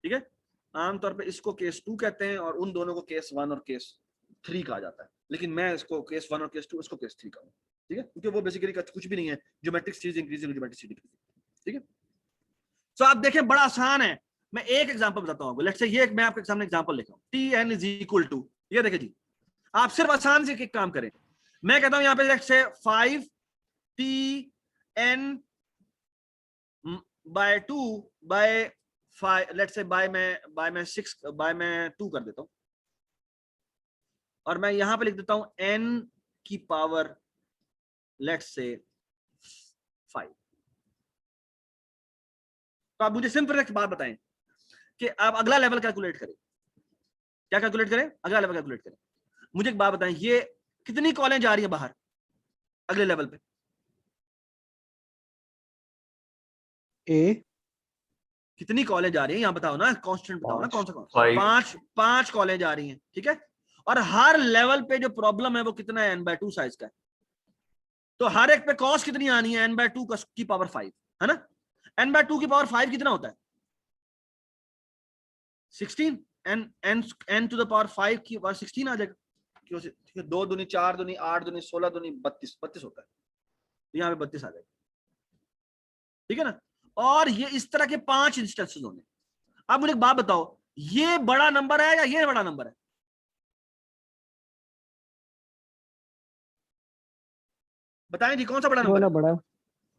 ठीक है, आमतौर पे इसको केस 2 कहते हैं, और उन दोनों को केस 1 और केस 3 कहा जाता है, लेकिन मैं इसको केस 1 और केस 2, इसको केस 3 कहूंगा। ठीक है, क्योंकि वो बेसिकली कुछ भी नहीं है, geometric series increasing, geometric series decreasing. ठीक है, सो आप देखें बड़ा आसान है। मैं एक एग्जांपल बताता हूं आपको। लेट्स से ये मैं आपके सामने एग्जांपल लिखा हूं, tn इज इक्वल टू, ये देखिए जी, आप सिर्फ आसान से एक काम करें। मैं कहता हूं यहां पे let's say 5tn by 2 by 5, let's say by मैं 6 बाय मैं 2 कर देता हूं, और मैं यहां पे लिख देता हूं n की पावर लेट्स से 5। तो आप मुझे सिंपल एक बात बताएं कि आप अगला लेवल कैलकुलेट करें। क्या कैलकुलेट करें? अगला लेवल कैलकुलेट करें। मुझे एक बात बताएं, ये कितनी कॉलें जा रही है बाहर अगले लेवल पे? A, कितनी कॉलेज जा रही है? यहां बताओ ना, कांस्टेंट बताओ ना, कौन सा कौन? 5 पांच कॉलेज जा रही हैं। ठीक है, और हर लेवल पे जो प्रॉब्लम है वो कितना है? n/2 साइज का है। तो हर एक पे कॉस्ट कितनी आनी है? n/2 की पावर 5, है ना? n/2 की पावर 5 कितना होता है? 16। n टू द पावर 5 की पावर 16 आ जाएगा। क्यों से? 2 दूनी 4 दूनी 8 दूनी 16 दूनी 32 होता है, तो यहाँ पे 32 आ जाएगा। ठीक है ना? और ये इस तरह के 5 इंस्टेंसेस होंगे। अब मुझे एक बात बताओ, ये बड़ा नंबर है या ये बड़ा नंबर है? बताएं जी, कौन सा बड़ा नंबर है? बड़ा,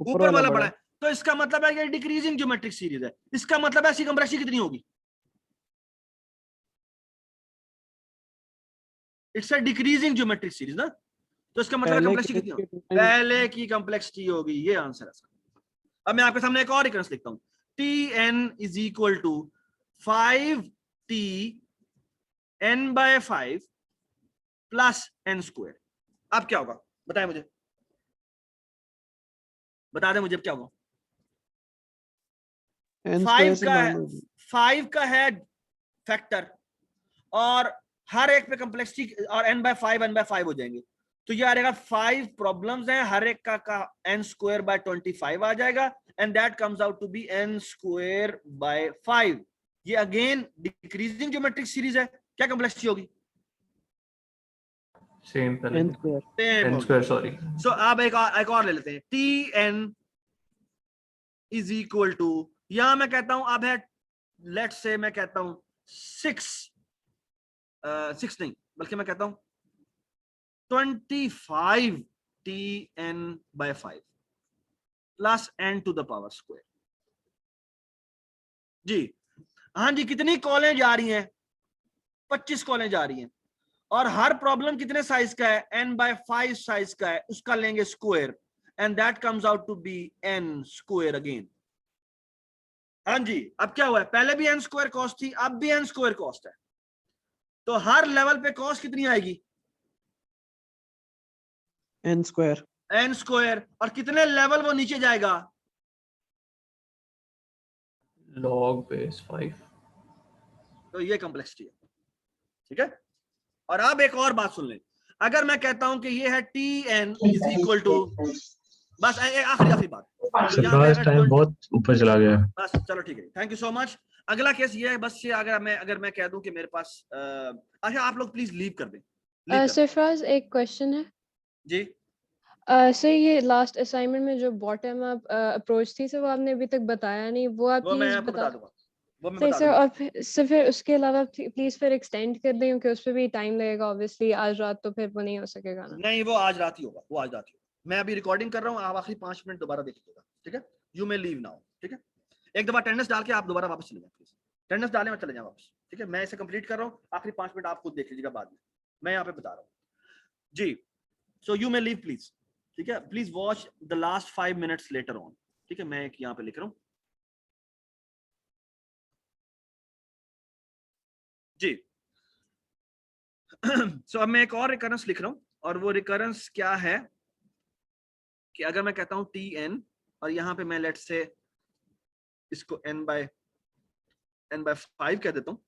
ऊपर वाला बड़ा है। तो इसका मतलब है ये डिक्रीजिंग ज्योमेट्रिक सीरीज है। इसका मतलब है इसकी कंप्लेक्सिटी कितनी होगी? It's a decreasing geometric series ना, तो इसका मतलब कंप्लेक्सिटी कितनी होगी? पहले की कंप्लेक्सिटी होगी। ये आंसर है इसका। अब मैं आपके सामने एक और इक्वेशन लिखता हूं, tn is equal to 5t n/5 plus n²। अब क्या होगा बताएं मुझे, बता दें मुझे क्या होगा? 5 का है फैक्टर, और हर एक पे कंप्लेक्सिटी, और n/5 हो जाएंगे। तो ये आ जाएगा 5 प्रॉब्लम्स हैं, हर एक का n²/25 आ जाएगा, and that comes out to be n²/5। ये अगेन डिक्रीजिंग ज्योमेट्रिक सीरीज है। क्या कंप्लेक्सिटी होगी? सेम पहले n²। सॉरी। सो अब एक और ले लेते हैं, tn इज इक्वल टू, यहां मैं कहता हूं अब है, लेट्स से मैं कहता हूं 6 नहीं, बल्कि मैं कहता हूं 25tn/5 plus n to the power square. जी, हाँ जी, कितनी कॉलें जा रही हैं? 25 कॉलें जा रही हैं, और हर प्रॉब्लम कितने साइज का है? n/5 साइज का है, उसका लेंगे square, and that comes out to be n square again. हाँ जी, अब क्या हुआ है? पहले भी n स्क्वायर कॉस्ट थी, अब भी n स्क्वायर कॉस्ट है, तो हर लेवल पे कॉस्ट कितनी आएगी? n square. n स्क्वायर, और कितने लेवल वो नीचे जाएगा? log base 5. तो ये कॉम्प्लेक्सिटी है, ठीक है। और अब एक और बात सुन लें, अगर मैं कहता हूं कि ये है Tn इज इक्वल टू, बस आखिरी बात, यहाँ पे अगर टाइम बहुत ऊपर चला गया। बस चलो ठीक है, थैंक यू सो मच। अगला केस ये है, बस ये अगर मैं कह दूं कि मेरे पास अच्छा आप लोग प्लीज लीव कर दें, leave कर दें। सरफराज एक क्वेश्चन है जी सर, ये लास्ट असाइनमेंट में जो बॉटम अप अप्रोच थी सर, वो आपने अभी तक बताया नहीं, वो आप वो मैं प्लीज आपको बता बता दूंगा, वो मैं सही बता सर। दूंगा। और फिर उसके अलावा प्लीज फिर एक्सटेंड कर दें, क्योंकि उस पर भी टाइम लगेगा ऑब्वियसली, आज रात तो फिर वो नहीं हो सकेगा ना। नहीं, वो आज रात ही होगा, वो आज रात ही होगा। मैं अभी रिकॉर्डिंग कर रहा हूँ, आप आखिरी 5 मिनट दोबारा देख लीजिएगा, ठीक है। यू मे लीव नाउ, ठीक है। एक दफा अटेंडेंस डाल के आप दोबारा वापस चले जाए प्लीज, अटेंडेंस डालें और चले जाए वापस, ठीक है। मैं इसे कंप्लीट कर रहा हूँ, आखिरी 5 मिनट आप खुद देख लीजिएगा बाद में, मैं यहाँ पे बता रहा हूँ जी। So you may leave please, ठीक है। Please watch the last 5 minutes later on, ठीक है। मैं एक यहाँ पे लिख रहा हूँ जी। सो अब मैं एक और रिकरेंस लिख रहा हूँ, और वो रिकरेंस क्या है कि अगर मैं कहता हूं Tn, और यहाँ पे मैं लेट्स से इसको n/5 कह देता हूं,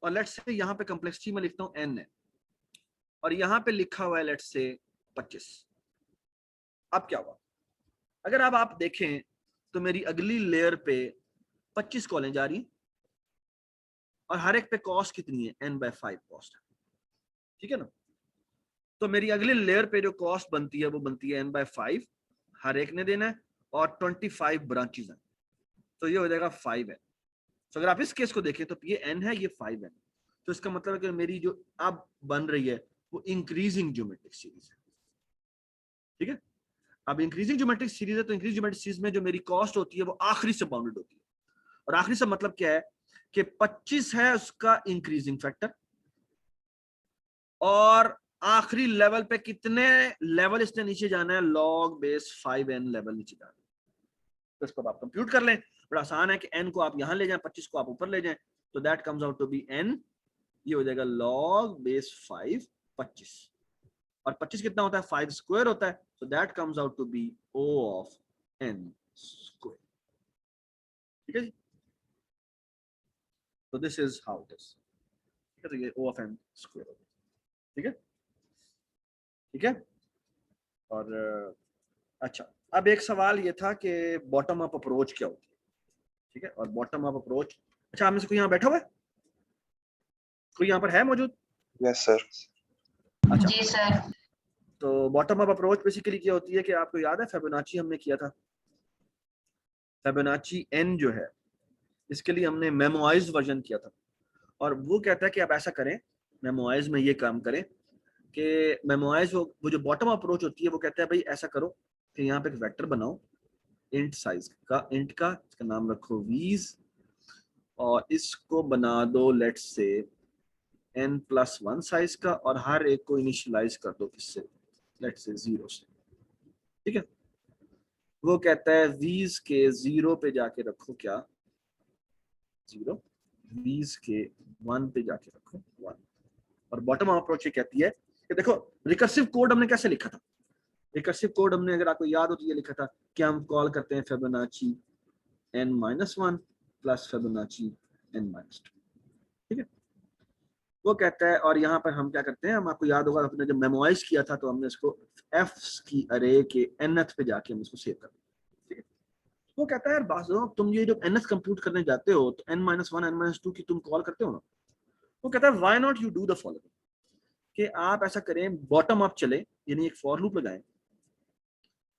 और लेट्स से यहाँ पे कॉम्प्लेक्सिटी में लिखता हूं n है, और यहाँ पे लिखा हुआ है लेट्स से 25। अब क्या हुआ? अगर अब आप देखें तो मेरी अगली लेयर पे 25 कॉलें जा रही, और हर एक पे कॉस्ट कितनी है? n/5 कॉस्ट है, ठीक है ना। तो मेरी अगली लेयर पे जो कॉस्ट बनती है वो बनती है n/5, हर एक ने देना है, और 25 ब्रांचेस हैं, तो ये हो जाएगा 5n। तो अगर आप इस केस को देखें तो ये n है, ये 5n, तो इसका मतलब है कि मेरी जो अब बन रही है वो इंक्रीजिंग ज्योमेट्रिक सीरीज है, ठीक है। अब इंक्रीजिंग ज्योमेट्रिक सीरीज है, तो इंक्रीजिंग ज्योमेट्रिक सीरीज में जो मेरी कॉस्ट होती है वो आखिरी से बाउंडेड होती है, और आखिरी से मतलब क्या है कि 25 है उसका इंक्रीजिंग फैक्टर, और आखिरी लेवल पे कितने लेवल इसने नीचे जाना है? log base 5n लेवल नीचे जाना है। तो इसको आप कंप्यूट कर लें, बड़ा आसान है कि n को आप यहां ले जाएं, 25 को आप ऊपर ले जाएं, तो that comes out to be n, ये हो जाएगा log base 5 25, और 25 कितना होता है? 5 स्क्वायर होता है, so that comes out to be O of n square, ठीक है जी। तो this is how it is, ठीक है। तो ये O of n square, ठीक है, ठीक है। और अच्छा, अब एक सवाल ये था कि बॉटम अप अप्रोच क्या होती है, ठीक है। और बॉटम अप अप्रोच, अच्छा आप में से कोई यहाँ बैठा हुआ है? कोई यहाँ पर है मौजूद? Yes, sir. अच्छा जी सर। तो बॉटम अप अप्रोच बेसिकली क्या होती है कि आपको याद है फिबोनाची हमने किया था, फिबोनाची n जो है इसके लिए हमने मेमोइज्ड वर्जन किया था, और वो कहता है कि आप ऐसा करें, मेमोइज्ड में ये काम करें कि मेमोइज्ड वो जो बॉटम अप्रोच होती है वो कहता है भाई ऐसा करो कि यहाँ पे एक वेक्टर बनाओ इंट साइज का, इंट का इसका नाम रखो वीज, और इसको बना दो लेट्स से n+1 साइज का, और हर एक को इनिशियलाइज कर दो किससे? लेट्स से 0 से, ठीक है। वो कहता है वीज के 0 पे जाके रखो क्या? 0, वीज के 1 पे जाके रखो 1। और बॉटम अप अप्रोच ये कहती है कि देखो रिकर्सिव कोड हमने कैसे लिखा था, रिकर्सिव कोड हमने अगर आपको याद हो तो ये लिखा था कि हम कॉल करते हैं Fibonacci n-1 plus Fibonacci n-2, ठीक है। वो कहता है, और यहाँ पर हम क्या करते हैं, हम आपको याद होगा अपने जब मेमोराइज किया था तो हमने इसको f की अरे के nth पे जाके हम इसको सेव कर दिया, ठीक है। वो कहता है यार बाजो तुम ये जब nth कंप्यूट करने जाते हो तो n-1 n-2 की तुम कॉल करते हो ना। वो कहता है why not you do the following, कि आप ऐसा करें बॉटम अप चले, यानी एक फॉर लूप लगाएं।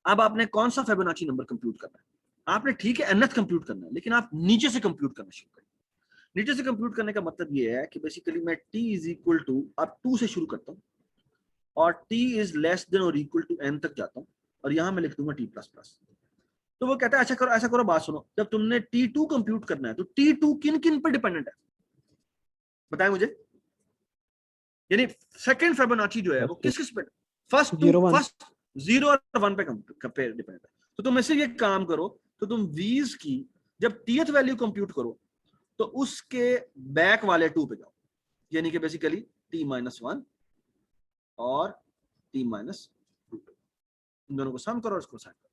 अब आपने कौन सा फिबोनाची नंबर कंप्यूट करना है? आपने ठीक है nth कंप्यूट करना है, लेकिन आप नीचे से कंप्यूट करना शुरू करें। नीचे से कंप्यूट करने का मतलब ये है कि बेसिकली मैं t इज इक्वल टू अब 2 से शुरू करता हूँ, और t इज लेस देन और इक्वल टू n तक जाता हूँ, और यहाँ मैं लिख दूंगा t++। तो वो कहता है अच्छा करो, ऐसा करो, बात सुनो, जब तुमने T2 कंप्यूट करना है तो T2 किन किन पर डिपेंडेंट है बताएं मुझे। यानी सेकंड फिबोनाची जो है वो किस किस पे, फर्स्ट 0 और 1 पे डिपेंडेंट है। तो तुम ऐसे ये काम करो, तो तुम V's की जब Tth वैल्यू कंप्यूट करो तो उसके बैक वाले 2 पे जाओ, यानी कि बेसिकली T-1 और T-2 पे, इन दोनों को सम करो और इसको साइन करो,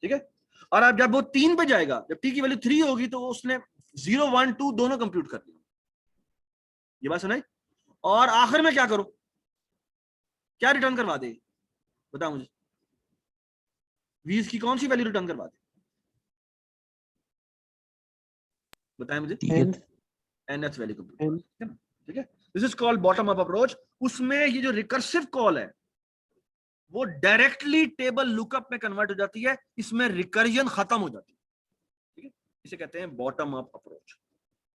ठीक है। और अब जब वो 3 पे जाएगा, जब T की वैल्यू 3 होगी तो उसने 0, 1, 2 दोनों कंप्यूट कर दिया। ये बात सुनाई। और आखिर में क्या करो, क्या रिटर्न करवा दे बताओ मुझे, V's की कौन सी वैल्यू रिटर्न करवा दे बताएं मुझे। nth वैल्यू कंप्यूट, ठीक है। This is called bottom up approach. उसमें ये जो रिकर्सिव कॉल है वो डायरेक्टली टेबल लुकअप में कन्वर्ट हो जाती है, इसमें रिकर्जन खत्म हो जाती है, ठीक है। इसे कहते हैं बॉटम अप अप्रोच,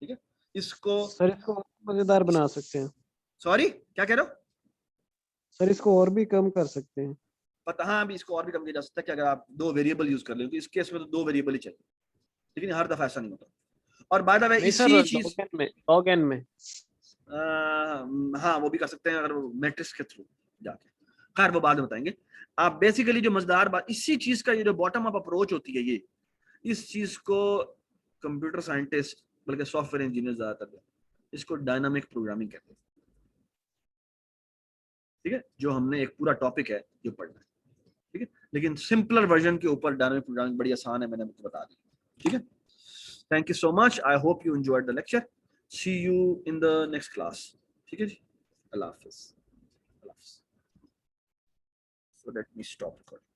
ठीक है। इसको सर इसको मजेदार बना सकते हैं। सॉरी क्या कह रहे हो सर इसको और भी कम कर सकते हैं। पता, हाँ अभी इसको और भी कम किया जा सकता है कि अगर आप 2 वेरिएबल यूज कर ले, तो इस केस में तो 2 वेरिएबल ही चाहिए, लेकिन हर दफा ऐसा नहीं होता। और बाय द वे इसी चीज लॉग एन में हाँ वो भी कर सकते हैं अगर मैट्रिक्स के थ्रू जाके, खैर वो बाद में बताएंगे। आप बेसिकली जो मजेदार बात इसी चीज का, ये जो बॉटम अप अप्रोच होती है, ये इस चीज को कंप्यूटर साइंटिस्ट बल्कि सॉफ्टवेयर इंजीनियर ज्यादातर इसको डायनामिक प्रोग्रामिंग कहते हैं, ठीक है। जो हमने एक पूरा टॉपिक है जो पढ़ना है, ठीक है। लेकिन सिंपलर वर्जन के ऊपर डायनामिक प्रोग्रामिंग बड़ी आसान है, मैंने आपको बता दी, ठीक है। Thank you so much, I hope you enjoyed the lecture, see you in the next class, ठीक है जी। अल्लाह हाफिज़। So let me stop recording.